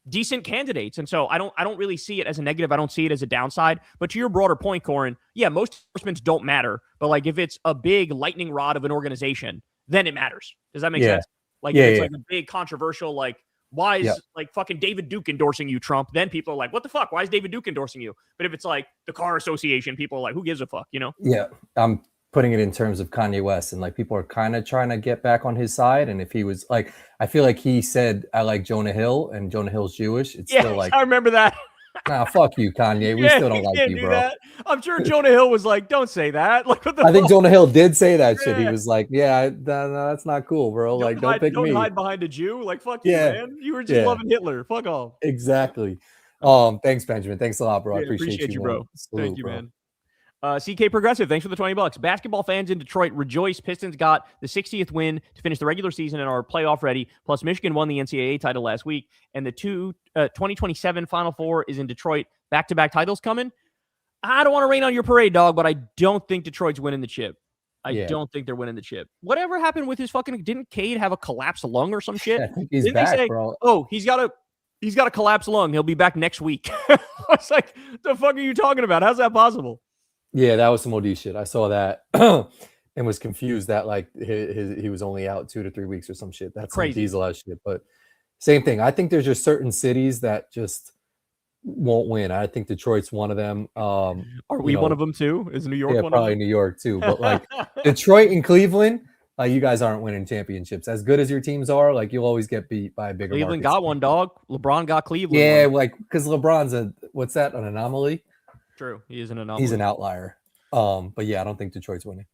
Speaker 2: decent candidates. And so I don't really see it as a negative. I don't see it as a downside. But to your broader point, Corin, yeah, most endorsements don't matter. But like if it's a big lightning rod of an organization, then it matters. Does that make sense? Like if it's like a big controversial, like why is like fucking David Duke endorsing you, Trump? Then people are like, what the fuck? Why is David Duke endorsing you? But if it's like the car association, people are like, who gives a fuck, you know?
Speaker 1: Yeah. I'm putting it in terms of Kanye West and like people are kind of trying to get back on his side. And if he was like, I feel like he said, I like Jonah Hill and Jonah Hill's Jewish. It's still like,
Speaker 2: I remember that.
Speaker 1: Nah, fuck you, Kanye. We still don't like you, bro.
Speaker 2: That. I'm sure Jonah Hill was like, don't say that. Like, what the
Speaker 1: I think Jonah Hill did say that shit. He was like, yeah, no, that's not cool, bro. Like, don't pick me.
Speaker 2: Don't hide behind a Jew. Like, fuck you, man. You were just loving Hitler. Fuck off.
Speaker 1: Exactly. Thanks, Benjamin. Thanks a lot, bro. I appreciate you,
Speaker 2: bro. Thank you, man. CK Progressive, thanks for the $20. Basketball fans in Detroit rejoice. Pistons got the 60th win to finish the regular season and are playoff ready. Plus, Michigan won the NCAA title last week. And the 2027 Final Four is in Detroit. Back-to-back titles coming. I don't want to rain on your parade, dog, but I don't think Detroit's winning the chip. I don't think they're winning the chip. Whatever happened with his fucking... Didn't Cade have a collapsed lung or some shit?
Speaker 1: I think he's back, bro.
Speaker 2: Oh, he's got a collapsed lung. He'll be back next week. I was like, the fuck are you talking about? How's that possible?
Speaker 1: Yeah, that was some OD shit. I saw that and was confused that like he was only out 2 to 3 weeks or some shit. That's crazy. Diesel ass shit. But same thing. I think there's just certain cities that just won't win. I think Detroit's one of them.
Speaker 2: Are we one of them too? Is New York one
Speaker 1: probably
Speaker 2: of them?
Speaker 1: New York too. But like Detroit and Cleveland, you guys aren't winning championships. As good as your teams are, like you'll always get beat by a bigger
Speaker 2: Cleveland got one, dog. LeBron got Cleveland.
Speaker 1: Yeah, like because LeBron's an anomaly?
Speaker 2: True. He is an anomaly.
Speaker 1: He's an outlier. But yeah, I don't think Detroit's winning.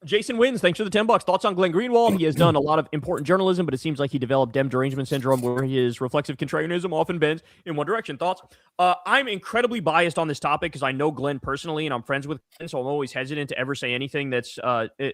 Speaker 2: Jason Wins, thanks for the $10. Thoughts on Glenn Greenwald? He has done a lot of important journalism, but it seems like he developed Dem derangement syndrome where his reflexive contrarianism often bends in one direction. Thoughts? I'm incredibly biased on this topic because I know Glenn personally and I'm friends with Glenn, so I'm always hesitant to ever say anything that's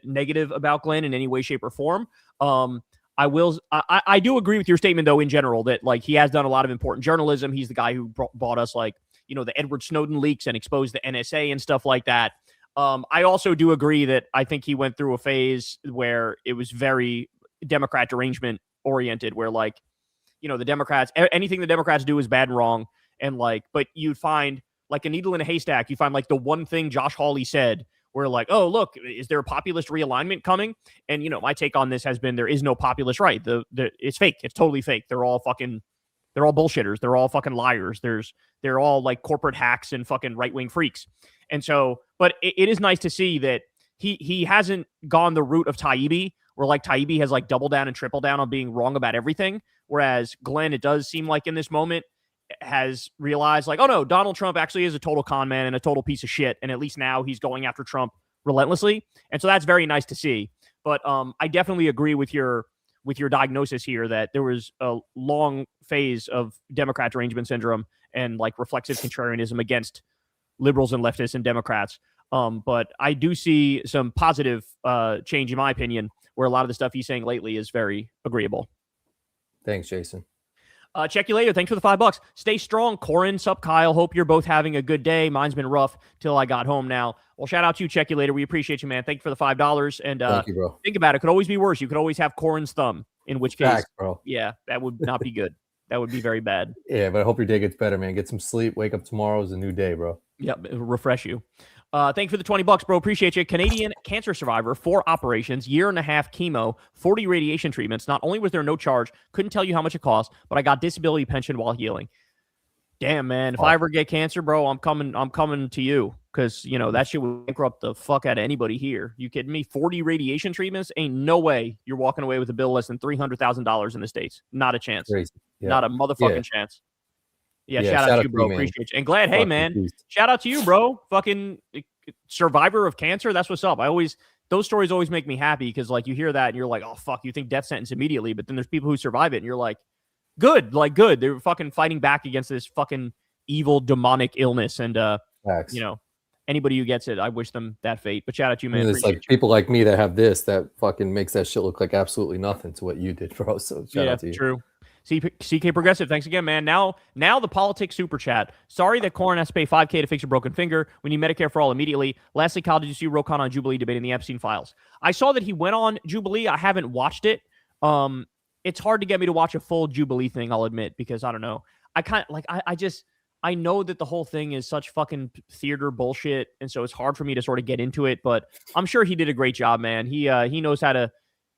Speaker 2: negative about Glenn in any way, shape, or form. I do agree with your statement, though, in general, that like he has done a lot of important journalism. He's the guy who brought us like, the Edward Snowden leaks and exposed the NSA and stuff like that. I also do agree that I think he went through a phase where it was very Democrat derangement oriented, where like, the Democrats, anything the Democrats do is bad and wrong. And like, but you'd find like a needle in a haystack. You find like the one thing Josh Hawley said where like, oh, look, is there a populist realignment coming? And, my take on this has been there is no populist right. It's fake. It's totally fake. They're all bullshitters. They're all fucking liars. They're all like corporate hacks and fucking right-wing freaks. And so, but it is nice to see that he hasn't gone the route of Taibbi, where like Taibbi has like doubled down and tripled down on being wrong about everything. Whereas Glenn, it does seem like in this moment, has realized like, oh no, Donald Trump actually is a total con man and a total piece of shit. And at least now he's going after Trump relentlessly. And so that's very nice to see. But I definitely agree with your diagnosis here that there was a long phase of Democrat derangement syndrome and like reflexive contrarianism against liberals and leftists and Democrats. But I do see some positive change, in my opinion, where a lot of the stuff he's saying lately is very agreeable.
Speaker 1: Thanks, Jason.
Speaker 2: Check you later. Thanks for the $5. Stay strong, Corin. Sup, Kyle. Hope you're both having a good day. Mine's been rough till I got home now. Well, shout out to you. Check you later. We appreciate you, man. Thank you for the $5. And
Speaker 1: thank you, bro.
Speaker 2: Think about it. Could always be worse. You could always have Corin's thumb, in which case,
Speaker 1: Facts, bro.
Speaker 2: Yeah, that would not be good. That would be very bad.
Speaker 1: Yeah, but I hope your day gets better, man. Get some sleep. Wake up tomorrow is a new day, bro.
Speaker 2: Yep, refresh you. Thank you for the $20, bro. Appreciate you. Canadian cancer survivor, 4 operations, 1.5 years chemo, 40 radiation treatments. Not only was there no charge, couldn't tell you how much it cost, but I got disability pension while healing. Damn, man. If I ever get cancer, bro, I'm coming to you because, you know, that shit would bankrupt the fuck out of anybody here. You kidding me? 40 radiation treatments? Ain't no way you're walking away with a bill less than $300,000 in the States. Not a chance.
Speaker 1: Crazy. Yeah.
Speaker 2: Not a motherfucking chance. Yeah, shout out to you, bro. Appreciate you. And glad, hey, man, shout out to you, bro. Fucking survivor of cancer. That's what's up. Those stories always make me happy because, like, you hear that and you're like, oh, fuck, you think death sentence immediately. But then there's people who survive it and you're like, good. They're fucking fighting back against this fucking evil, demonic illness. And, you know, anybody who gets it, I wish them that fate. But shout out to you, man.
Speaker 1: I mean, it's like people like me that have this that fucking makes that shit look like absolutely nothing to what you did, bro. So shout out to you.
Speaker 2: True. CK Progressive, thanks again, man. Now the politics super chat. Sorry that Corin has to pay $5K to fix your broken finger. We need Medicare for all immediately. Lastly, Kyle, did you see Rokan on Jubilee debating the Epstein files? I saw that he went on Jubilee. I haven't watched it. It's hard to get me to watch a full Jubilee thing, I'll admit, because I don't know. I know that the whole thing is such fucking theater bullshit, and so it's hard for me to sort of get into it, but I'm sure he did a great job, man. He knows how to.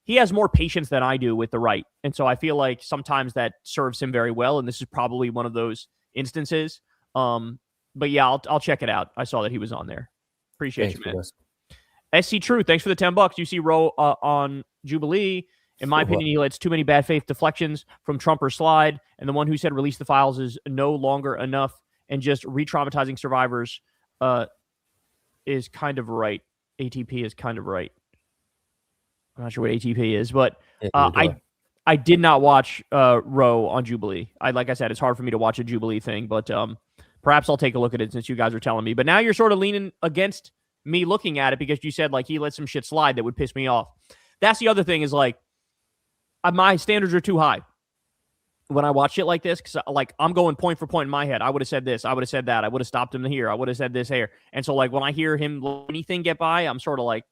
Speaker 2: He has more patience than I do with the right. And so I feel like sometimes that serves him very well. And this is probably one of those instances. But yeah, I'll check it out. I saw that he was on there. Appreciate you, man. SC True, thanks for the $10. You see Roe on Jubilee. In my opinion, he lets too many bad faith deflections from Trump or Slide. And the one who said release the files is no longer enough. And just re-traumatizing survivors is kind of right. ATP is kind of right. I'm not sure what ATP is, but I did not watch Roe on Jubilee. Like I said, it's hard for me to watch a Jubilee thing, but perhaps I'll take a look at it since you guys are telling me. But now you're sort of leaning against me looking at it because you said like he let some shit slide that would piss me off. That's the other thing is like my standards are too high when I watch shit like this because like I'm going point for point in my head. I would have said this. I would have said that. I would have stopped him here. I would have said this here. And so like when I hear him let anything get by, I'm sort of like,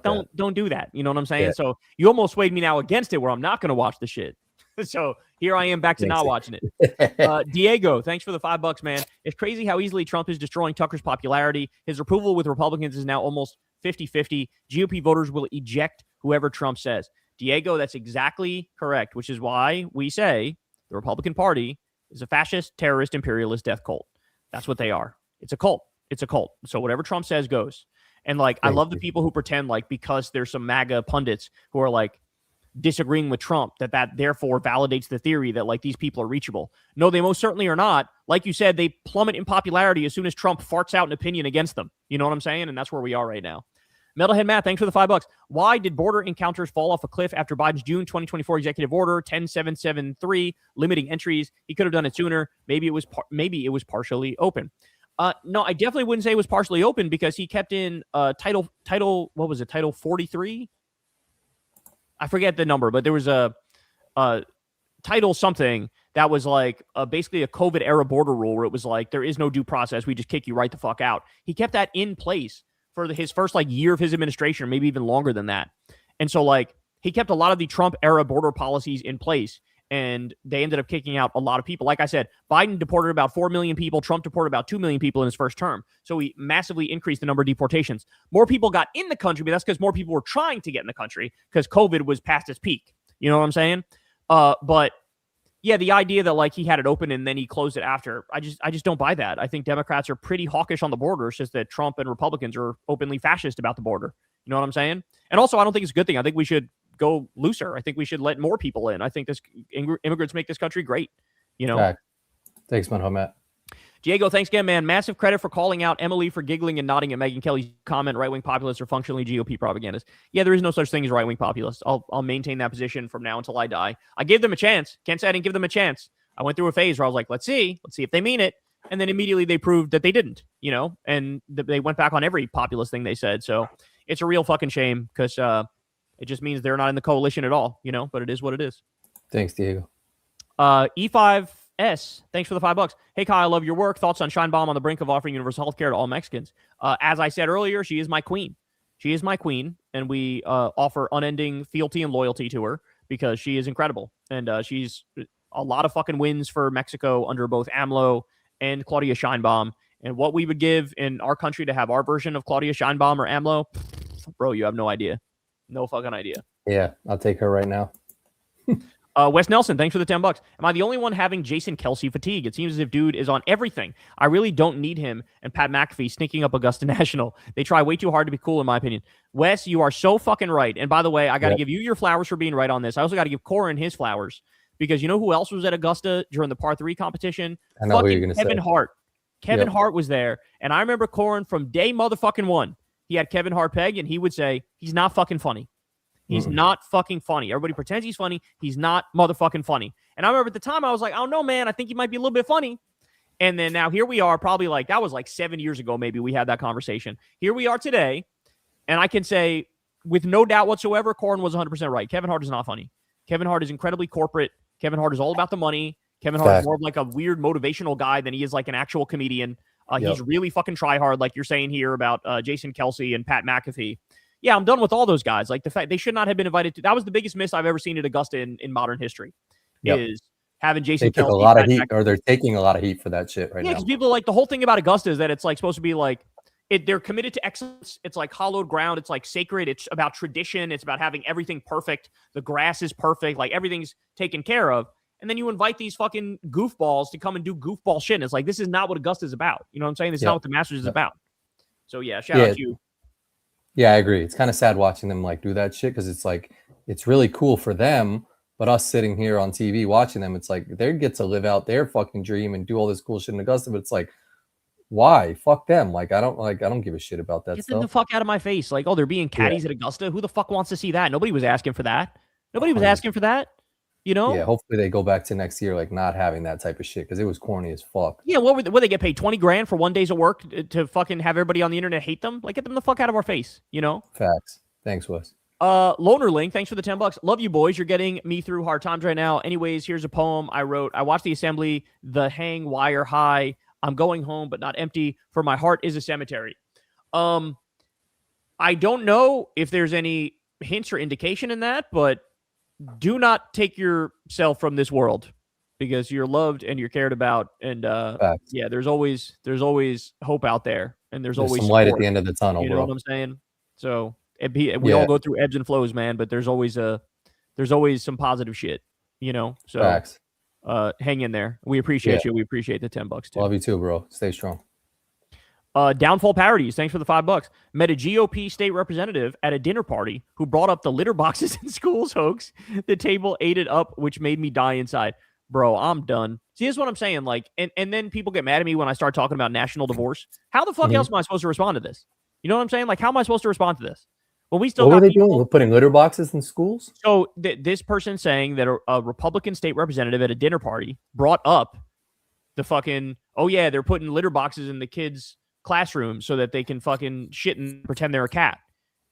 Speaker 2: don't do that. You know what I'm saying? Yeah. So you almost swayed me now against it where I'm not going to watch the shit. So here I am back to not watching it. Diego, thanks for the $5, man. It's crazy how easily Trump is destroying Tucker's popularity. His approval with Republicans is now almost 50-50. GOP voters will eject whoever Trump says. Diego, that's exactly correct, which is why we say the Republican Party is a fascist, terrorist, imperialist death cult. That's what they are. It's a cult. It's a cult. So whatever Trump says goes. And like, I love the people who pretend like because there's some MAGA pundits who are like disagreeing with Trump, that therefore validates the theory that like these people are reachable. No, they most certainly are not. Like you said, they plummet in popularity as soon as Trump farts out an opinion against them. You know what I'm saying? And that's where we are right now. Metalhead Matt, thanks for the $5. Why did border encounters fall off a cliff after Biden's June 2024 executive order 10773 limiting entries? He could have done it sooner. Maybe it was partially open. No, I definitely wouldn't say it was partially open because he kept in title, what was it? Title 43? I forget the number, but there was a title something that was like basically a COVID era border rule where it was like, there is no due process. We just kick you right the fuck out. He kept that in place for his first like year of his administration, maybe even longer than that. And so like he kept a lot of the Trump era border policies in place. And they ended up kicking out a lot of people. Like I said, Biden deported about 4 million people. Trump deported about 2 million people in his first term. So he massively increased the number of deportations. More people got in the country, but that's because more people were trying to get in the country because COVID was past its peak. You know what I'm saying? But yeah, the idea that like he had it open and then he closed it after, I just don't buy that. I think Democrats are pretty hawkish on the border. It's just that Trump and Republicans are openly fascist about the border. You know what I'm saying? And also, I don't think it's a good thing. I think we should go looser. I think we should let more people in. I think immigrants make this country great. You know,
Speaker 1: Thanks, man, Matt.
Speaker 2: Diego, thanks again, man. Massive credit for calling out Emily for giggling and nodding at Megyn Kelly's comment. Right-wing populists are functionally GOP propagandists. Yeah, there is no such thing as right-wing populists. I'll maintain that position from now until I die. I gave them a chance. Can't say I didn't give them a chance. I went through a phase where I was like, let's see if they mean it. And then immediately they proved that they didn't, and they went back on every populist thing they said. So it's a real fucking shame because it just means they're not in the coalition at all, but it is what it is.
Speaker 1: Thanks, Diego.
Speaker 2: E5S, thanks for the $5. Hey, Kyle, I love your work. Thoughts on Scheinbaum on the brink of offering universal health care to all Mexicans? As I said earlier, she is my queen. She is my queen, and we offer unending fealty and loyalty to her because she is incredible. And she's a lot of fucking wins for Mexico under both AMLO and Claudia Scheinbaum. And what we would give in our country to have our version of Claudia Scheinbaum or AMLO, bro, you have no idea. No fucking idea.
Speaker 1: Yeah, I'll take her right now.
Speaker 2: Wes Nelson, thanks for the $10. Am I the only one having Jason Kelsey fatigue? It seems as if dude is on everything. I really don't need him and Pat McAfee sneaking up Augusta National. They try way too hard to be cool, in my opinion. Wes, you are so fucking right. And by the way, I got to give you your flowers for being right on this. I also got to give Corin his flowers because you know who else was at Augusta during the par 3 competition?
Speaker 1: I know who you're going to say.
Speaker 2: Kevin Hart. Kevin Hart was there. And I remember Corin from day motherfucking one. He had Kevin Hart pegged and he would say, he's not fucking funny. He's not fucking funny. Everybody pretends he's funny. He's not motherfucking funny. And I remember at the time I was like, oh no, man, I think he might be a little bit funny. And then now here we are, probably like, that was like 7 years ago, maybe we had that conversation. Here we are today. And I can say with no doubt whatsoever, Corin was 100% right. Kevin Hart is not funny. Kevin Hart is incredibly corporate. Kevin Hart is all about the money. Kevin Hart is more of like a weird motivational guy than he is like an actual comedian. He's really fucking try hard, like you're saying here about Jason Kelsey and Pat McAfee. Yeah, I'm done with all those guys. Like the fact they should not have been invited to. That was the biggest miss I've ever seen at Augusta in modern history. Is having Jason Kelsey.
Speaker 1: A lot of heat, or they're taking a lot of heat for that shit right now.
Speaker 2: Yeah, because people like the whole thing about Augusta is that it's like supposed to be like they're committed to excellence. It's like hallowed ground. It's like sacred. It's about tradition. It's about having everything perfect. The grass is perfect. Like everything's taken care of. And then you invite these fucking goofballs to come and do goofball shit. And it's like, this is not what Augusta is about. You know what I'm saying? This is not what the Masters is about. So yeah, shout out to you.
Speaker 1: Yeah, I agree. It's kind of sad watching them like do that shit because it's like it's really cool for them, but us sitting here on TV watching them, it's like they get to live out their fucking dream and do all this cool shit in Augusta. But it's like, why? Fuck them. Like I don't give a shit about that stuff.
Speaker 2: Get the fuck out of my face. Like, oh, they're being caddies at Augusta. Who the fuck wants to see that? Nobody was asking for that. Nobody was asking for that. You know?
Speaker 1: Yeah, hopefully they go back to next year like not having that type of shit because it was corny as fuck.
Speaker 2: Yeah, what they get paid $20,000 for 1 day of work to fucking have everybody on the internet hate them? Like, get them the fuck out of our face, you know?
Speaker 1: Facts. Thanks, Wes.
Speaker 2: Lonerling, thanks for the $10. Love you, boys. You're getting me through hard times right now. Anyways, here's a poem I wrote. I watched the assembly, the hang wire high. I'm going home, but not empty, for my heart is a cemetery. I don't know if there's any hints or indication in that, but do not take yourself from this world because you're loved and you're cared about. And yeah, there's always hope out there, and there's always
Speaker 1: some light at the end of the tunnel.
Speaker 2: You know what I'm saying? So we all go through ebbs and flows, man. But there's always some positive shit, you know. So
Speaker 1: facts.
Speaker 2: Hang in there. We appreciate you. We appreciate the $10 too.
Speaker 1: Love you too, bro. Stay strong.
Speaker 2: Downfall Parodies, thanks for the $5. Met a GOP state representative at a dinner party who brought up the litter boxes in schools hoax. The table ate it up, which made me die inside. Bro, I'm done. See, this is what I'm saying. Like, and then people get mad at me when I start talking about national divorce. How the fuck else am I supposed to respond to this? You know what I'm saying? Like, how am I supposed to respond to this? When we still
Speaker 1: what were they doing? We're putting litter boxes in schools?
Speaker 2: So this person saying that a Republican state representative at a dinner party brought up the fucking, oh yeah, they're putting litter boxes in the kids' classroom so that they can fucking shit and pretend they're a cat.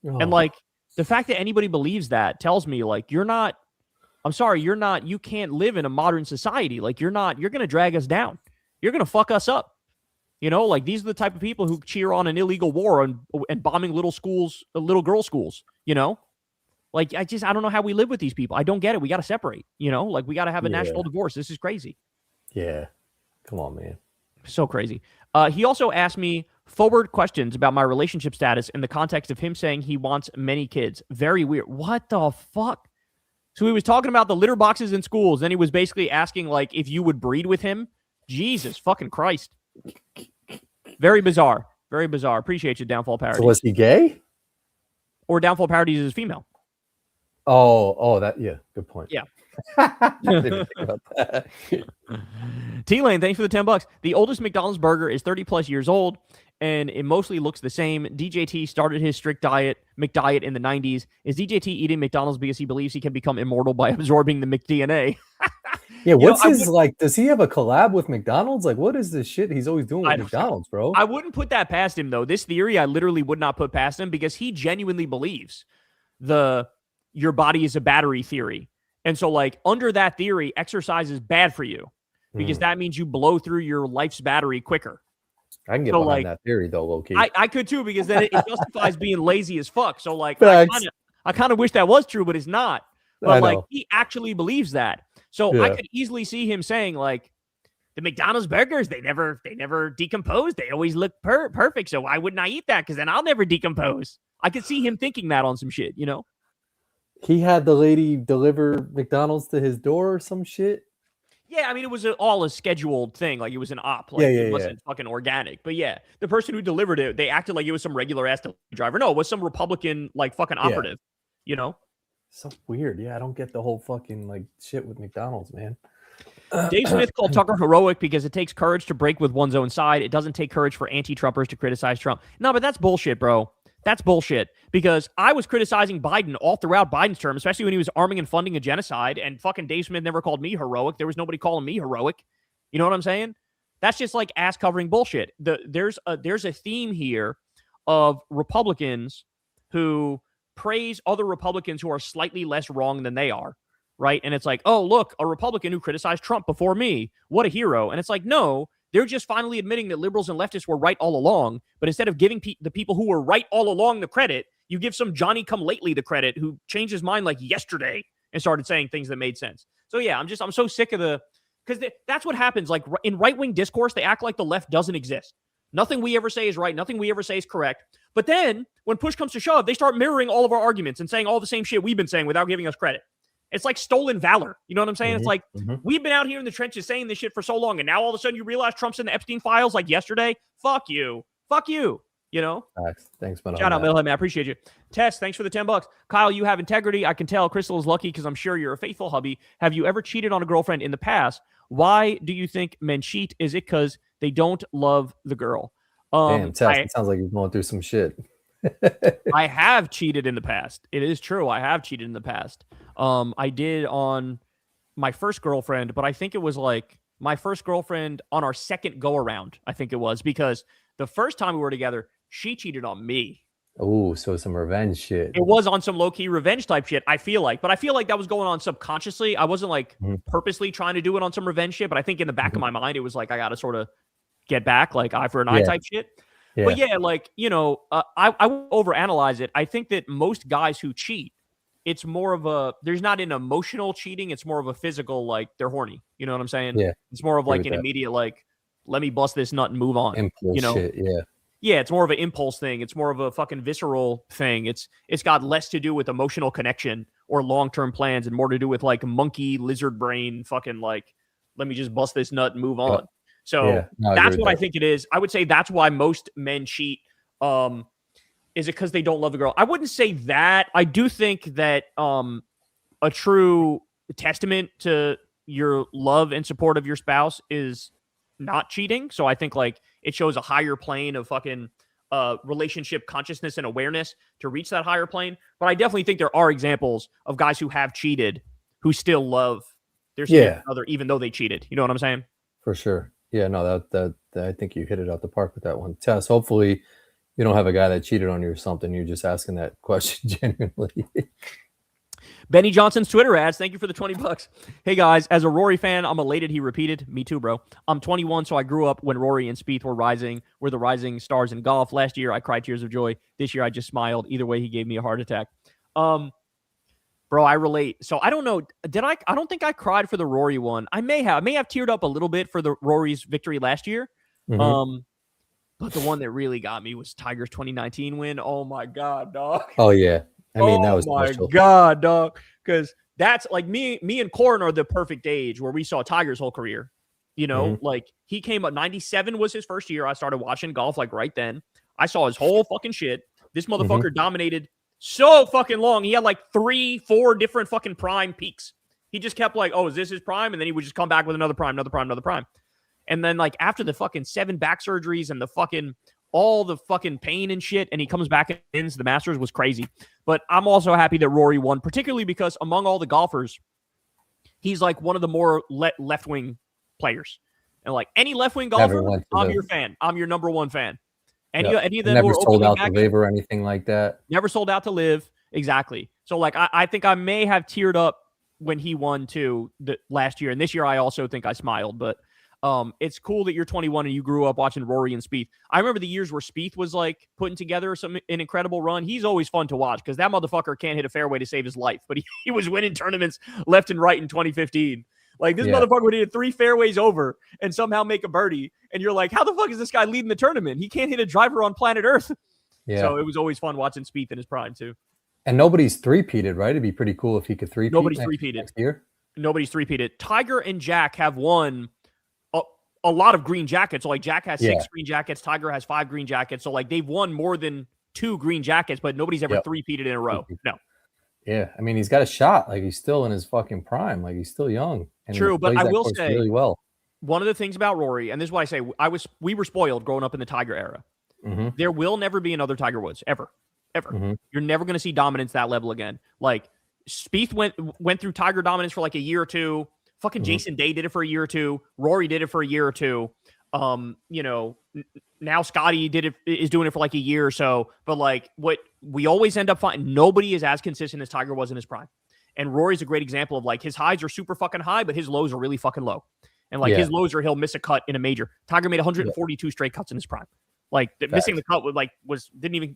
Speaker 2: And like the fact that anybody believes that tells me like you can't live in a modern society. Like you're going to drag us down. You're going to fuck us up. You know, like these are the type of people who cheer on an illegal war and bombing little girl schools, you know? Like I don't know how we live with these people. I don't get it. We got to separate, you know? Like we got to have a national divorce. This is crazy.
Speaker 1: Yeah. Come on, man. So
Speaker 2: crazy. He also asked me forward questions about my relationship status in the context of him saying he wants many kids. Very weird. What the fuck? So he was talking about the litter boxes in schools. Then he was basically asking like if you would breed with him. Jesus fucking Christ. Very bizarre. Very bizarre. Appreciate you, Downfall Parodies.
Speaker 1: So was he gay?
Speaker 2: Or Downfall Parodies is female.
Speaker 1: Oh, that, yeah. Good point.
Speaker 2: Yeah.
Speaker 1: I didn't think about that.
Speaker 2: T-Lane, thanks for the $10. The oldest McDonald's burger is 30 plus years old, and it mostly looks the same. DJT started his strict McDiet in the 90s. Is DJT eating McDonald's because he believes he can become immortal by absorbing the McDNA?
Speaker 1: Yeah, what's his like? Does he have a collab with McDonald's? Like, what is this shit he's always doing with McDonald's, bro?
Speaker 2: I wouldn't put that past him, though. This theory, I literally would not put past him because he genuinely believes your body is a battery theory. And so, like, under that theory, exercise is bad for you because that means you blow through your life's battery quicker.
Speaker 1: I can get behind that theory, though, low-key.
Speaker 2: I could, too, because then it justifies being lazy as fuck. So, like, I kind of wish that was true, but it's not. But, like, he actually believes that. So I could easily see him saying, like, the McDonald's burgers, they never decompose. They always look perfect. So why wouldn't I eat that? Because then I'll never decompose. I could see him thinking that on some shit, you know?
Speaker 1: He had the lady deliver McDonald's to his door or some shit.
Speaker 2: Yeah, I mean, it was all a scheduled thing. Like, it was an op. Like, it wasn't fucking organic. But yeah, the person who delivered it, they acted like it was some regular ass driver. No, it was some Republican, like, fucking operative, you know?
Speaker 1: So weird. Yeah, I don't get the whole fucking, like, shit with McDonald's, man.
Speaker 2: Dave Smith called Tucker heroic because it takes courage to break with one's own side. It doesn't take courage for anti-Trumpers to criticize Trump. No, but that's bullshit, bro. That's bullshit. Because I was criticizing Biden all throughout Biden's term, especially when he was arming and funding a genocide, and fucking Dave Smith never called me heroic. There was nobody calling me heroic. You know what I'm saying? That's just like ass-covering bullshit. There's a theme here of Republicans who praise other Republicans who are slightly less wrong than they are, right? And it's like, oh, look, a Republican who criticized Trump before me. What a hero. And it's like, no, they're just finally admitting that liberals and leftists were right all along. But instead of giving the people who were right all along the credit, you give some Johnny-come-lately the credit who changed his mind like yesterday and started saying things that made sense. So yeah, I'm so sick of because that's what happens. Like in right-wing discourse, they act like the left doesn't exist. Nothing we ever say is right. Nothing we ever say is correct. But then when push comes to shove, they start mirroring all of our arguments and saying all the same shit we've been saying without giving us credit. It's like stolen valor. You know what I'm saying? It's like we've been out here in the trenches saying this shit for so long, and now all of a sudden you realize Trump's in the Epstein files like yesterday. Fuck you. Fuck you. You know?
Speaker 1: Thanks, man.
Speaker 2: Shout out, Middlehead, man. I appreciate you. Tess, thanks for the $10. Kyle, you have integrity. I can tell. Crystal is lucky because I'm sure you're a faithful hubby. Have you ever cheated on a girlfriend in the past? Why do you think men cheat? Is it because they don't love the girl?
Speaker 1: Damn, Tess, it sounds like you're going through some shit.
Speaker 2: I have cheated in the past. It is true. I have cheated in the past. I did on my first girlfriend, but I think it was like my first girlfriend on our second go around. I think it was because the first time we were together, she cheated on me.
Speaker 1: Oh, so some revenge shit.
Speaker 2: It was on some low-key revenge type shit, I feel like. But I feel like that was going on subconsciously. I wasn't like purposely trying to do it on some revenge shit, but I think in the back of my mind, it was like I got to sort of get back, like eye for an eye type shit. Yeah. But yeah, like, you know, I won't overanalyze it. I think that most guys who cheat, it's more of there's not an emotional cheating. It's more of a physical, like they're horny. You know what I'm saying? Yeah. It's more of like an immediate, like, let me bust this nut and move on.
Speaker 1: Impulse
Speaker 2: you know?
Speaker 1: Shit, yeah.
Speaker 2: Yeah, it's more of an impulse thing. It's more of a fucking visceral thing. It's got less to do with emotional connection or long-term plans and more to do with like monkey lizard brain fucking like, let me just bust this nut and move on. So that's what I think it is. I would say that's why most men cheat. Is it because they don't love the girl? I wouldn't say that. I do think that a true testament to your love and support of your spouse is not cheating. So I think like it shows a higher plane of fucking relationship consciousness and awareness to reach that higher plane. But I definitely think there are examples of guys who have cheated who still love their significant other even though they cheated. You know what I'm saying?
Speaker 1: For sure. Yeah, no, that I think you hit it out the park with that one. Tess, hopefully you don't have a guy that cheated on you or something. You're just asking that question genuinely.
Speaker 2: Benny Johnson's Twitter ads. Thank you for the $20. Hey guys, as a Rory fan, I'm elated he repeated. Me too, bro. I'm 21, so I grew up when Rory and Spieth were the rising stars in golf. Last year, I cried tears of joy. This year, I just smiled. Either way, he gave me a heart attack. Bro, I relate. So I don't know. I don't think I cried for the Rory one. I may have teared up a little bit for the Rory's victory last year. But the one that really got me was Tiger's 2019 win. Oh my God, dog.
Speaker 1: Oh yeah. I mean, that was
Speaker 2: special. God, dog. Because that's like me and Corin are the perfect age where we saw Tiger's whole career. You know, like he came up 97 was his first year. I started watching golf like right then. I saw his whole fucking shit. This motherfucker dominated so fucking long. He had like 3-4 different fucking prime peaks. He just kept like, oh, is this his prime? And then he would just come back with another prime, another prime, another prime. And then like after the fucking 7 back surgeries and the fucking all the fucking pain and shit, and he comes back and wins the Masters was crazy. But I'm also happy that Rory won, particularly because among all the golfers, he's like one of the more left-wing players. And like any left-wing golfer, I'm your fan. I'm your number one fan. Any of them
Speaker 1: never sold out to Live or anything like that.
Speaker 2: Never sold out to Live. Exactly. So like I think I may have teared up when he won too last year. And this year I also think I smiled. But it's cool that you're 21 and you grew up watching Rory and Spieth. I remember the years where Spieth was like putting together an incredible run. He's always fun to watch because that motherfucker can't hit a fairway to save his life. But he was winning tournaments left and right in 2015. Like this motherfucker would hit 3 fairways over and somehow make a birdie. And you're like, how the fuck is this guy leading the tournament? He can't hit a driver on planet Earth. Yeah. So it was always fun watching Spieth in his prime too.
Speaker 1: And nobody's three-peated, right? It'd be pretty cool if he could three-peat.
Speaker 2: Nobody's three-peated
Speaker 1: next year.
Speaker 2: Nobody's three-peated. Tiger and Jack have won a lot of green jackets. So like Jack has 6 green jackets. Tiger has 5 green jackets. So like they've won more than 2 green jackets, but nobody's ever three-peated in a row. No.
Speaker 1: Yeah. I mean, he's got a shot. Like he's still in his fucking prime. Like he's still young. And
Speaker 2: true, but I will say
Speaker 1: really well.
Speaker 2: One of the things about Rory, and this is why I say we were spoiled growing up in the Tiger era. Mm-hmm. There will never be another Tiger Woods ever. Mm-hmm. You're never going to see dominance that level again. Like Spieth went through Tiger dominance for like a year or two. Fucking Jason Day did it for a year or two. Rory did it for a year or two. Now Scotty is doing it for like a year or so. But like what we always end up finding, nobody is as consistent as Tiger was in his prime. And Rory's a great example of like his highs are super fucking high, but his lows are really fucking low. And like his lows are he'll miss a cut in a major. Tiger made 142 straight cuts in his prime. Like missing the cut didn't even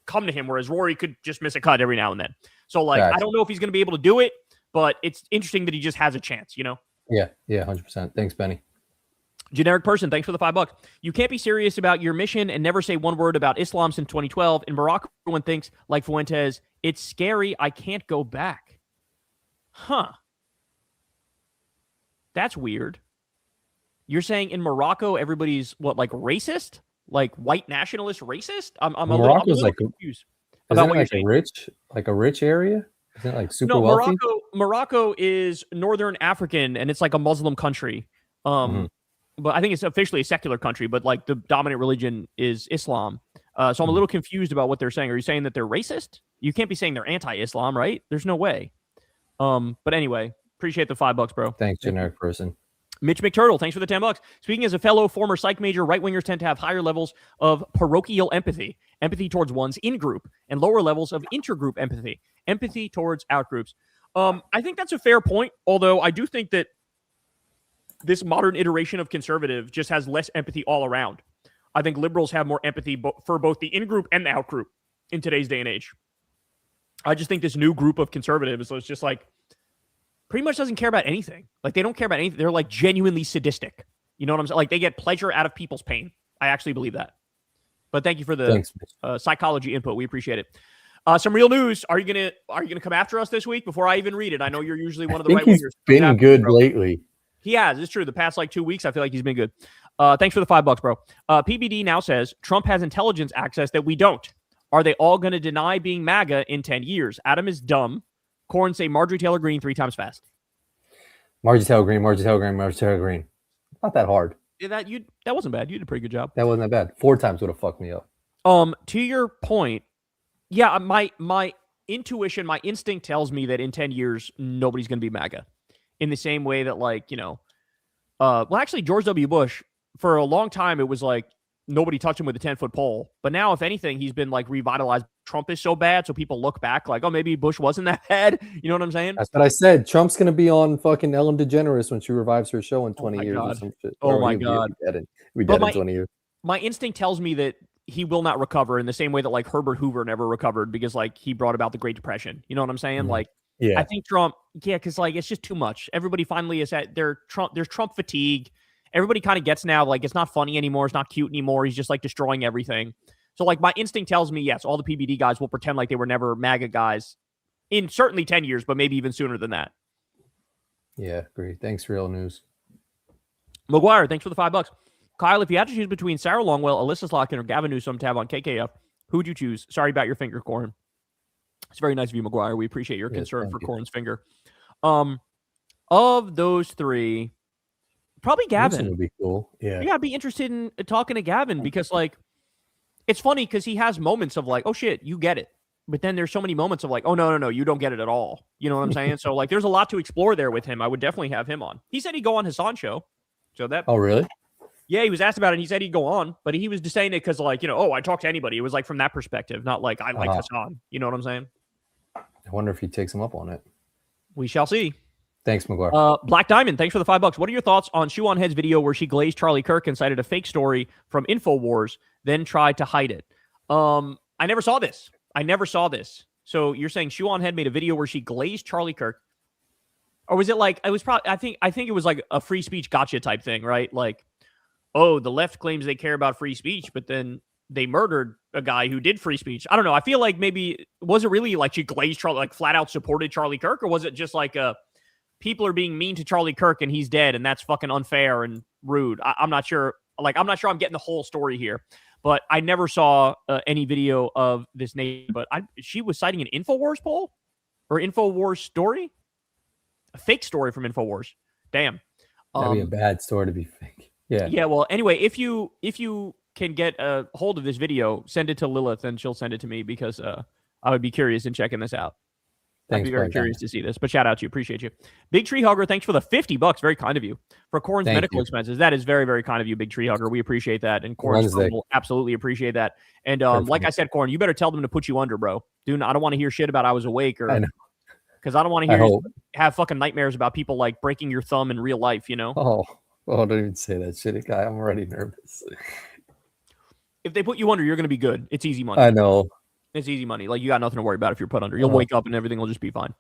Speaker 2: come to him, whereas Rory could just miss a cut every now and then. So like I don't know if he's going to be able to do it, but it's interesting that he just has a chance, you know?
Speaker 1: Yeah, 100%. Thanks, Benny.
Speaker 2: Generic person, thanks for the $5. You can't be serious about your mission and never say one word about Islam since 2012. In Morocco, everyone thinks, like Fuentes, it's scary, I can't go back. Huh. That's weird. You're saying in Morocco, everybody's like racist? Like white nationalist racist? I'm a little confused about what you're saying.
Speaker 1: Like a rich area? Isn't it like super wealthy?
Speaker 2: Morocco is Northern African and it's like a Muslim country. But I think it's officially a secular country, but like the dominant religion is Islam. So I'm a little confused about what they're saying. Are you saying that they're racist? You can't be saying they're anti-Islam, right? There's no way. But anyway, appreciate the $5, bro.
Speaker 1: Thanks, generic person.
Speaker 2: Mitch McTurtle, thanks for the $10. Speaking as a fellow former psych major, right-wingers tend to have higher levels of parochial empathy towards one's in-group, and lower levels of intergroup empathy towards outgroups. I think that's a fair point, although I do think that this modern iteration of conservative just has less empathy all around. I think liberals have more empathy for both the in-group and the out-group in today's day and age. I just think this new group of conservatives is just like pretty much doesn't care about anything. Like they don't care about anything. They're like genuinely sadistic. You know what I'm saying? Like they get pleasure out of people's pain. I actually believe that. But thank you for the psychology input. We appreciate it. Some real news. Are you gonna come after us this week before I even read it? I know you're usually one of the right wingers.
Speaker 1: He's been good lately.
Speaker 2: He has. It's true. The past like 2 weeks, I feel like he's been good. Thanks for the $5, bro. PBD now says Trump has intelligence access that we don't. Are they all going to deny being MAGA in 10 years? Adam is dumb. Corin say Marjorie Taylor Greene 3 times fast.
Speaker 1: Marjorie Taylor Greene. Not that hard.
Speaker 2: Yeah, that wasn't bad. You did a pretty good job.
Speaker 1: That wasn't that bad. 4 times would have fucked me up.
Speaker 2: To your point, yeah, my intuition, my instinct tells me that in 10 years nobody's going to be MAGA. In the same way that, like, you know, actually, George W. Bush, for a long time, it was like nobody touched him with a 10-foot pole. But now, if anything, he's been like revitalized. Trump is so bad, so people look back like, oh, maybe Bush wasn't that bad. You know what I'm saying?
Speaker 1: That's what I said. Trump's going to be on fucking Ellen DeGeneres when she revives her show in 20 years or some shit.
Speaker 2: Oh, my God.
Speaker 1: We'll be dead in 20 years.
Speaker 2: My instinct tells me that he will not recover in the same way that, like, Herbert Hoover never recovered because, like, he brought about the Great Depression. You know what I'm saying? Mm-hmm. Like, yeah, I think Trump, because like it's just too much. Everybody finally is at there's Trump fatigue. Everybody kind of gets now, like, it's not funny anymore, it's not cute anymore. He's just like destroying everything. So like my instinct tells me, yes, all the PBD guys will pretend like they were never MAGA guys in certainly 10 years, but maybe even sooner than that.
Speaker 1: Yeah, great. Thanks, Real News.
Speaker 2: McGuire, thanks for the $5. Kyle, if you had to choose between Sarah Longwell, Alyssa Slotkin, or Gavin Newsom tab on KKF, who would you choose? Sorry about your finger, Corin. It's very nice of you, McGuire. We appreciate your concern for Corin's finger. Of those three, probably
Speaker 1: Nixon
Speaker 2: Gavin.
Speaker 1: would be cool. Yeah.
Speaker 2: Yeah, I'd be interested in talking to Gavin because, like, it's funny because he has moments of like, oh shit, you get it. But then there's so many moments of like, oh no, you don't get it at all. You know what I'm saying? So like, there's a lot to explore there with him. I would definitely have him on. He said he'd go on Hassan's show. So that.
Speaker 1: Oh, really?
Speaker 2: Yeah, he was asked about it and he said he'd go on, but he was just saying it because like, I talk to anybody. It was like from that perspective, not like I like Hassan. You know what I'm saying?
Speaker 1: I wonder if he takes him up on it.
Speaker 2: We shall see.
Speaker 1: Thanks, McGuire.
Speaker 2: Black Diamond, thanks for the $5. What are your thoughts on Shoe on Head's video where she glazed Charlie Kirk and cited a fake story from InfoWars, then tried to hide it? I never saw this. So you're saying Shoe on Head made a video where she glazed Charlie Kirk, or was it like it was probably? I think it was like a free speech gotcha type thing, right? Like, oh, the left claims they care about free speech, but then they murdered a guy who did free speech. I don't know. I feel like maybe was it really like she glazed Charlie, like flat out supported Charlie Kirk, or was it just like people are being mean to Charlie Kirk and he's dead and that's fucking unfair and rude? I'm not sure. Like, I'm not sure I'm getting the whole story here. But I never saw any video of this name. But she was citing an InfoWars poll or InfoWars story, a fake story from InfoWars. Damn,
Speaker 1: that'd be a bad story to be fake. Yeah.
Speaker 2: Yeah. Well, anyway, if you can get a hold of this video, send it to Lilith and she'll send it to me because I would be curious in checking this out.
Speaker 1: Thanks,
Speaker 2: I'd be very curious to see this, but shout out to you. Appreciate you. Big Tree Hugger, thanks for the $50. Very kind of you. For Corin's medical expenses. That is very, very kind of you, Big Tree Hugger. We appreciate that. And Corin will absolutely appreciate that. And like I said, Corin, you better tell them to put you under, bro. Dude, I don't want to hear shit about I was awake or because I don't want to hear you have fucking nightmares about people like breaking your thumb in real life, you know?
Speaker 1: Oh, don't even say that shit, guy. I'm already nervous.
Speaker 2: If they put you under, you're going to be good. It's easy money.
Speaker 1: I know.
Speaker 2: It's easy money. Like, you got nothing to worry about if you're put under. You'll wake up and everything will just be fine.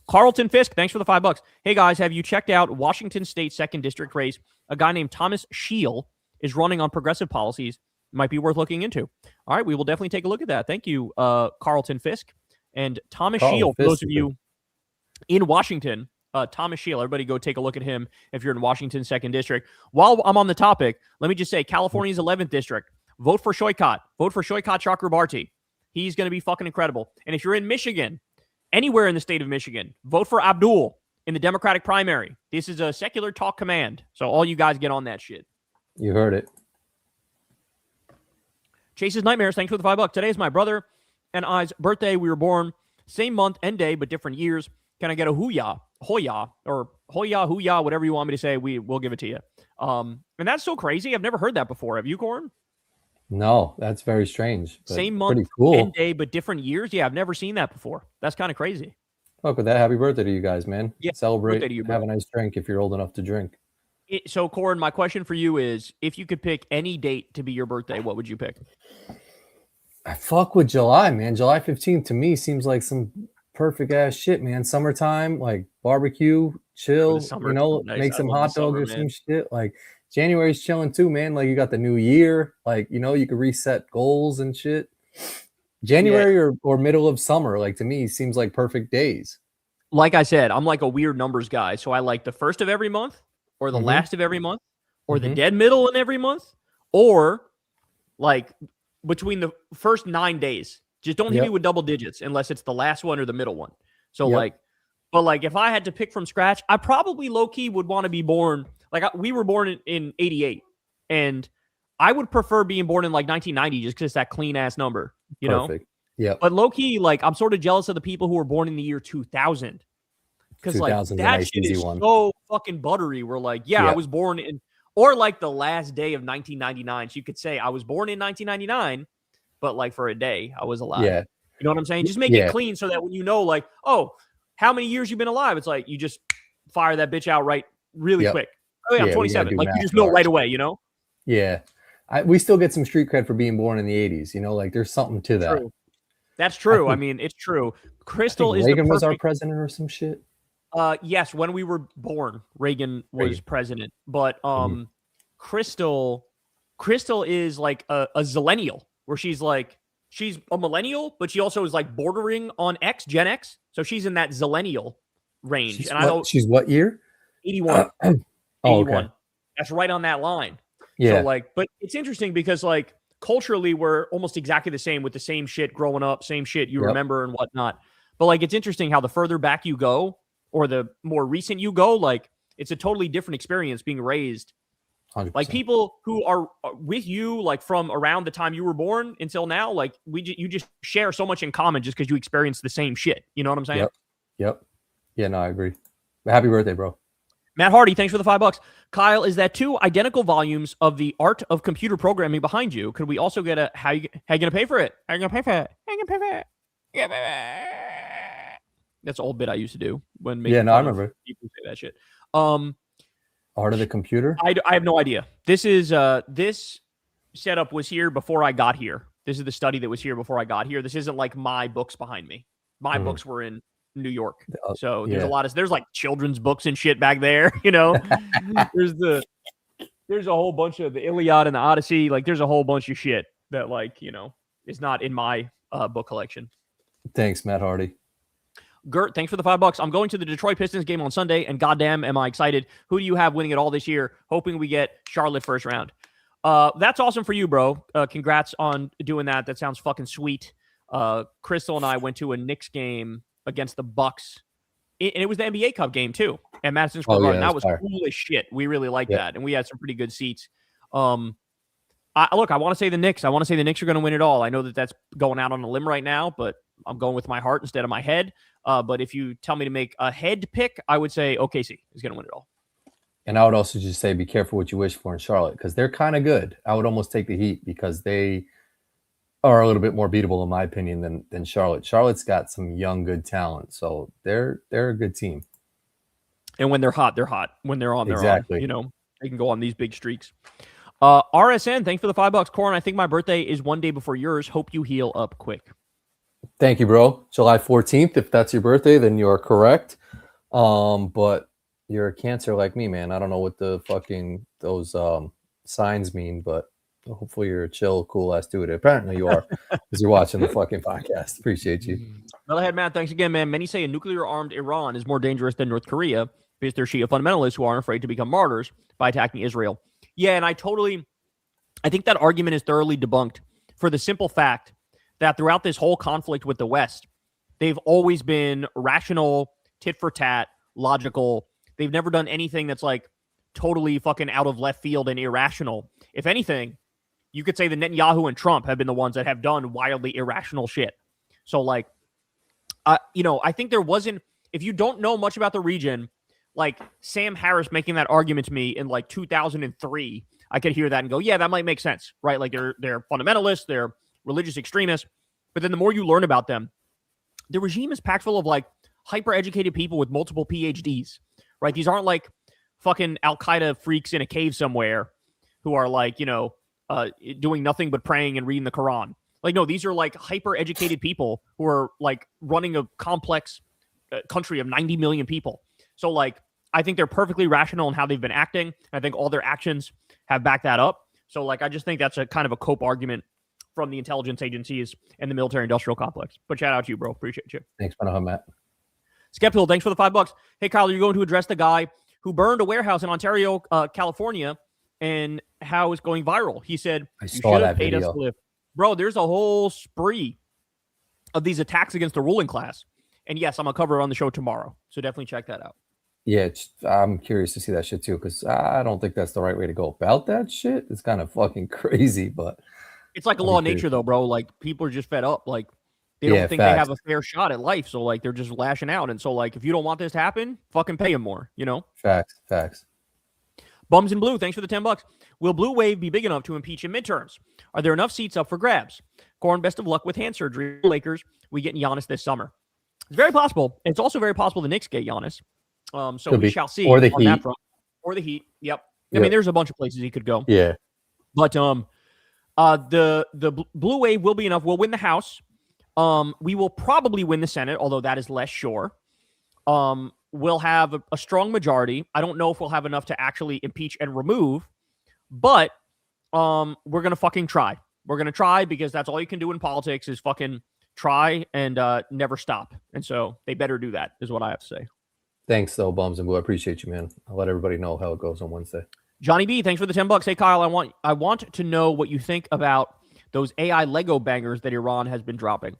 Speaker 2: Carlton Fisk, thanks for the $5. Hey, guys, have you checked out Washington State 2nd District race? A guy named Thomas Scheel is running on progressive policies. Might be worth looking into. All right, we will definitely take a look at that. Thank you, Carlton Fisk. And Thomas Scheel, for those of you in Washington, Thomas Scheel, everybody go take a look at him if you're in Washington 2nd District. While I'm on the topic, let me just say California's 11th District. Vote for Shoykot. Vote for Shoykot Chakrabarti. He's going to be fucking incredible. And if you're in Michigan, anywhere in the state of Michigan, vote for Abdul in the Democratic primary. This is a secular talk command. So all you guys get on that shit.
Speaker 1: You heard it.
Speaker 2: Chase's Nightmares, thanks for the $5. Today is my brother and I's birthday. We were born same month and day, but different years. Can I get a Hoya, or Hoya, whatever you want me to say, we'll give it to you. And that's so crazy. I've never heard that before. Have you, Corin?
Speaker 1: No, that's very strange.
Speaker 2: Same month
Speaker 1: pretty cool.
Speaker 2: and day, but different years. Yeah, I've never seen that before. That's kind of crazy.
Speaker 1: Fuck with that. Happy birthday to you guys, man.
Speaker 2: Yeah,
Speaker 1: celebrate. To you, have a nice drink if you're old enough to drink.
Speaker 2: So, Corin, my question for you is, if you could pick any date to be your birthday, what would you pick?
Speaker 1: I fuck with July, man. July 15th to me seems like some perfect ass shit, man. Summertime, like barbecue, chill, nice. Make some hot dogs or some shit. Like, January's chilling too, man. Like, you got the new year. Like, you could reset goals and shit. January or middle of summer, like, to me, seems like perfect days.
Speaker 2: Like I said, I'm like a weird numbers guy. So I like the first of every month, or the last of every month, or the dead middle in every month, or like between the first 9 days. Just don't hit me with double digits unless it's the last one or the middle one. So but like if I had to pick from scratch, I probably low-key would want to be born. Like, we were born in 88, and I would prefer being born in like 1990 just because it's that clean ass number, you know?
Speaker 1: Yeah.
Speaker 2: But low-key, like, I'm sort of jealous of the people who were born in the year 2000. Because like that shit is so fucking buttery. We're like, I was born in, or like the last day of 1999. So you could say I was born in 1999, but like for a day I was alive. Yeah. You know what I'm saying? Just make it clean so that when like, oh, how many years you've been alive? It's like you just fire that bitch out really quick. Oh yeah, I'm 27. Like, you just know right away,
Speaker 1: Yeah. We still get some street cred for being born in the 80s, like there's something to that.
Speaker 2: True. That's true. I mean, it's true. Crystal is
Speaker 1: Reagan was our president or some shit.
Speaker 2: Yes, when we were born, Reagan was president. But Crystal is like a zillennial, where she's a millennial, but she also is like bordering on Gen X. So she's in that zillennial range.
Speaker 1: She's what year?
Speaker 2: 81. 81.
Speaker 1: Okay.
Speaker 2: That's right on that line.
Speaker 1: Yeah.
Speaker 2: So but it's interesting because like culturally we're almost exactly the same, with the same shit growing up, same shit you remember and whatnot. But like, it's interesting how the further back you go, or the more recent you go, like it's a totally different experience being raised.
Speaker 1: 100%.
Speaker 2: Like people who are with you, like from around the time you were born until now, like you just share so much in common just because you experience the same shit. You know what I'm saying?
Speaker 1: Yep. Yeah, no, I agree. Happy birthday, bro.
Speaker 2: Matt Hardy, thanks for the $5. Kyle, is that 2 identical volumes of The Art of Computer Programming behind you? Could we also get a how you gonna pay for it? How you gonna pay for it? How you gonna pay for it? Yeah, that's an old bit I used to do when making
Speaker 1: I remember
Speaker 2: people say that shit.
Speaker 1: Art of the Computer.
Speaker 2: I have no idea. This is this setup was here before I got here. This is the study that was here before I got here. This isn't like my books behind me. My books were in New York. So there's like children's books and shit back there, you know. there's a whole bunch of the Iliad and the Odyssey. Like there's a whole bunch of shit that like, you know, is not in my book collection.
Speaker 1: Thanks, Matt Hardy.
Speaker 2: Gert, thanks for the $5. I'm going to the Detroit Pistons game on Sunday, and goddamn, am I excited. Who do you have winning it all this year? Hoping we get Charlotte first round. That's awesome for you, bro. Congrats on doing that. That sounds fucking sweet. Crystal and I went to a Knicks game against the Bucks, and it was the NBA Cup game too at Madison Square Garden. That was cool as shit. We really liked that, and we had some pretty good seats. I want to say the Knicks. I want to say the Knicks are going to win it all. I know that that's going out on a limb right now, but I'm going with my heart instead of my head. But if you tell me to make a head pick, I would say OKC is going to win it all. And
Speaker 1: I would also just say be careful what you wish for in Charlotte because they're kind of good. I would almost take the Heat because they are a little bit more beatable, in my opinion, than Charlotte. Charlotte's got some young, good talent, so they're a good team.
Speaker 2: And when they're hot, they're hot. When they're on, they're
Speaker 1: exactly
Speaker 2: on. You know, they can go on these big streaks. RSN, thanks for the $5. Corin, I think my birthday is one day before yours. Hope you heal up quick.
Speaker 1: Thank you, bro. July 14th. If that's your birthday, then you are correct. But you're a Cancer like me, man. I don't know what the fucking those signs mean, but hopefully you're a chill, cool ass dude. Apparently you are, because you're watching the fucking podcast. Appreciate you.
Speaker 2: Well ahead, Matt. Thanks again, man. Many say a nuclear-armed Iran is more dangerous than North Korea because they're Shia fundamentalists who aren't afraid to become martyrs by attacking Israel. Yeah, and I think that argument is thoroughly debunked for the simple fact that throughout this whole conflict with the West, they've always been rational, tit for tat, logical. They've never done anything that's like totally fucking out of left field and irrational. If anything, you could say that Netanyahu and Trump have been the ones that have done wildly irrational shit. So like, I think there wasn't, if you don't know much about the region, like Sam Harris making that argument to me in like 2003, I could hear that and go, yeah, that might make sense, right? Like they're fundamentalists, they're religious extremists. But then the more you learn about them, the regime is packed full of like hyper-educated people with multiple PhDs, right? These aren't like fucking Al-Qaeda freaks in a cave somewhere who are like, doing nothing but praying and reading the Quran. Like, no, these are like hyper-educated people who are like running a complex country of 90 million people. So like, I think they're perfectly rational in how they've been acting. I think all their actions have backed that up. So like, I just think that's a kind of a cope argument from the intelligence agencies and the military-industrial complex. But shout out to you, bro. Appreciate you.
Speaker 1: Thanks, Matt.
Speaker 2: Skeptical, thanks for the $5. Hey, Kyle, you're going to address the guy who burned a warehouse in Ontario, California, and how it's going viral. He said,
Speaker 1: I saw that video.
Speaker 2: Bro, there's a whole spree of these attacks against the ruling class. And yes, I'm going to cover it on the show tomorrow. So definitely check that out.
Speaker 1: Yeah, I'm curious to see that shit too, because I don't think that's the right way to go about that shit. It's kind of fucking crazy, but
Speaker 2: it's like a law of nature, though, bro. Like people are just fed up. Like they don't think they have a fair shot at life, so like they're just lashing out. And so like if you don't want this to happen, fucking pay them more. You know?
Speaker 1: Facts.
Speaker 2: Bums in Blue, thanks for the $10. Will Blue Wave be big enough to impeach in midterms? Are there enough seats up for grabs? Corin, best of luck with hand surgery. Lakers, we get Giannis this summer. It's very possible. It's also very possible the Knicks get Giannis. So we shall see.
Speaker 1: Or the Heat.
Speaker 2: That front. Or the Heat. Yep. I mean, there's a bunch of places he could go.
Speaker 1: Yeah.
Speaker 2: But the Blue Wave will be enough. We'll win the House. We will probably win the Senate, although that is less sure. We'll have a strong majority. I don't know if we'll have enough to actually impeach and remove, but we're going to fucking try. We're going to try because that's all you can do in politics is fucking try and never stop. And so they better do that is what I have to say.
Speaker 1: Thanks, though, Bums and Blue. I appreciate you, man. I'll let everybody know how it goes on Wednesday.
Speaker 2: Johnny B, thanks for the $10. Hey, Kyle, I want to know what you think about those AI Lego bangers that Iran has been dropping.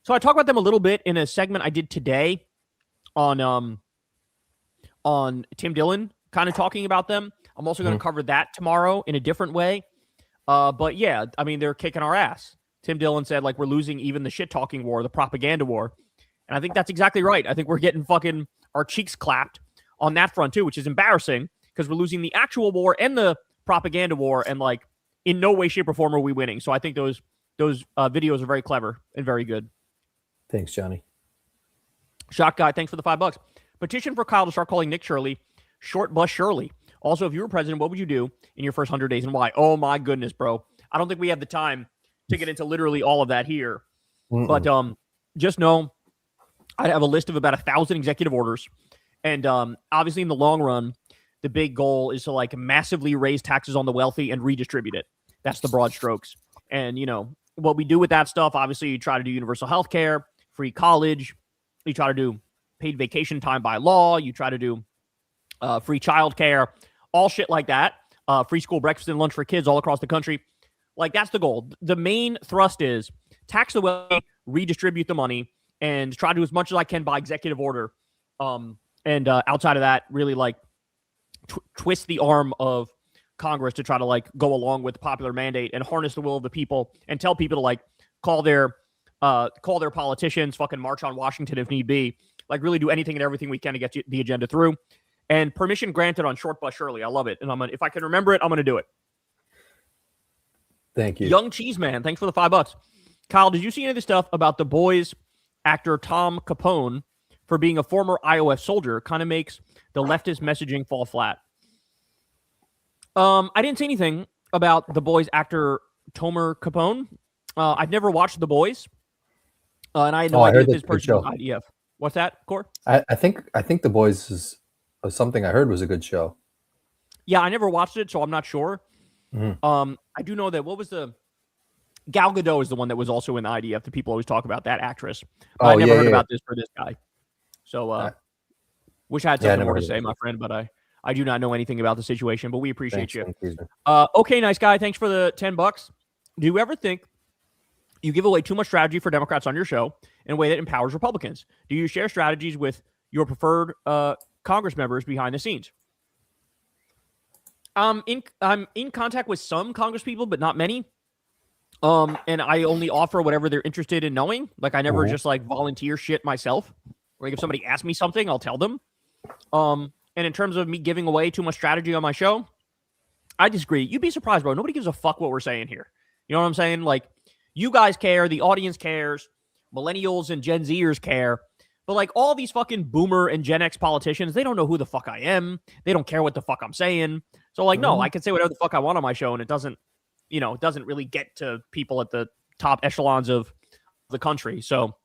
Speaker 2: So I talked about them a little bit in a segment I did today on Tim Dillon, kind of talking about them. I'm also going to cover that tomorrow in a different way. But yeah, I mean, they're kicking our ass. Tim Dillon said, like, we're losing even the shit talking war, the propaganda war. And I think that's exactly right. I think we're getting fucking our cheeks clapped on that front too, which is embarrassing because we're losing the actual war and the propaganda war. And like, in no way, shape, or form are we winning. So I think those videos are very clever and very good.
Speaker 1: Thanks, Johnny.
Speaker 2: Shot Guy, thanks for the $5. Petition for Kyle to start calling Nick Shirley Short Bus Shirley. Also, if you were president, what would you do in your first 100 days and why? Oh my goodness, bro. I don't think we have the time to get into literally all of that here. But just know I'd have a list of about 1,000 executive orders. And obviously in the long run, the big goal is to like massively raise taxes on the wealthy and redistribute it. That's the broad strokes. And, you know, what we do with that stuff, obviously you try to do universal health care, free college. You try to do paid vacation time by law. You try to do free childcare, all shit like that. Free school breakfast and lunch for kids all across the country. Like, that's the goal. The main thrust is tax the wealthy, redistribute the money, and try to do as much as I can by executive order. And outside of that, really like twist the arm of Congress to try to like go along with the popular mandate and harness the will of the people and tell people to like call their politicians, fucking march on Washington if need be. Like, really do anything and everything we can to get the agenda through. And permission granted on Short Bus Shirley. I love it. And if I can remember it, I'm going to do it.
Speaker 1: Thank you.
Speaker 2: Young Cheese Man, thanks for the $5. Kyle, did you see any of the stuff about The Boys actor Tom Capone for being a former IOF soldier? Kind of makes the leftist messaging fall flat. I didn't see anything about The Boys actor Tomer Capone. I've never watched The Boys. And I had no idea if this person was IDF. What's that, Cor?
Speaker 1: I think The Boys is something I heard was a good show.
Speaker 2: Yeah, I never watched it, so I'm not sure. I do know that Gal Gadot is the one that was also in the IDF. The people always talk about that actress. But I never heard about this for this guy. So wish I had something more to say, my friend, but I do not know anything about the situation, but we appreciate you. Okay, nice guy. Thanks for the $10. Do you ever think you give away too much strategy for Democrats on your show in a way that empowers Republicans? Do you share strategies with your preferred Congress members behind the scenes? I'm in contact with some Congress people, but not many. And I only offer whatever they're interested in knowing. Like, I never just like volunteer shit myself. Like, if somebody asks me something, I'll tell them. And in terms of me giving away too much strategy on my show, I disagree. You'd be surprised, bro. Nobody gives a fuck what we're saying here. You know what I'm saying? Like, you guys care. The audience cares. Millennials and Gen Zers care. But like all these fucking boomer and Gen X politicians, they don't know who the fuck I am. They don't care what the fuck I'm saying. So like, no, I can say whatever the fuck I want on my show, and it doesn't really get to people at the top echelons of the country. So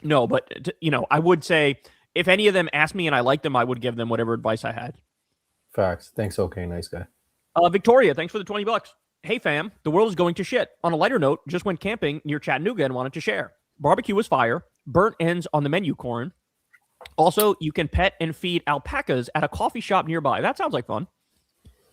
Speaker 2: no, but I would say if any of them asked me and I liked them, I would give them whatever advice I had.
Speaker 1: Facts. Thanks. Okay, nice guy.
Speaker 2: Victoria, thanks for the $20. Hey fam, the world is going to shit. On a lighter note, just went camping near Chattanooga and wanted to share. Barbecue was fire. Burnt ends on the menu, Corin. Also, you can pet and feed alpacas at a coffee shop nearby. That sounds like fun.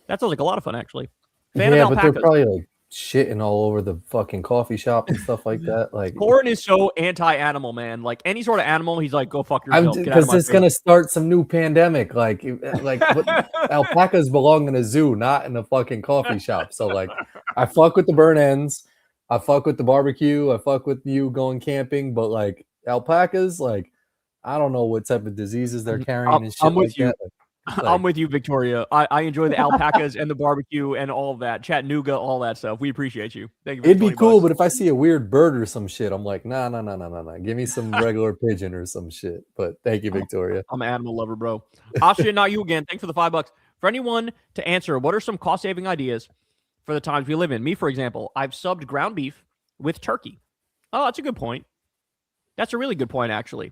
Speaker 2: That sounds like a lot of fun, actually. Fan of alpacas.
Speaker 1: But they're probably like shitting all over the fucking coffee shop and stuff like that. Like,
Speaker 2: Corin is so anti-animal, man. Like any sort of animal, he's like, go fuck yourself.
Speaker 1: Because it's gonna start some new pandemic. Like alpacas belong in a zoo, not in a fucking coffee shop. So like, I fuck with the burn ends. I fuck with the barbecue. I fuck with you going camping. But like alpacas, like I don't know what type of diseases they're carrying and shit.
Speaker 2: I'm with
Speaker 1: like
Speaker 2: you.
Speaker 1: That.
Speaker 2: I'm with you, Victoria. I enjoy the alpacas and the barbecue and all of that. Chattanooga, all that stuff. We appreciate you. Thank you.
Speaker 1: It'd be cool, but if I see a weird bird or some shit, I'm like, nah. Give me some regular pigeon or some shit. But thank you, Victoria.
Speaker 2: I'm an animal lover, bro. Oscar, not you again. Thanks for the $5. For anyone to answer, what are some cost-saving ideas for the times we live in? Me, for example, I've subbed ground beef with turkey. Oh, that's a good point. That's a really good point, actually.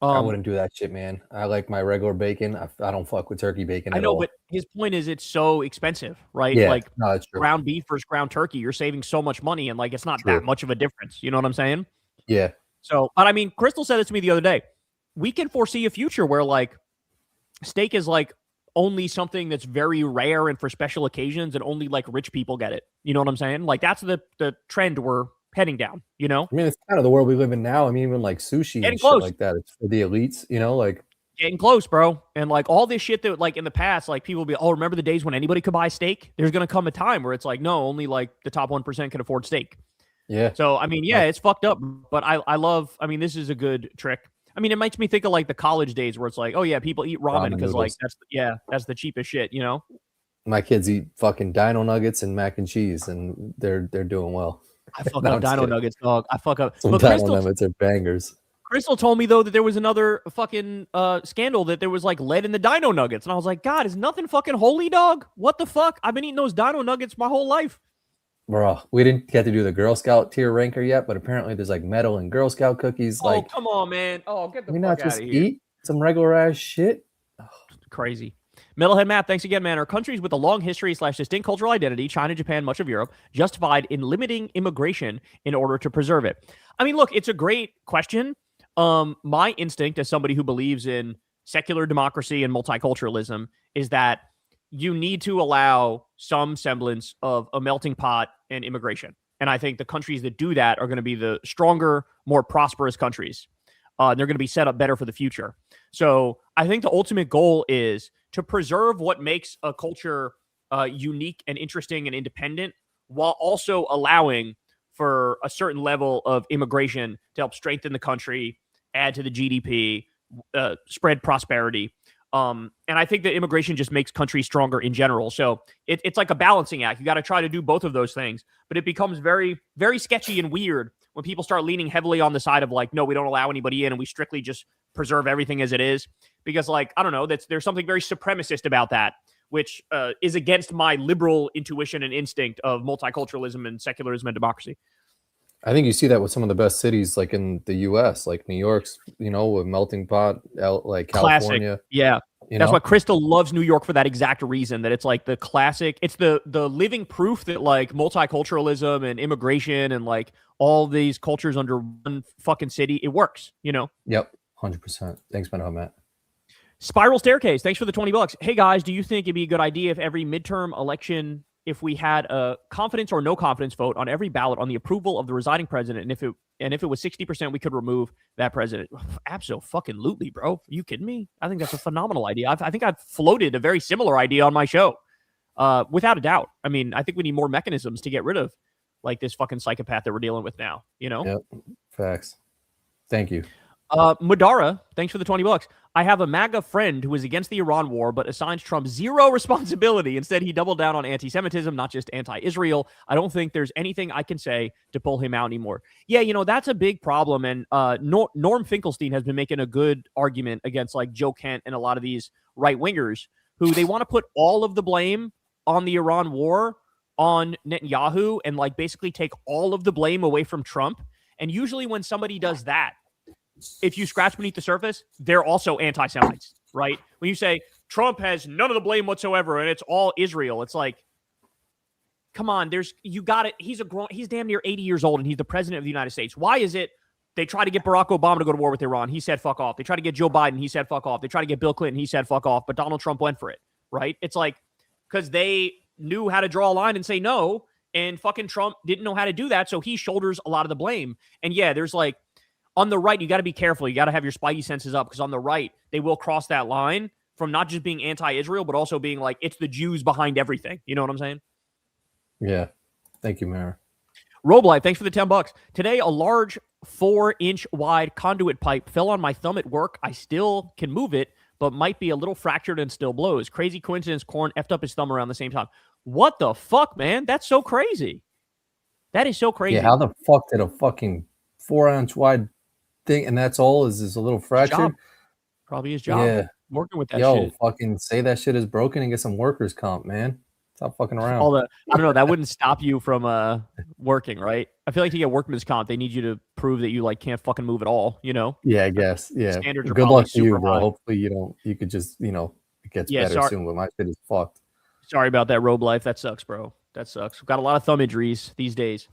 Speaker 1: I wouldn't do that shit, man. I like my regular bacon. I don't fuck with turkey bacon at all.
Speaker 2: But his point is it's so expensive, right?
Speaker 1: Yeah,
Speaker 2: like
Speaker 1: that's true.
Speaker 2: Ground beef versus ground turkey, you're saving so much money, and like it's not that much of a difference. You know what I'm saying?
Speaker 1: Yeah.
Speaker 2: So, but I mean, Crystal said it to me the other day. We can foresee a future where like steak is like only something that's very rare and for special occasions, and only like rich people get it. You know what I'm saying? Like that's the trend we're heading down, you know?
Speaker 1: I mean, it's kind of the world we live in now. I mean, even like sushi
Speaker 2: Getting
Speaker 1: and shit
Speaker 2: close.
Speaker 1: like that. It's for the elites, you know, like
Speaker 2: Getting close, bro. And like all this shit that like in the past, like people will be, oh, remember the days when anybody could buy steak? There's going to come a time where it's like, no, only like the top 1% can afford steak.
Speaker 1: yeah.
Speaker 2: So, I mean, yeah, it's fucked up, but I love, I mean, this is a good trick. I mean, it makes me think of like the college days where it's like, oh yeah, people eat ramen because like that's the cheapest shit, you know?
Speaker 1: My kids eat fucking dino nuggets and mac and cheese, and they're doing well.
Speaker 2: I fuck
Speaker 1: No,
Speaker 2: up
Speaker 1: I'm
Speaker 2: dino
Speaker 1: kidding.
Speaker 2: nuggets, dog. I fuck up.
Speaker 1: Some
Speaker 2: But
Speaker 1: dino nuggets are bangers.
Speaker 2: Crystal told me though that there was another fucking scandal that there was like lead in the dino nuggets, and I was like, God, is nothing fucking holy, dog? What the fuck? I've been eating those dino nuggets my whole life.
Speaker 1: Bro, we didn't get to do the Girl Scout tier ranker yet, but apparently there's like metal and Girl Scout cookies.
Speaker 2: Oh,
Speaker 1: like,
Speaker 2: come on, man. Oh, get the
Speaker 1: we
Speaker 2: fuck
Speaker 1: not
Speaker 2: out
Speaker 1: just
Speaker 2: of here.
Speaker 1: eat some regular ass shit.
Speaker 2: Crazy. Metalhead Matt, thanks again, man. Are countries with a long history / distinct cultural identity, China, Japan, much of Europe, justified in limiting immigration in order to preserve it? I mean, look, it's a great question. My instinct as somebody who believes in secular democracy and multiculturalism is that you need to allow some semblance of a melting pot and immigration. And I think the countries that do that are going to be the stronger, more prosperous countries. They're going to be set up better for the future. So I think the ultimate goal is to preserve what makes a culture unique and interesting and independent, while also allowing for a certain level of immigration to help strengthen the country, add to the GDP, spread prosperity. And I think that immigration just makes countries stronger in general. So it's like a balancing act. You got to try to do both of those things. But it becomes very, very sketchy and weird when people start leaning heavily on the side of like, no, we don't allow anybody in and we strictly just preserve everything as it is. Because like, I don't know, there's something very supremacist about that, which is against my liberal intuition and instinct of multiculturalism and secularism and democracy.
Speaker 1: I think you see that with some of the best cities, like in the U.S., like New York's, you know, with melting pot, like California.
Speaker 2: Classic. Yeah. That's why Crystal loves New York for that exact reason, that it's like the classic, it's the living proof that like multiculturalism and immigration and like all these cultures under one fucking city, it works, you know?
Speaker 1: Yep. 100%. Thanks, Matt.
Speaker 2: Spiral Staircase, thanks for the $20. Hey guys, do you think it'd be a good idea if every midterm election, if we had a confidence or no confidence vote on every ballot on the approval of the resigning president, and if it was 60%, we could remove that president? Absolutely, bro. Are you kidding me? I think that's a phenomenal idea. I think I've floated a very similar idea on my show, without a doubt. I mean, I think we need more mechanisms to get rid of like this fucking psychopath that we're dealing with now. You know?
Speaker 1: Yep. Facts. Thank you.
Speaker 2: Madara, thanks for the $20. I have a MAGA friend who is against the Iran war, but assigns Trump zero responsibility. Instead, he doubled down on anti-Semitism, not just anti-Israel. I don't think there's anything I can say to pull him out anymore. Yeah, you know, that's a big problem. And Norm Finkelstein has been making a good argument against like Joe Kent and a lot of these right-wingers who they want to put all of the blame on the Iran war on Netanyahu and like basically take all of the blame away from Trump. And usually when somebody does that, if you scratch beneath the surface, they're also anti-Semites, right? When you say Trump has none of the blame whatsoever and it's all Israel, it's like, come on, you got it. He's damn near 80 years old and he's the president of the United States. Why is it they try to get Barack Obama to go to war with Iran? He said, fuck off. They try to get Joe Biden. He said, fuck off. They try to get Bill Clinton. He said, fuck off. But Donald Trump went for it, right? It's like, because they knew how to draw a line and say no, and fucking Trump didn't know how to do that. So he shoulders a lot of the blame. And yeah, there's like, on the right, you got to be careful. You got to have your spidey senses up, because on the right, they will cross that line from not just being anti-Israel, but also being like, it's the Jews behind everything. You know what I'm saying?
Speaker 1: Yeah. Thank you, Mara.
Speaker 2: Roblife, thanks for the $10. Today, a large 4-inch wide conduit pipe fell on my thumb at work. I still can move it, but might be a little fractured and still blows. Crazy coincidence, Corin effed up his thumb around the same time. What the fuck, man? That's so crazy. That is so crazy.
Speaker 1: Yeah, how the fuck did a fucking 4-inch wide thing, and that's all is a little fracture?
Speaker 2: Probably his job.
Speaker 1: Yeah.
Speaker 2: Working with that shit.
Speaker 1: Fucking say that shit is broken and get some workers' comp, man. Stop fucking around.
Speaker 2: I don't know. That wouldn't stop you from working, right? I feel like to get workman's comp, they need you to prove that you like can't fucking move at all, you know?
Speaker 1: Yeah, I guess. Yeah.
Speaker 2: Standards are
Speaker 1: good luck to you,
Speaker 2: high.
Speaker 1: bro. Hopefully you could just, it gets better soon, but my shit is fucked.
Speaker 2: Sorry about that, Roblife. That sucks, bro. That sucks. We've got a lot of thumb injuries these days.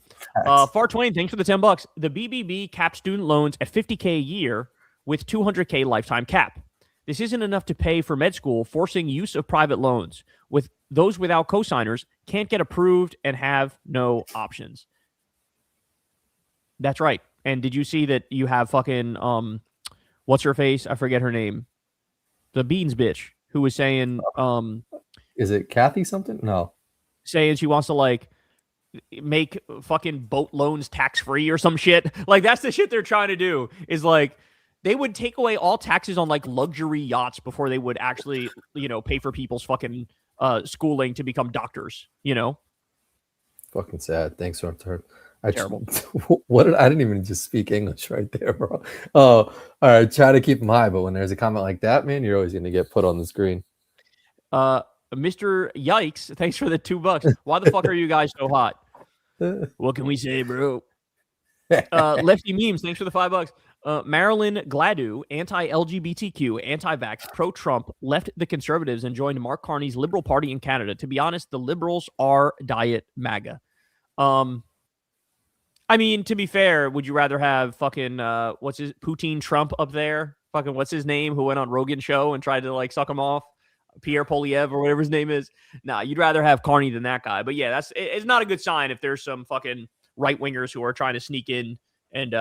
Speaker 2: Far Twain, thanks for the $10. The BBB capped student loans at $50K a year with $200K lifetime cap. This isn't enough to pay for med school, forcing use of private loans. With those without cosigners can't get approved and have no options. That's right. And did you see that you have fucking what's her face? I forget her name. The Beans bitch who was saying
Speaker 1: Is it Kathy something? No.
Speaker 2: saying she wants to like make fucking boat loans tax free or some shit. Like that's the shit they're trying to do. Is like they would take away all taxes on like luxury yachts before they would actually, pay for people's fucking schooling to become doctors,
Speaker 1: Fucking sad. Thanks for her.
Speaker 2: Terrible.
Speaker 1: I didn't even just speak English right there, bro. Oh, all right. Try to keep them high, but when there's a comment like that, man, you're always gonna get put on the screen.
Speaker 2: Mr. Yikes, thanks for the $2. Why the fuck are you guys so hot? What can we say, bro? Lefty Memes, thanks for the $5. Marilyn Gladu, anti-LGBTQ, anti-vax, pro-Trump, left the Conservatives and joined Mark Carney's Liberal Party in Canada. To be honest, the Liberals are diet MAGA. I mean, to be fair, would you rather have fucking Putin Trump up there? Fucking what's his name? Who went on Rogan's show and tried to like suck him off? Pierre Polyev or whatever his name is. Nah, you'd rather have Carney than that guy. But yeah, it's not a good sign if there's some fucking right wingers who are trying to sneak in and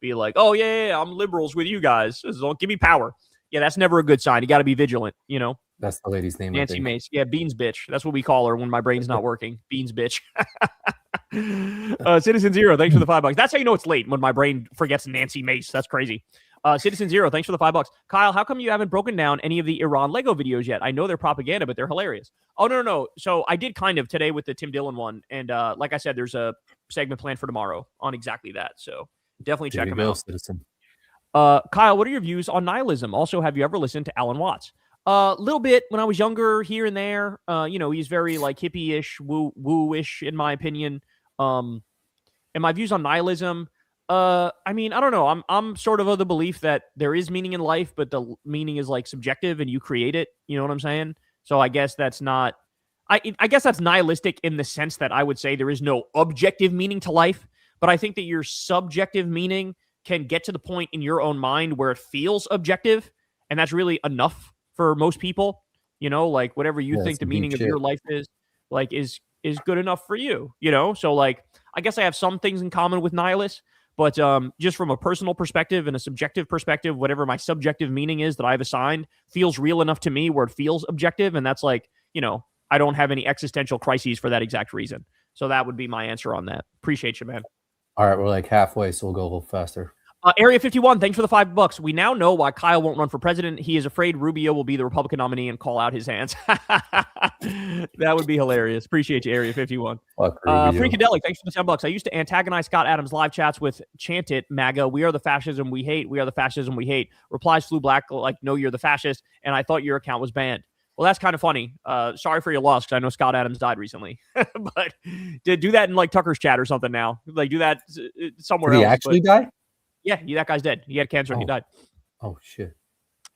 Speaker 2: be like, oh yeah, I'm liberals with you guys. Don't give me power. Yeah, that's never a good sign. You got to be vigilant.
Speaker 1: That's the lady's name.
Speaker 2: Nancy Mace. Yeah, Beans bitch. That's what we call her when my brain's not working. Beans bitch. Citizen Zero, thanks for the $5. That's how you know it's late, when my brain forgets Nancy Mace. That's crazy. Citizen Zero, thanks for the $5. Kyle, how come you haven't broken down any of the Iran Lego videos yet? I know they're propaganda, but they're hilarious. Oh, no. So I did kind of today with the Tim Dillon one. And like I said, there's a segment planned for tomorrow on exactly that. So definitely check them out.
Speaker 1: Citizen.
Speaker 2: Kyle, what are your views on nihilism? Also, have you ever listened to Alan Watts? A little bit when I was younger, here and there. He's very like hippie-ish, woo-ish in my opinion. And my views on nihilism, I mean, I don't know. I'm sort of the belief that there is meaning in life, but the meaning is like subjective and you create it. You know what I'm saying? So I guess that's not. I guess that's nihilistic in the sense that I would say there is no objective meaning to life, but I think that your subjective meaning can get to the point in your own mind where it feels objective, and that's really enough for most people. Like whatever you think the meaning of your life is, like is good enough for you. So like I guess I have some things in common with nihilists, but just from a personal perspective and a subjective perspective, whatever my subjective meaning is that I've assigned feels real enough to me where it feels objective, and that's like I don't have any existential crises for that exact reason. So that would be my answer on that. Appreciate you, man.
Speaker 1: All right, we're like halfway, so we'll go a little faster.
Speaker 2: Area 51, thanks for the $5. We now know why Kyle won't run for president. He is afraid Rubio will be the Republican nominee and call out his hands. That would be hilarious. Appreciate you, Area 51. Freakadelic, thanks for the $10. I used to antagonize Scott Adams' live chats with chant it, MAGA, we are the fascism we hate. We are the fascism we hate. Replies flew black like, no, you're the fascist, and I thought your account was banned. Well, that's kind of funny. Sorry for your loss, because I know Scott Adams died recently. But to do that in like Tucker's chat or something now. Like do that somewhere else.
Speaker 1: Did he actually die?
Speaker 2: Yeah, that guy's dead. He had cancer and he died.
Speaker 1: Oh, shit.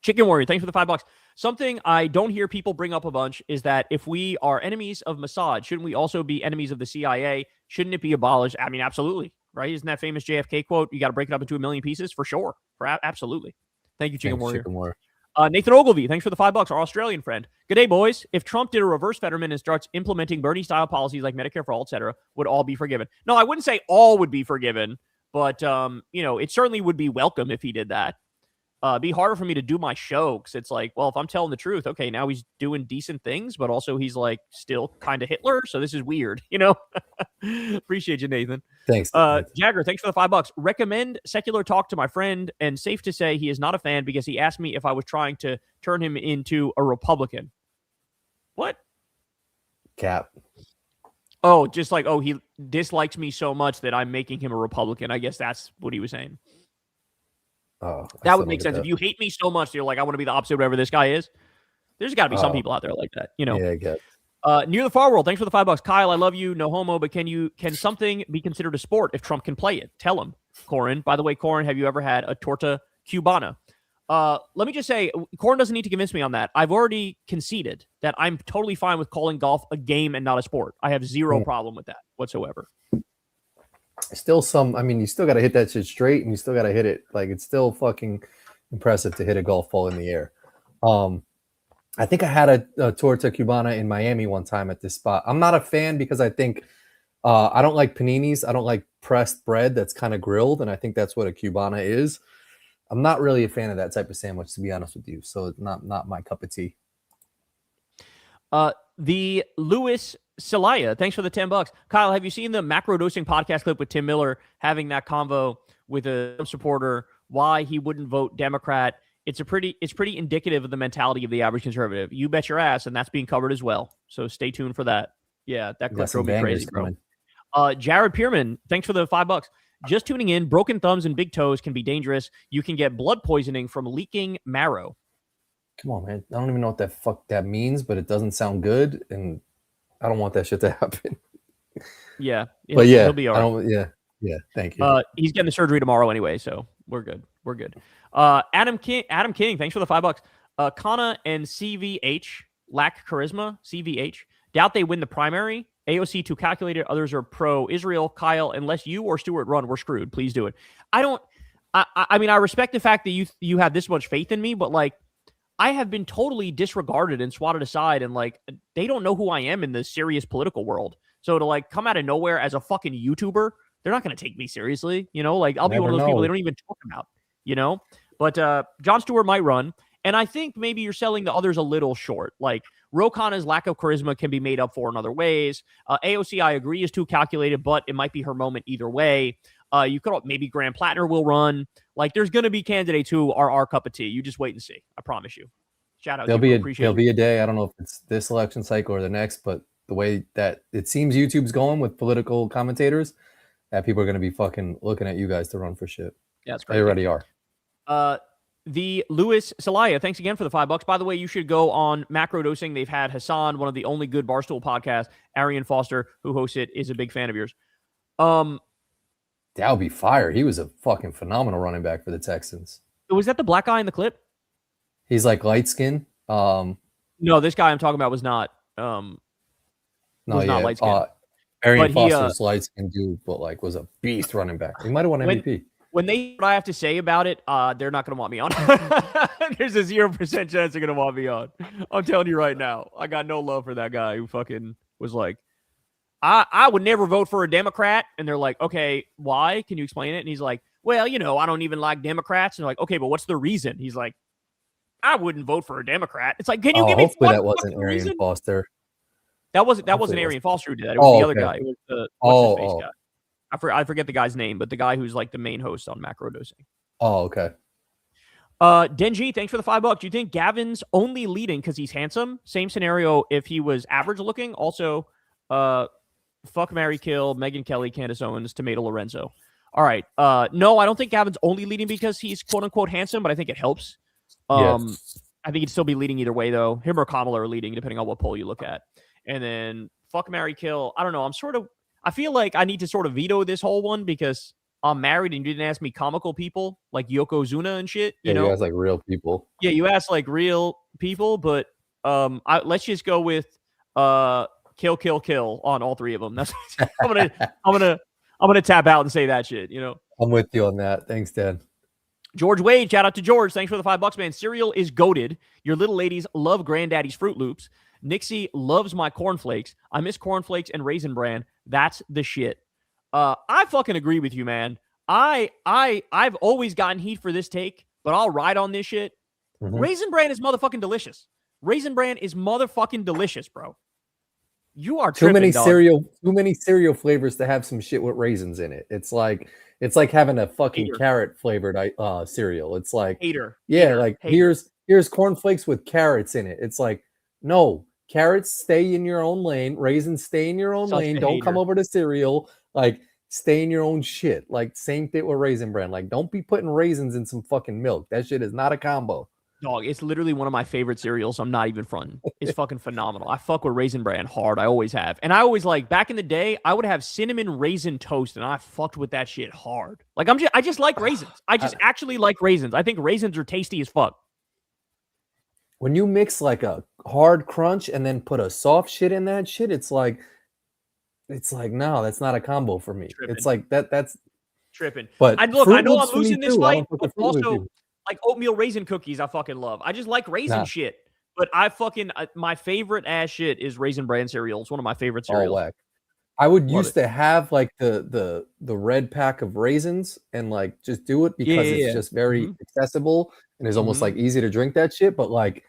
Speaker 2: Chicken Warrior, thanks for the $5. Something I don't hear people bring up a bunch is that if we are enemies of Mossad, shouldn't we also be enemies of the CIA? Shouldn't it be abolished? I mean, absolutely. Right? Isn't that famous JFK quote? You got to break it up into a million pieces? For sure. Absolutely. Thank you, Chicken Warrior. Nathan Ogilvy, thanks for the $5, our Australian friend. Good day, boys. If Trump did a reverse Fetterman and starts implementing Bernie-style policies like Medicare for all, etc., would all be forgiven? No, I wouldn't say all would be forgiven. But, it certainly would be welcome if he did that. It'd be harder for me to do my show because it's like, well, if I'm telling the truth, okay, now he's doing decent things, but also he's like still kind of Hitler. So this is weird, Appreciate you, Nathan.
Speaker 1: Thanks.
Speaker 2: Jagger, thanks for the $5. Recommend Secular Talk to my friend, and safe to say he is not a fan because he asked me if I was trying to turn him into a Republican. What?
Speaker 1: Cap.
Speaker 2: Oh, just like, he dislikes me so much that I'm making him a Republican. I guess that's what he was saying.
Speaker 1: Oh,
Speaker 2: that would make sense. If you hate me so much, you're like, I want to be the opposite of whatever this guy is. There's got to be some people out there like that,
Speaker 1: Yeah, I guess.
Speaker 2: Near the Far World, thanks for the $5. Kyle, I love you, no homo, but can something be considered a sport if Trump can play it? Tell him. Corin, by the way, Corin, have you ever had a torta cubana? Let me just say, Corin doesn't need to convince me on that. I've already conceded that I'm totally fine with calling golf a game and not a sport. I have zero problem with that whatsoever.
Speaker 1: Still you still got to hit that shit straight, and you still got to hit it. Like, it's still fucking impressive to hit a golf ball in the air. I think I had a torta cubana in Miami one time at this spot. I'm not a fan because I think I don't like paninis. I don't like pressed bread that's kind of grilled, and I think that's what a cubana is. I'm not really a fan of that type of sandwich, to be honest with you. So it's not my cup of tea.
Speaker 2: The Lewis Celaya, thanks for the $10. Kyle, have you seen the macro dosing podcast clip with Tim Miller having that convo with a supporter? Why he wouldn't vote Democrat? It's pretty indicative of the mentality of the average conservative. You bet your ass, and that's being covered as well. So stay tuned for that. Yeah, that clip drove me crazy, bro. Jared Pierman, thanks for the $5. Just tuning in, broken thumbs and big toes can be dangerous. You can get blood poisoning from leaking marrow.
Speaker 1: Come on, man. I don't even know what the fuck that means, but it doesn't sound good, and I don't want that shit to happen.
Speaker 2: Yeah.
Speaker 1: But yeah,
Speaker 2: he'll be all right.
Speaker 1: Yeah, thank you.
Speaker 2: He's getting the surgery tomorrow anyway, so we're good. We're good. Adam King, thanks for the $5. Kana and CVH lack charisma. CVH doubt they win the primary. AOC too calculated. Others are pro-Israel. Kyle, unless you or Stuart run, we're screwed. Please do it. I mean, I respect the fact that you have this much faith in me, but like, I have been totally disregarded and swatted aside, and like, they don't know who I am in the serious political world. So to like come out of nowhere as a fucking YouTuber, they're not going to take me seriously. You know, like I'll be one of those people they don't even talk about, you know, but Jon Stewart might run. And I think maybe you're selling the others a little short. Like Ro Khanna's lack of charisma can be made up for in other ways. AOC, I agree, is too calculated, but it might be her moment either way. You could maybe Graham Plattner will run. Like there's going to be candidates who are our cup of tea. You just wait and see. I promise you. Shout out.
Speaker 1: There'll be a day. I don't know if it's this election cycle or the next, but the way that it seems YouTube's going with political commentators, that people are going to be fucking looking at you guys to run for shit.
Speaker 2: Yeah, that's great.
Speaker 1: They already are.
Speaker 2: The Lewis Celaya, thanks again for the $5. By the way, you should go on Macro Dosing. They've had Hassan, one of the only good Barstool podcasts. Arian Foster, who hosts it, is a big fan of yours.
Speaker 1: That would be fire. He was a fucking phenomenal running back for the Texans.
Speaker 2: Was that the black guy in the clip?
Speaker 1: He's like light skin.
Speaker 2: No, this guy I'm talking about was not. Not light skin.
Speaker 1: Arian Foster's light skin dude, but like was a beast running back. He might have won MVP.
Speaker 2: When they what I have to say about it, they're not going to want me on. There's a 0% chance they're going to want me on. I'm telling you right now. I got no love for that guy who fucking was like, I would never vote for a Democrat. And they're like, okay, why? Can you explain it? And he's like, well, you know, I don't even like Democrats. And they're like, okay, but what's the reason? He's like, I wouldn't vote for a Democrat. It's like, can you give me
Speaker 1: hopefully that wasn't Arian Foster.
Speaker 2: That wasn't Arian Foster who did that. It was the other guy. It was the what's his face guy. I forget the guy's name, but the guy who's like the main host on Macro Dosing.
Speaker 1: Oh, okay.
Speaker 2: Denji, thanks for the $5. Do you think Gavin's only leading because he's handsome? Same scenario if he was average looking. Also, fuck, marry, kill, Megyn Kelly, Candace Owens, Tomato Lorenzo. All right. No, I don't think Gavin's only leading because he's quote unquote handsome, but I think it helps. Yes. I think he'd still be leading either way, though. Him or Kamala are leading, depending on what poll you look at. And then fuck, marry, kill. I don't know. I feel like I need to sort of veto this whole one because I'm married and you didn't ask me comical people like Yokozuna and shit. You know,
Speaker 1: you asked like real people.
Speaker 2: Yeah, you asked like real people, but let's just go with kill, kill, kill on all three of them. That's I'm gonna tap out and say that shit. You know,
Speaker 1: I'm with you on that. Thanks, Dan.
Speaker 2: George Wade, shout out to George. Thanks for the $5, man. Cereal is goated. Your little ladies love Granddaddy's Fruit Loops. Nixie loves my cornflakes. I miss cornflakes and Raisin Bran. That's the shit. I fucking agree with you, man. I've always gotten heat for this take, but I'll ride on this shit. Mm-hmm. Raisin Bran is motherfucking delicious. Raisin Bran is motherfucking delicious, bro. You are tripping,
Speaker 1: too many cereal flavors to have some shit with raisins in it. It's like having a fucking carrot flavored cereal. It's like here's cornflakes with carrots in it. It's like, no, carrots stay in your own lane, raisins stay in your own lane. Don't come over to cereal. Like, stay in your own shit. Like, same thing with Raisin Bran. Like, don't be putting raisins in some fucking milk. That shit is not a combo.
Speaker 2: Dog, it's literally one of my favorite cereals. I'm not even fronting. It's fucking phenomenal. I fuck with Raisin Bran hard. I always have. And I always like, back in the day, I would have cinnamon raisin toast, and I fucked with that shit hard. Like, I just like raisins. I just actually like raisins. I think raisins are tasty as fuck.
Speaker 1: When you mix like a hard crunch and then put a soft shit in that shit, it's like, no, that's not a combo for me. Tripping. It's like that's
Speaker 2: tripping.
Speaker 1: But
Speaker 2: I know I'm losing this fight, but also like oatmeal raisin cookies, I fucking love. I just like raisin shit. But I fucking my favorite ass shit is Raisin Bran cereal. It's one of my favorite cereals.
Speaker 1: I would
Speaker 2: Love
Speaker 1: used
Speaker 2: it.
Speaker 1: to have like the red pack of raisins and like just do it
Speaker 2: Yeah,
Speaker 1: because
Speaker 2: yeah,
Speaker 1: it's
Speaker 2: yeah.
Speaker 1: just very
Speaker 2: Mhm,
Speaker 1: accessible and it's almost
Speaker 2: mhm.
Speaker 1: like easy to drink that shit. But like,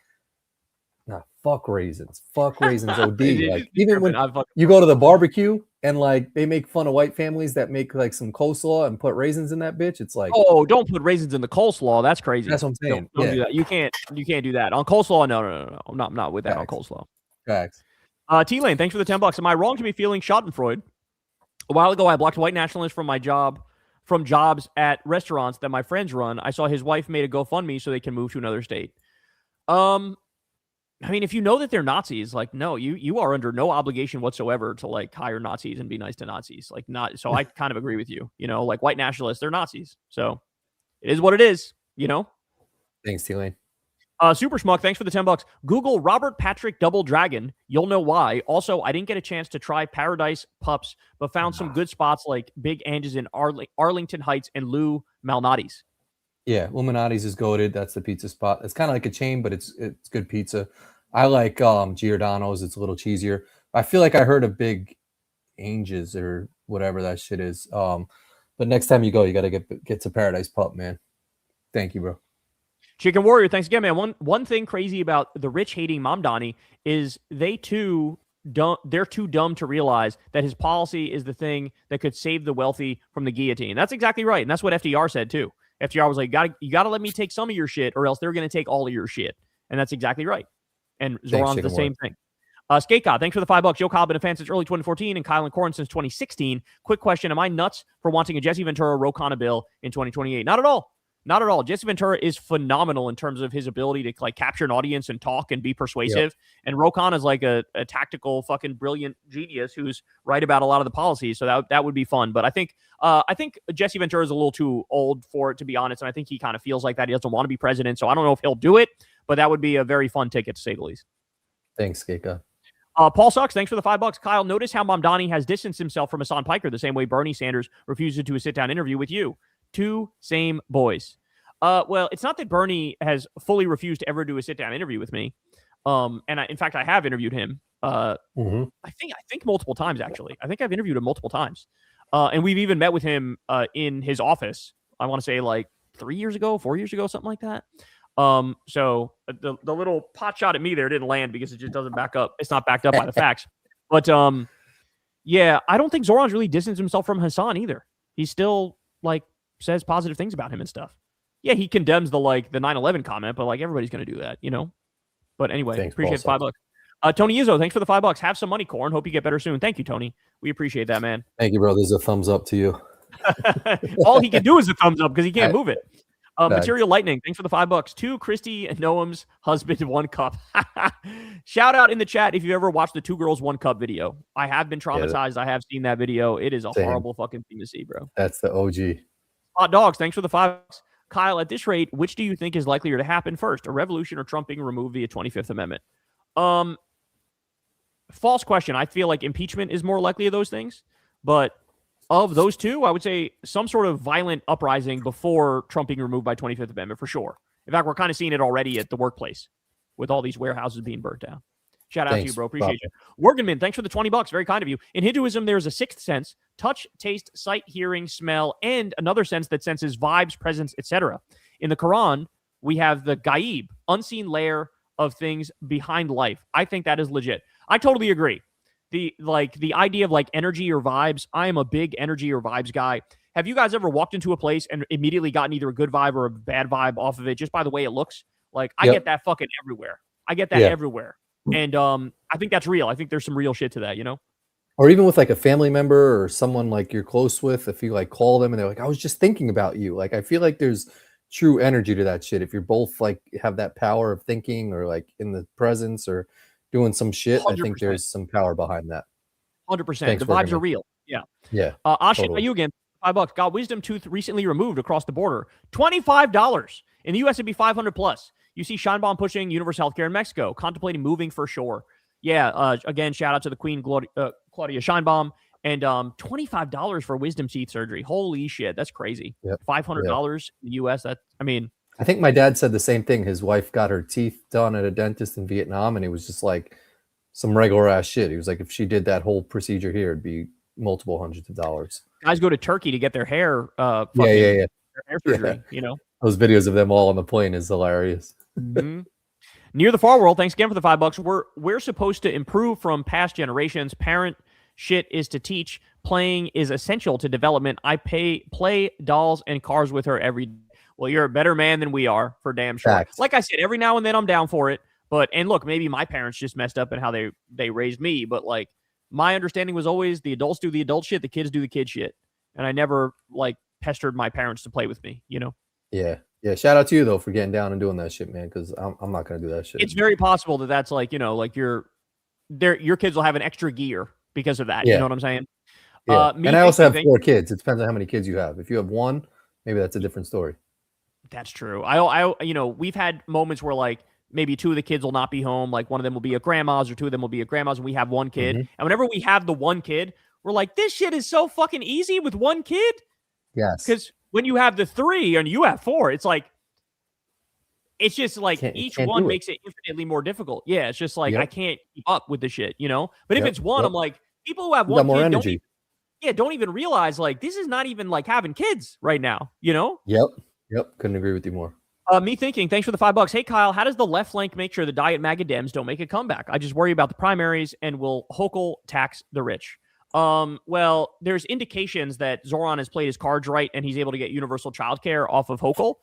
Speaker 1: nah, fuck raisins. Fuck raisins OD. Like
Speaker 2: You
Speaker 1: even
Speaker 2: tripping,
Speaker 1: when
Speaker 2: I fucking
Speaker 1: you
Speaker 2: love
Speaker 1: go
Speaker 2: it.
Speaker 1: to the barbecue and like they make fun of white families that make like some coleslaw and put raisins in that bitch, it's like
Speaker 2: Oh, don't put raisins in the coleslaw, that's
Speaker 1: that's
Speaker 2: crazy.
Speaker 1: what I'm
Speaker 2: Don't
Speaker 1: saying.
Speaker 2: don't
Speaker 1: Yeah.
Speaker 2: do that. You can't do that. On coleslaw, no. I'm not with that on
Speaker 1: Facts.
Speaker 2: coleslaw.
Speaker 1: Facts.
Speaker 2: T-Lane, thanks for the $10. Am I wrong to be feeling schadenfreude? A while ago, I blocked white nationalists from my job, from jobs at restaurants that my friends run. I saw his wife made a GoFundMe so they can move to another state. Um, I mean, if you know that they're Nazis, like, no, you are under no obligation whatsoever to like hire Nazis and be nice to Nazis. Like, not. So I kind of agree with you. You know, like white nationalists, they're Nazis. So it is what it is. You know.
Speaker 1: Thanks, T-Lane.
Speaker 2: Super Schmuck, thanks for the $10. Google Robert Patrick Double Dragon. You'll know why. Also, I didn't get a chance to try Paradise Pups, but found some good spots like Big Ange's in Arlington Heights and Lou Malnati's.
Speaker 1: Yeah, Illuminati's is goated. That's the pizza spot. It's kind of like a chain, but it's good pizza. I like Giordano's. It's a little cheesier. I feel like I heard of Big Anges or whatever that shit is. But next time you go, you gotta get to Paradise Pup, man. Thank you, bro.
Speaker 2: Chicken Warrior, thanks again, man. One thing crazy about the rich hating Mom Donnie is they're too dumb to realize that his policy is the thing that could save the wealthy from the guillotine. That's exactly right, and that's what FDR said too. FDR was like, you gotta let me take some of your shit, or else they're gonna take all of your shit, and that's exactly right. And Zoran's the same thing. Skate God, thanks for the $5. Joe Cobb been a fan since early 2014, and Kyle and Corin since 2016. Quick question: am I nuts for wanting a Jesse Ventura Rokana bill in 2028? Not at all. Not at all. Jesse Ventura is phenomenal in terms of his ability to like capture an audience and talk and be persuasive. Yep. And Rokan is like a tactical fucking brilliant genius who's right about a lot of the policies. So that would be fun. But I think Jesse Ventura is a little too old for it, to be honest. And I think he kind of feels like that. He doesn't want to be president. So I don't know if he'll do it, but that would be a very fun ticket to say the least.
Speaker 1: Thanks, Skika.
Speaker 2: Paul Sucks, thanks for the $5. Kyle, notice how Mamdani has distanced himself from Hassan Piker the same way Bernie Sanders refused to do a sit-down interview with you. Two same boys. Well, it's not that Bernie has fully refused to ever do a sit-down interview with me. In fact, I have interviewed him. I think multiple times, actually. I think I've interviewed him multiple times. And we've even met with him in his office. I want to say like 4 years ago, something like that. So the little pot shot at me there didn't land because it just doesn't back up. It's not backed up by the facts. But yeah, I don't think Zoran's really distanced himself from Hassan either. He still like says positive things about him and stuff. Yeah, he condemns the 9/11 comment, but like everybody's gonna do that, you know. But anyway, thanks, appreciate the $5. Tony Izzo, thanks for the $5. Have some money, Corin. Hope you get better soon. Thank you, Tony. We appreciate that, man.
Speaker 1: Thank you, bro. There's a thumbs up to you.
Speaker 2: All he can do is a thumbs up because he can't move it. Material Lightning, thanks for the $5. Two Christy and Noam's husband, 1 cup. Shout out in the chat if you ever watched the 2 girls 1 cup video. I have been traumatized. I have seen that video. It is a horrible fucking thing to see, bro.
Speaker 1: That's the OG.
Speaker 2: Hot dogs, thanks for the $5. Kyle, at this rate, which do you think is likelier to happen first, a revolution or Trump being removed via 25th Amendment? False question. I feel like impeachment is more likely of those things, but of those two, I would say some sort of violent uprising before Trump being removed by 25th Amendment for sure. In fact, we're kind of seeing it already at the workplace with all these warehouses being burnt down. Shout out to you, bro. Appreciate you. Worgenman, thanks for the $20. Very kind of you. In Hinduism, there's a 6th sense: touch, taste, sight, hearing, smell, and another sense that senses vibes, presence, etc. In the Quran, we have the gaib, unseen layer of things behind life. I think that is legit. I totally agree. The idea of like energy or vibes. I am a big energy or vibes guy. Have you guys ever walked into a place and immediately gotten either a good vibe or a bad vibe off of it just by the way it looks? Like I get that fucking everywhere. Everywhere. And I think that's real. I think there's some real shit to that, you know?
Speaker 1: Or even with like a family member or someone like you're close with, if you like call them and they're like, I was just thinking about you. Like I feel like there's true energy to that shit. If you're both like have that power of thinking or like in the presence or doing some shit, 100%. I think there's some power behind that.
Speaker 2: 100%. The vibes are real. Yeah.
Speaker 1: Yeah.
Speaker 2: Ashin, totally. You again, $5. Got wisdom tooth recently removed across the border. $25. In the US, it'd be 500 plus. You see Scheinbaum pushing universal healthcare in Mexico, contemplating moving for sure. Yeah. Again, shout out to the Queen Claudia Scheinbaum. And $25 for wisdom teeth surgery. Holy shit, that's crazy. Yep. $500 in the US.
Speaker 1: I think my dad said the same thing. His wife got her teeth done at a dentist in Vietnam, and it was just like some regular ass shit. He was like, if she did that whole procedure here, it'd be multiple hundreds of dollars.
Speaker 2: Guys go to Turkey to get their hair
Speaker 1: Yeah.
Speaker 2: their hair surgery, you know.
Speaker 1: Those videos of them all on the plane is hilarious.
Speaker 2: Mm-hmm. Near the Far World, thanks again for the $5. We're supposed to improve from past generations. Parent shit is to teach. Playing is essential to development. I play dolls and cars with her every day. Well, you're a better man than we are, for damn sure.
Speaker 1: Facts.
Speaker 2: Like I said, every now and then I'm down for it. And look, maybe my parents just messed up in how they raised me. But like, my understanding was always the adults do the adult shit, the kids do the kid shit. And I never like pestered my parents to play with me, you know?
Speaker 1: Yeah. Shout out to you though for getting down and doing that shit, man. Because I'm not gonna do that shit.
Speaker 2: It's very possible that's like, you know, like your kids will have an extra gear because of that.
Speaker 1: Yeah.
Speaker 2: You know what I'm saying?
Speaker 1: Yeah. And I also have 4 kids. It depends on how many kids you have. If you have 1, maybe that's a different story.
Speaker 2: That's true. I you know, we've had moments where like maybe 2 of the kids will not be home. Like one of them will be at grandma's or 2 of them will be at grandma's, and we have 1 kid. And whenever we have the 1 kid, we're like, this shit is so fucking easy with 1 kid.
Speaker 1: Yes.
Speaker 2: Because when you have the 3 and you have 4, it's like, it's just like each one makes it infinitely more difficult. Yeah, it's just like I can't keep up with the shit, you know? But if it's 1, I'm like, people who have 1 kid don't even realize like this is not even like having kids right now, you know?
Speaker 1: Yep. Couldn't agree with you more.
Speaker 2: Me thinking, thanks for the $5. Hey, Kyle, how does the left flank make sure the diet MAGA Dems don't make a comeback? I just worry about the primaries and will Hochul tax the rich. Well, there's indications that Zoran has played his cards right and he's able to get universal childcare off of Hochul.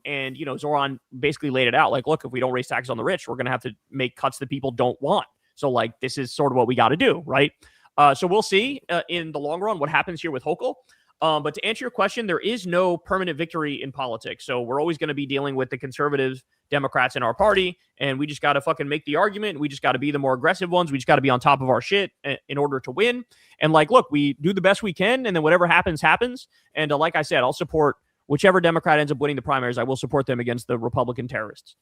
Speaker 2: And, you know, Zoran basically laid it out like, look, if we don't raise taxes on the rich, we're going to have to make cuts that people don't want. So, like, this is sort of what we got to do, right? So we'll see in the long run what happens here with Hochul. But to answer your question, there is no permanent victory in politics. So we're always going to be dealing with the conservative Democrats in our party, and we just got to fucking make the argument. We just got to be the more aggressive ones. We just got to be on top of our shit in order to win. And like, look, we do the best we can, and then whatever happens, happens. And like I said, I'll support whichever Democrat ends up winning the primaries. I will support them against the Republican terrorists.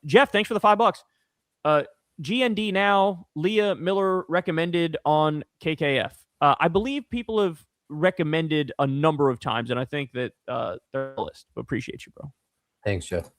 Speaker 2: Jeff, thanks for the $5. GND now, Leah Miller recommended on KKF. I believe people have recommended a number of times, and I think that they're on the list. Appreciate you, bro.
Speaker 1: Thanks, Jeff.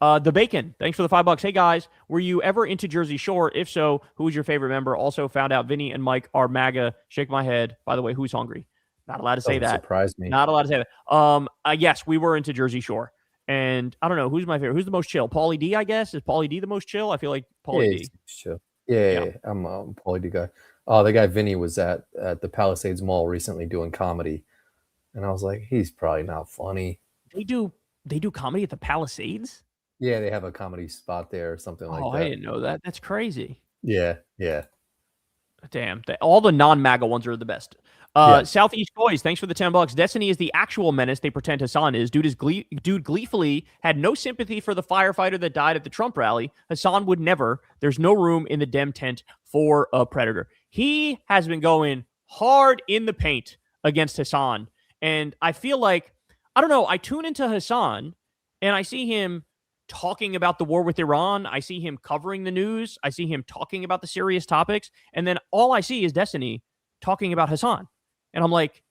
Speaker 2: The Bacon, thanks for the $5. Hey guys, were you ever into Jersey Shore? If so, who was your favorite member? Also found out Vinny and Mike are MAGA. Shake my head. By the way, who's hungry? Not allowed to say that.
Speaker 1: Surprised me.
Speaker 2: Not allowed to say that. Yes, we were into Jersey Shore. And I don't know, who's my favorite? Who's the most chill? Pauly D, I guess. Is Pauly D the most chill? I feel like Pauly D.
Speaker 1: Chill. Yeah. I'm a Pauly D guy. Oh, the guy Vinny was at the Palisades Mall recently doing comedy. And I was like, he's probably not funny.
Speaker 2: They do comedy at the Palisades?
Speaker 1: Yeah, they have a comedy spot there or something like that.
Speaker 2: Oh, I didn't know that. That's crazy.
Speaker 1: Yeah.
Speaker 2: Damn. All the non-MAGA ones are the best. Southeast Boys, thanks for the $10. Destiny is the actual menace they pretend Hassan is. Dude gleefully had no sympathy for the firefighter that died at the Trump rally. Hassan would never. There's no room in the Dem tent for a predator. He has been going hard in the paint against Hassan. And I feel like, I don't know, I tune into Hassan and I see him talking about the war with Iran. I see him covering the news. I see him talking about the serious topics. And then all I see is Destiny talking about Hassan. And I'm like,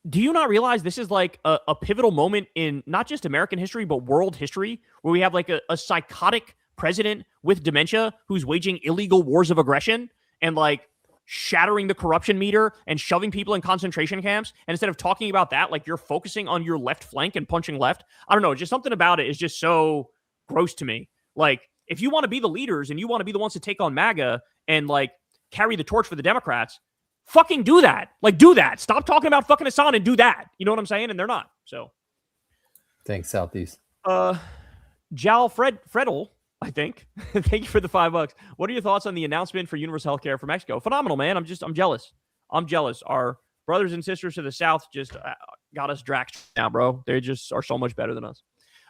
Speaker 2: do you not realize this is like a pivotal moment in not just American history, but world history, where we have like a psychotic president with dementia who's waging illegal wars of aggression and like shattering the corruption meter and shoving people in concentration camps. And instead of talking about that, like you're focusing on your left flank and punching left. I don't know. Just something about it is just so gross to me. Like, if you want to be the leaders and you want to be the ones to take on MAGA and like carry the torch for the Democrats, fucking do that. Like, do that. Stop talking about fucking Hassan and do that. You know what I'm saying? And they're not. So
Speaker 1: thanks, Southeast.
Speaker 2: Jal Fredel, I think. Thank you for the $5. What are your thoughts on the announcement for universal healthcare for Mexico? Phenomenal, man. I'm jealous. I'm jealous. Our brothers and sisters to the south just got us draxed now, bro. They just are so much better than us.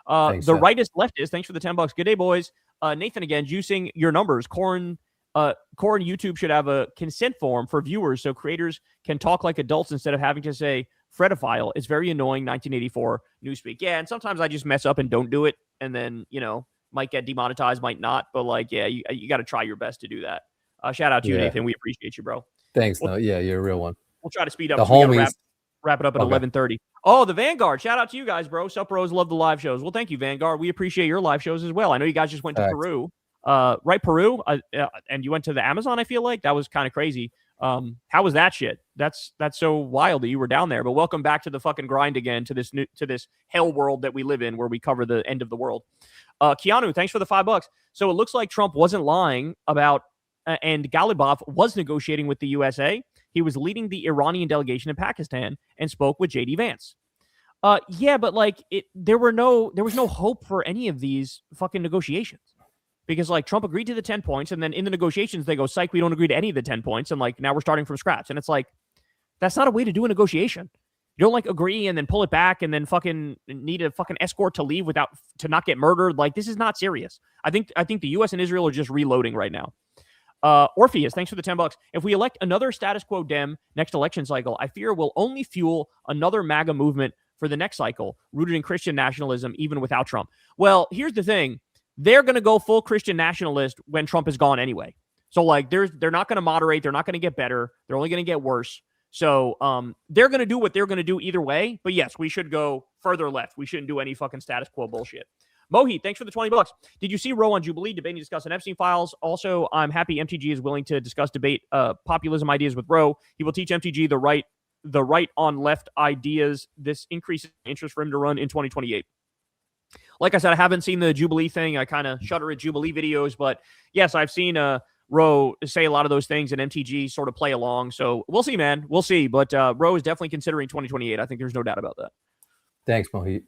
Speaker 1: Thanks,
Speaker 2: the rightist leftist, thanks for the $10. Good day, boys. Nathan again, juicing your numbers. Corin YouTube should have a consent form for viewers so creators can talk like adults instead of having to say Fredophile. It's very annoying. 1984 newspeak. Yeah, and sometimes I just mess up and don't do it, and then, you know, might get demonetized, might not. But like, yeah, you got to try your best to do that. Shout out to you, Nathan. We appreciate you, bro.
Speaker 1: Thanks. Yeah, you're a real one.
Speaker 2: We'll try to speed up.
Speaker 1: The homies.
Speaker 2: Wrap it up at 11:30. Oh, the Vanguard. Shout out to you guys, bro. Sup bros love the live shows. Well, thank you, Vanguard. We appreciate your live shows as well. I know you guys just went to Peru. Right, Peru? And you went to the Amazon, I feel like. That was kind of crazy. How was that shit? That's so wild that you were down there. But welcome back to the fucking grind again, to this hell world that we live in, where we cover the end of the world. Keanu, thanks for the $5. So it looks like Trump wasn't lying about, and Galibaf was negotiating with the USA. He was leading the Iranian delegation in Pakistan and spoke with JD Vance. Yeah, but like there was no hope for any of these fucking negotiations, because like Trump agreed to the 10 points, and then in the negotiations they go, psych, we don't agree to any of the 10 points, and like now we're starting from scratch. And it's like, that's not a way to do a negotiation. You don't like agree and then pull it back and then fucking need a fucking escort to leave to not get murdered. Like, this is not serious. I think the US and Israel are just reloading right now. Orpheus, thanks for the $10. If we elect another status quo Dem next election cycle, I fear will only fuel another MAGA movement for the next cycle, rooted in Christian nationalism, even without Trump. Well, here's the thing. They're going to go full Christian nationalist when Trump is gone anyway. So like they're not going to moderate. They're not going to get better. They're only going to get worse. So they're going to do what they're going to do either way. But yes, we should go further left. We shouldn't do any fucking status quo bullshit. Mohit, thanks for the $20. Did you see Roe on Jubilee debating, discussing Epstein files? Also, I'm happy MTG is willing to discuss debate populism ideas with Roe. He will teach MTG the right on left ideas. This increases interest for him to run in 2028. Like I said, I haven't seen the Jubilee thing. I kind of shudder at Jubilee videos, but yes, I've seen Roe say a lot of those things, and MTG sort of play along. So we'll see, man. We'll see. But Roe is definitely considering 2028. I think there's no doubt about that.
Speaker 1: Thanks, Mohit.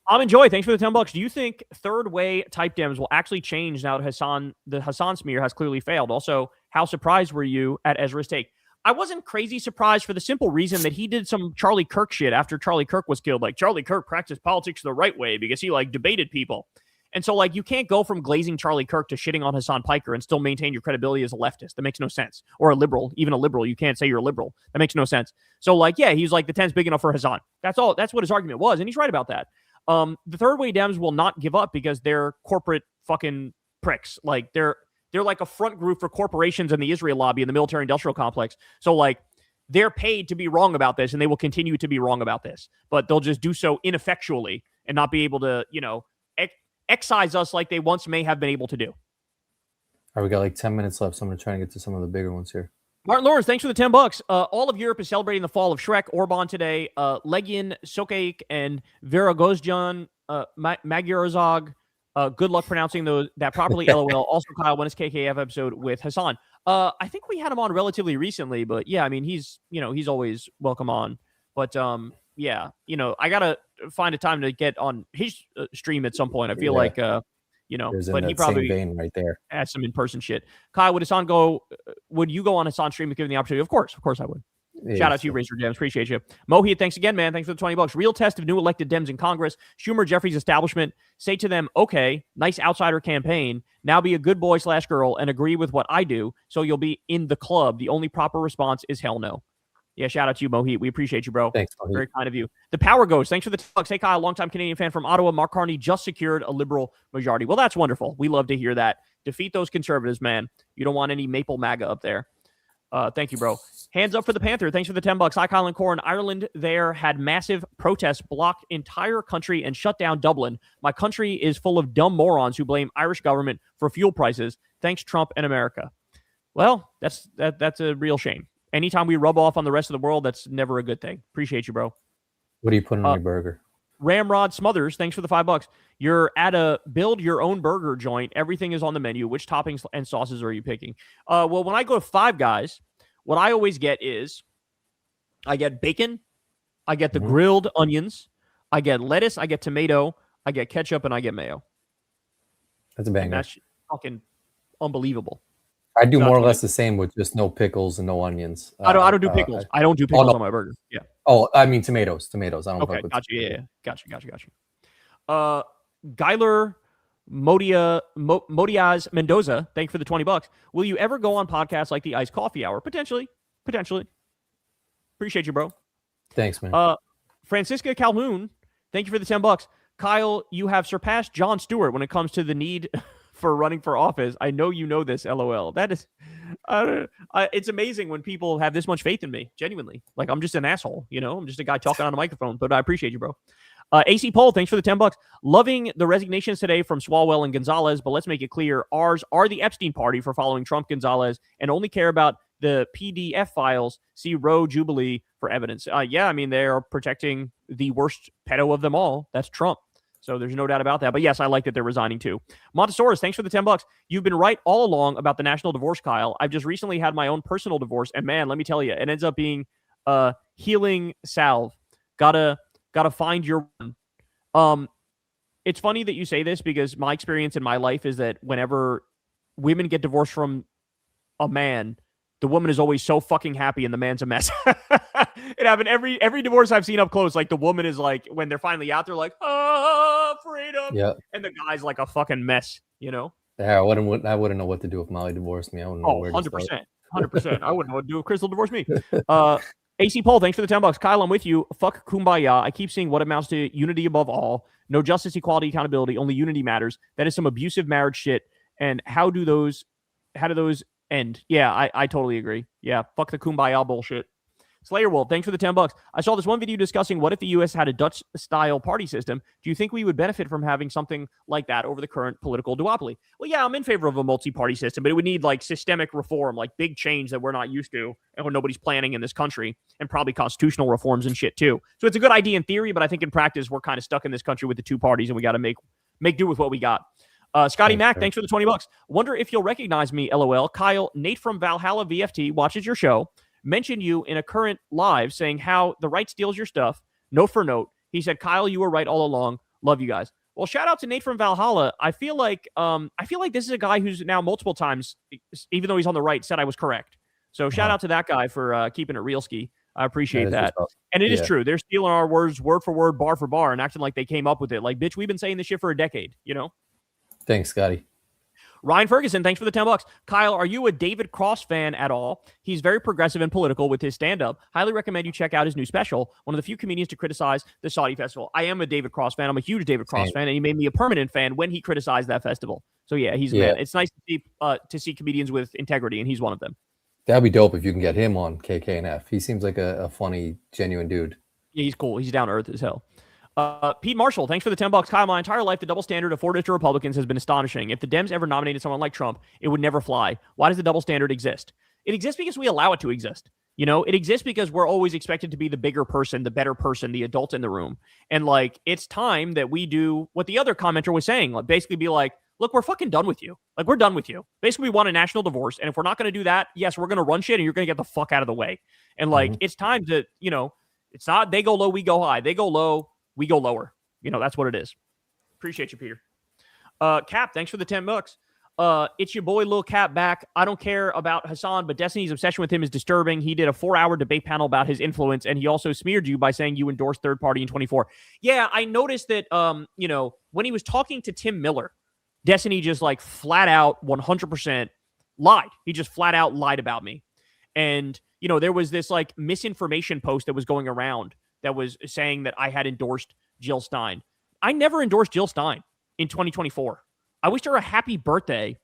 Speaker 2: I'm enjoy. Thanks for the $10. Do you think third way type Dems will actually change now that the Hassan smear has clearly failed? Also, how surprised were you at Ezra's take? I wasn't crazy surprised for the simple reason that he did some Charlie Kirk shit after Charlie Kirk was killed. Like, Charlie Kirk practiced politics the right way because he like debated people. And so like you can't go from glazing Charlie Kirk to shitting on Hassan Piker and still maintain your credibility as a leftist. That makes no sense. Or a liberal, even a liberal. You can't say you're a liberal. That makes no sense. So like, yeah, he's like, the 10's big enough for Hassan. That's all. That's what his argument was. And he's right about that. The third way Dems will not give up because they're corporate fucking pricks. Like they're like a front group for corporations and the Israel lobby and the military industrial complex. So like they're paid to be wrong about this, and they will continue to be wrong about this, but they'll just do so ineffectually and not be able to, excise us like they once may have been able to do.
Speaker 1: All right, we got like 10 minutes left, so I'm going to try and get to some of the bigger ones here.
Speaker 2: Martin Lawrence, thanks for the $10. All of Europe is celebrating the fall of Shrek, Orban today. Legion, Sokeik, and Veragozjan, Magyarország. Good luck pronouncing that properly. LOL. Also, Kyle, when is KKF episode with Hassan? I think we had him on relatively recently, but yeah, I mean, he's always welcome on. But yeah, I gotta find a time to get on his stream at some point. I feel like but he probably
Speaker 1: right there
Speaker 2: has some in-person shit. Kyle, would you go on Hassan's stream if given the opportunity? Of course I would. Yeah, shout out to you, Razor Gems. Appreciate you. Mohit, thanks again, man. Thanks for the $20. Real test of new elected Dems in Congress. Schumer, Jeffries establishment. Say to them, okay, nice outsider campaign. Now be a good boy / girl and agree with what I do, so you'll be in the club. The only proper response is hell no. Yeah, shout out to you, Mohit. We appreciate you, bro.
Speaker 1: Thanks, Mohit.
Speaker 2: Very kind of you. The Power Ghost, thanks for the $10. Hey, Kyle, longtime Canadian fan from Ottawa. Mark Carney just secured a liberal majority. Well, that's wonderful. We love to hear that. Defeat those conservatives, man. You don't want any maple MAGA up there. Thank you, bro. Hands up for the Panther. Thanks for the $10. Hi, Kyle and Corin. Ireland there had massive protests, blocked entire country, and shut down Dublin. My country is full of dumb morons who blame Irish government for fuel prices. Thanks, Trump and America. Well, that's a real shame. Anytime we rub off on the rest of the world, that's never a good thing. Appreciate you, bro.
Speaker 1: What are you putting on your burger?
Speaker 2: Ramrod Smothers, thanks for the $5. You're at a build your own burger joint. Everything is on the menu. Which toppings and sauces are you picking? Well, when I go to Five Guys, what I always get is I get bacon, I get the grilled onions, I get lettuce, I get tomato, I get ketchup, and I get mayo.
Speaker 1: That's a banger.
Speaker 2: And that's fucking unbelievable.
Speaker 1: I do more or less the same with just no pickles and no onions.
Speaker 2: I don't do pickles. I don't do pickles on my burger. Yeah.
Speaker 1: Oh, I mean tomatoes. I don't.
Speaker 2: Okay, gotcha. Yeah. Gotcha. Guyler Modiaz Mendoza, thank you for the $20. Will you ever go on podcasts like the Iced Coffee Hour? Potentially. Appreciate you, bro.
Speaker 1: Thanks, man.
Speaker 2: Francisca Calhoun, thank you for the $10. Kyle, you have surpassed Jon Stewart when it comes to the need for running for office. I know you know this, LOL. That is, it's amazing when people have this much faith in me, genuinely. Like, I'm just an asshole, I'm just a guy talking on a microphone, but I appreciate you, bro. AC Poll, thanks for the $10. Loving the resignations today from Swalwell and Gonzalez, but let's make it clear, ours are the Epstein party for following Trump, Gonzalez, and only care about the PDF files. See Roe Jubilee for evidence. Yeah, I mean, they are protecting the worst pedo of them all. That's Trump. So there's no doubt about that. But yes, I like that they're resigning too. Montesaurus, thanks for the $10. You've been right all along about the national divorce, Kyle. I've just recently had my own personal divorce, and man, let me tell you, it ends up being healing salve. Gotta find your one. It's funny that you say this because my experience in my life is that whenever women get divorced from a man, the woman is always so fucking happy and the man's a mess. It happened every divorce I've seen up close. Like the woman is like, when they're finally out, they're like, oh, freedom.
Speaker 1: Yeah.
Speaker 2: And the guy's like a fucking mess, you know?
Speaker 1: Yeah, I wouldn't know what to do if Molly divorced me. I wouldn't know where to
Speaker 2: 100%.
Speaker 1: start.
Speaker 2: 100%. I wouldn't know what to do if Crystal divorced me. AC Poll, thanks for the $10. Kyle, I'm with you. Fuck kumbaya. I keep seeing what amounts to unity above all. No justice, equality, accountability. Only unity matters. That is some abusive marriage shit. And how do those end? Yeah, I totally agree. Yeah, fuck the kumbaya bullshit. Slayer Wolf, thanks for the $10. I saw this one video discussing what if the U.S. had a Dutch-style party system. Do you think we would benefit from having something like that over the current political duopoly? Well, yeah, I'm in favor of a multi-party system, but it would need like systemic reform, like big change that we're not used to and what nobody's planning in this country, and probably constitutional reforms and shit too. So it's a good idea in theory, but I think in practice we're kind of stuck in this country with the two parties, and we got to make do with what we got. Scotty Mac, thanks for the $20. Wonder if you'll recognize me, LOL. Kyle, Nate from Valhalla VFT watches your show. Mentioned you in a current live saying how the right steals your stuff, note for note. He said, Kyle, you were right all along. Love you guys. Well, shout out to Nate from Valhalla. I feel like this is a guy who's now multiple times, even though he's on the right, said I was correct. So shout out to that guy for keeping it real ski. I appreciate that. And it is true. They're stealing our words word for word, bar for bar, and acting like they came up with it. Like, bitch, we've been saying this shit for a decade, you know?
Speaker 1: Thanks, Scotty.
Speaker 2: Ryan Ferguson, thanks for the $10. Kyle, are you a David Cross fan at all? He's very progressive and political with his stand-up. Highly recommend you check out his new special. One of the few comedians to criticize the Saudi festival. I am a David Cross fan. I'm a huge David Cross fan, and he made me a permanent fan when he criticized that festival. So yeah, he's a man. It's nice to see comedians with integrity, and he's one of them.
Speaker 1: That'd be dope if you can get him on KKNF. He seems like a funny, genuine dude.
Speaker 2: Yeah, he's cool. He's down to earth as hell. Pete Marshall, thanks for the $10. Kyle, my entire life, the double standard of 4 district Republicans has been astonishing. If the Dems ever nominated someone like Trump, it would never fly. Why does the double standard exist? It exists because we allow it to exist. You know, it exists because we're always expected to be the bigger person, the better person, the adult in the room. And like, it's time that we do what the other commenter was saying, like basically be like, look, we're fucking done with you. Like, we're done with you. Basically, we want a national divorce. And if we're not going to do that, yes, we're going to run shit and you're going to get the fuck out of the way. And like, it's time to, you know, it's not they go low, we go high. They go low, we go lower. You know, that's what it is. Appreciate you, Peter. Cap, thanks for the $10. It's your boy Lil Cap back. I don't care about Hassan, but Destiny's obsession with him is disturbing. He did a 4-hour debate panel about his influence, and he also smeared you by saying you endorsed third party in 24. Yeah, I noticed that, you know, when he was talking to Tim Miller, Destiny just like flat out 100% lied. He just flat out lied about me. And, you know, there was this like misinformation post that was going around that was saying that I had endorsed Jill Stein. I never endorsed Jill Stein in 2024. I wished her a happy birthday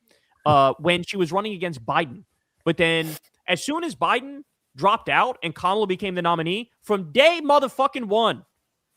Speaker 2: when she was running against Biden. But then as soon as Biden dropped out and Kamala became the nominee, from day motherfucking one,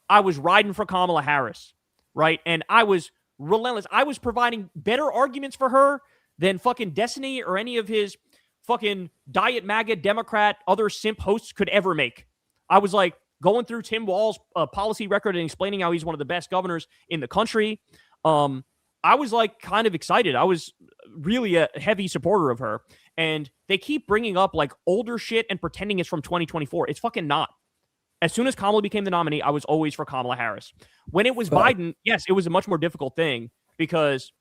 Speaker 2: I was riding for Kamala Harris, right? And I was relentless. I was providing better arguments for her than fucking Destiny or any of his fucking Diet MAGA Democrat other simp hosts could ever make. I was like, going through Tim Walz's policy record and explaining how he's one of the best governors in the country. I was like kind of excited. I was really a heavy supporter of her. And they keep bringing up like older shit and pretending it's from 2024. It's fucking not. As soon as Kamala became the nominee, I was always for Kamala Harris. When it was Biden, yes, it was a much more difficult thing because,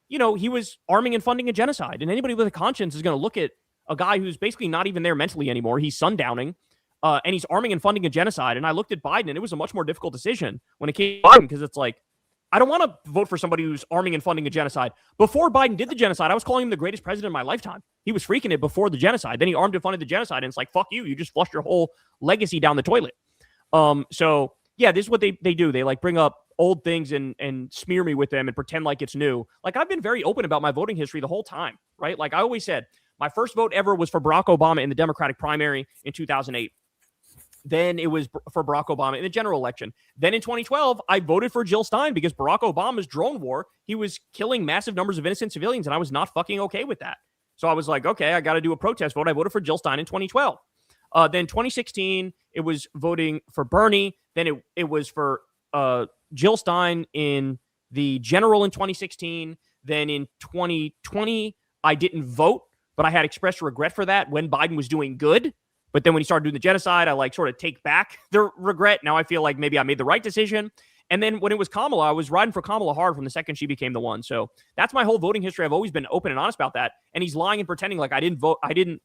Speaker 2: you know, he was arming and funding a genocide. And anybody with a conscience is going to look at a guy who's basically not even there mentally anymore. He's sundowning. And he's arming and funding a genocide. And I looked at Biden, and it was a much more difficult decision when it came to Biden because it's like, I don't want to vote for somebody who's arming and funding a genocide. Before Biden did the genocide, I was calling him the greatest president of my lifetime. He was freaking it before the genocide. Then he armed and funded the genocide, and it's like, fuck you. You just flushed your whole legacy down the toilet. So, yeah, this is what they do. They, like, bring up old things and smear me with them and pretend like it's new. Like, I've been very open about my voting history the whole time, right? Like, I always said, my first vote ever was for Barack Obama in the Democratic primary in 2008. Then it was for Barack Obama in the general election. Then in 2012, I voted for Jill Stein because Barack Obama's drone war, he was killing massive numbers of innocent civilians, and I was not fucking okay with that. So I was like, okay, I got to do a protest vote. I voted for Jill Stein in 2012. Then 2016, it was voting for Bernie. Then it was for Jill Stein in the general in 2016. Then in 2020, I didn't vote, but I had expressed regret for that when Biden was doing good. But then when he started doing the genocide, I like sort of take back the regret. Now I feel like maybe I made the right decision. And then when it was Kamala, I was riding for Kamala hard from the second she became the one. So that's my whole voting history. I've always been open and honest about that. And he's lying and pretending like I didn't vote. I didn't,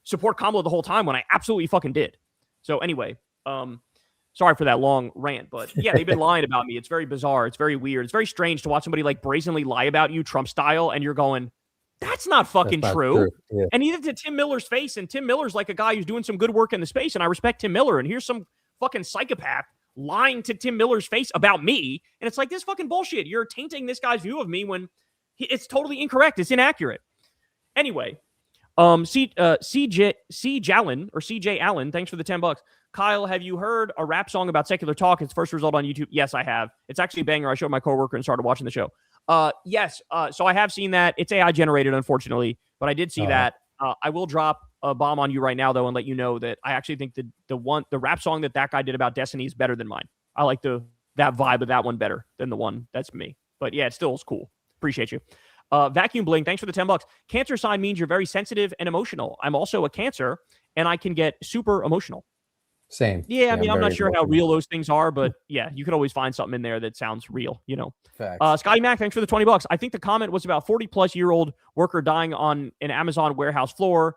Speaker 2: support Kamala the whole time when I absolutely fucking did. So anyway, sorry for that long rant, but yeah, they've been lying about me. It's very bizarre. It's very weird. It's very strange to watch somebody like brazenly lie about you, Trump style, and you're going, that's not fucking true. Yeah. And even to Tim Miller's face, and Tim Miller's like a guy who's doing some good work in the space, and I respect Tim Miller, and here's some fucking psychopath lying to Tim Miller's face about me, and it's like, this fucking bullshit. You're tainting this guy's view of me when it's totally incorrect. It's inaccurate. Anyway, CJ Allen, thanks for the $10. Kyle, have you heard a rap song about secular talk? Its first result on YouTube? Yes, I have. It's actually a banger. I showed my coworker and started watching the show. Yes. So I have seen that. It's AI generated, unfortunately, but I did see that. I will drop a bomb on you right now, though, and let you know that I actually think the rap song that guy did about Destiny is better than mine. I like that vibe of that one better than the one that's me. But yeah, it still is cool. Appreciate you. Vacuum Bling, thanks for the $10. Cancer sign means you're very sensitive and emotional. I'm also a Cancer, and I can get super emotional.
Speaker 1: Same.
Speaker 2: Yeah, I mean, I'm not sure how real those things are, but yeah, you could always find something in there that sounds real,
Speaker 1: Facts.
Speaker 2: Scotty Mac, thanks for the $20. I think the comment was about 40-plus-year-old worker dying on an Amazon warehouse floor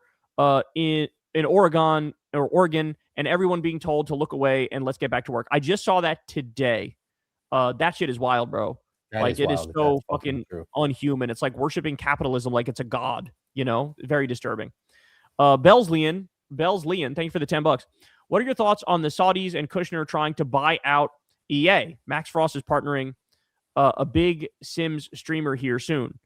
Speaker 2: in Oregon, and everyone being told to look away and let's get back to work. I just saw that today. That shit is wild, bro. It is so fucking unhuman. It's like worshiping capitalism like it's a god, Very disturbing. Bells Leon, thank you for the $10. What are your thoughts on the Saudis and Kushner trying to buy out EA? Max Frost is partnering a big Sims streamer here soon.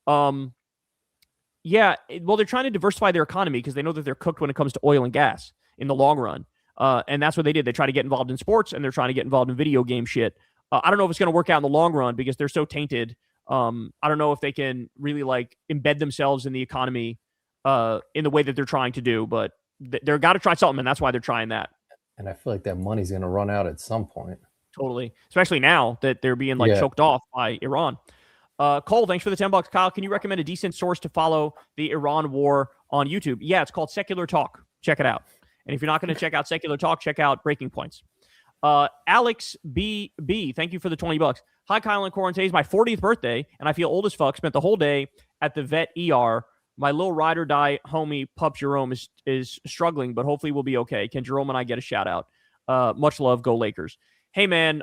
Speaker 2: Yeah, well, they're trying to diversify their economy because they know that they're cooked when it comes to oil and gas in the long run. And that's what they did. They try to get involved in sports, and they're trying to get involved in video game shit. I don't know if it's going to work out in the long run because they're so tainted. I don't know if they can really embed themselves in the economy in the way that they're trying to do, but they're got to try something, and that's why they're trying that.
Speaker 1: And I feel like that money's going to run out at some point.
Speaker 2: Totally. Especially now that they're being choked off by Iran. Cole, thanks for the $10. Kyle, can you recommend a decent source to follow the Iran war on YouTube? Yeah, it's called Secular Talk. Check it out. And if you're not going to check out Secular Talk, check out Breaking Points. Alex B, thank you for the $20. Hi, Kyle and Corin. Today's my 40th birthday, and I feel old as fuck. Spent the whole day at the vet ER. My little ride or die homie, Pup Jerome, is struggling, but hopefully we'll be okay. Can Jerome and I get a shout out? Much love, go Lakers. Hey, man,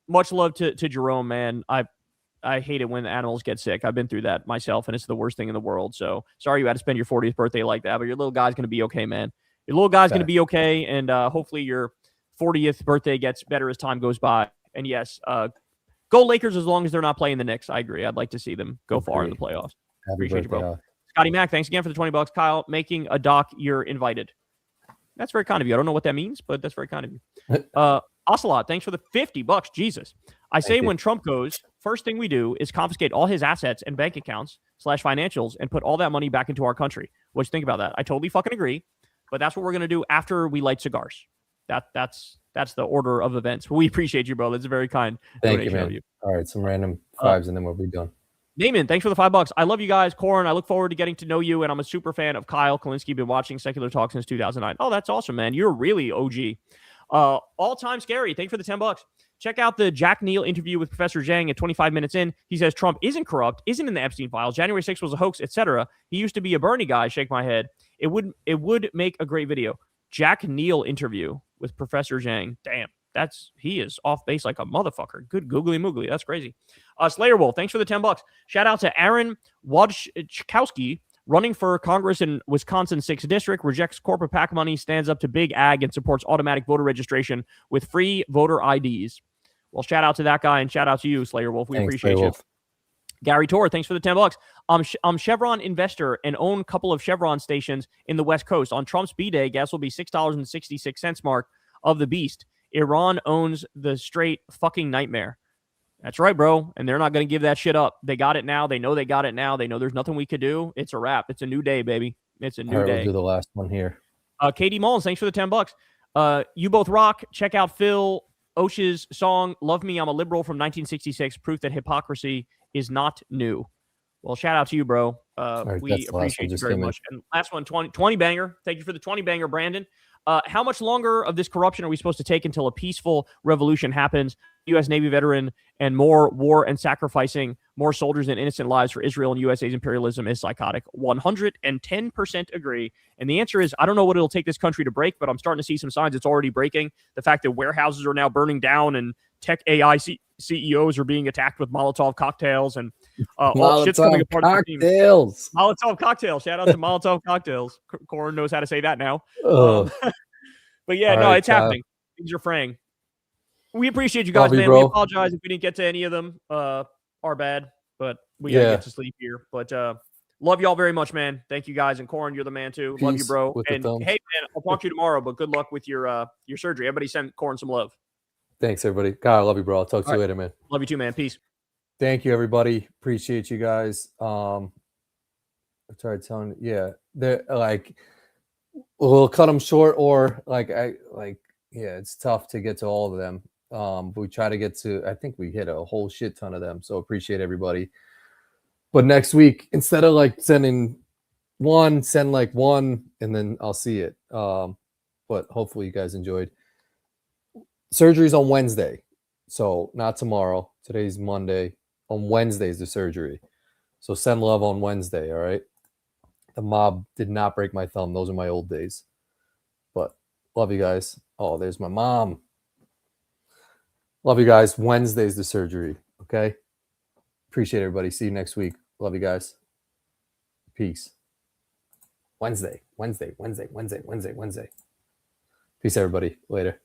Speaker 2: much love to Jerome, man. I hate it when animals get sick. I've been through that myself, and it's the worst thing in the world. So sorry you had to spend your 40th birthday like that, but your little guy's going to be okay, man. Your little guy's going to be okay, and hopefully your 40th birthday gets better as time goes by. And yes, go Lakers as long as they're not playing the Knicks. I agree. I'd like to see them go far in the playoffs. Appreciate you, bro. Scotty Mac, thanks again for the $20. Kyle, making a doc, you're invited. That's very kind of you. I don't know what that means, but that's very kind of you. Ocelot, thanks for the $50. Jesus. I say when Trump goes, first thing we do is confiscate all his assets and bank accounts / financials and put all that money back into our country. What do you think about that? I totally fucking agree, but that's what we're going to do after we light cigars. That's the order of events. We appreciate you, bro. That's very kind.
Speaker 1: Thank you, man. All right, some random fives and then we'll be done.
Speaker 2: Naaman, thanks for the $5. I love you guys. Corin, I look forward to getting to know you, and I'm a super fan of Kyle Kulinski. Been watching Secular Talk since 2009. Oh, that's awesome, man. You're really OG. All-time scary. Thanks for the $10. Check out the Jack Neal interview with Professor Zhang at 25 minutes in. He says Trump isn't corrupt, isn't in the Epstein files. January 6th was a hoax, etc. He used to be a Bernie guy. Shake my head. It would make a great video. Jack Neal interview with Professor Zhang. Damn. He is off base like a motherfucker. Good googly moogly. That's crazy. Slayer Wolf, thanks for the $10. Shout out to Aaron Wojciechowski, running for Congress in Wisconsin 6th District, rejects corporate PAC money, stands up to big ag, and supports automatic voter registration with free voter IDs. Well, shout out to that guy, and shout out to you, Slayer Wolf. We appreciate you. Gary Tor, thanks for the $10. I'm Chevron investor and own a couple of Chevron stations in the West Coast. On Trump's B-Day, gas will be $6.66 mark of the beast. Iran owns the straight fucking nightmare. That's right, bro. And they're not going to give that shit up. They got it now. They know they got it now. They know there's nothing we could do. It's a wrap. It's a new day, baby. It's a new
Speaker 1: All right,
Speaker 2: day.
Speaker 1: we'll do the last one here.
Speaker 2: Katie Mullins, thanks for the $10. You both rock. Check out Phil Osh's song, Love Me, I'm a Liberal from 1966, proof that hypocrisy is not new. Well, shout out to you, bro.
Speaker 1: Right,
Speaker 2: we appreciate you very much. And last one, 20 banger. Thank you for the 20 banger, Brandon. How much longer of this corruption are we supposed to take until a peaceful revolution happens? U.S. Navy veteran and more war and sacrificing more soldiers and innocent lives for Israel and USA's imperialism is psychotic. 110% agree. And the answer is, I don't know what it'll take this country to break, but I'm starting to see some signs it's already breaking. The fact that warehouses are now burning down and tech AI CEOs are being attacked with Molotov cocktails and all shit's coming apart.
Speaker 1: Cocktails.
Speaker 2: Molotov cocktails. Shout out to Molotov cocktails. Corin knows how to say that now. But yeah, no, it's happening. Things are fraying. We appreciate you guys, man. We apologize if we didn't get to any of them. Our bad, but we gotta get to sleep here. But love y'all very much, man. Thank you guys. And Corin, you're the man too. Peace. Love you, bro. And hey, man, I'll talk to you tomorrow. But good luck with your surgery. Everybody send Corin some love.
Speaker 1: Thanks, everybody. God, I love you, bro. I'll talk to you later, man.
Speaker 2: Love you too, man. Peace.
Speaker 1: Thank you, everybody. Appreciate you guys. I tried telling, they're like, we'll cut them short, or it's tough to get to all of them. But we try to get to, I think we hit a whole shit ton of them. So appreciate everybody. But next week, instead of like sending one, send like one, and then I'll see it. But hopefully you guys enjoyed. Surgery's on Wednesday. So not tomorrow. Today's Monday. On Wednesday is the surgery. So send love on Wednesday, all right? The mob did not break my thumb. Those are my old days. But love you guys. Oh, there's my mom. Love you guys. Wednesday's the surgery. Okay. Appreciate everybody. See you next week. Love you guys. Peace. Wednesday. Peace, everybody. Later.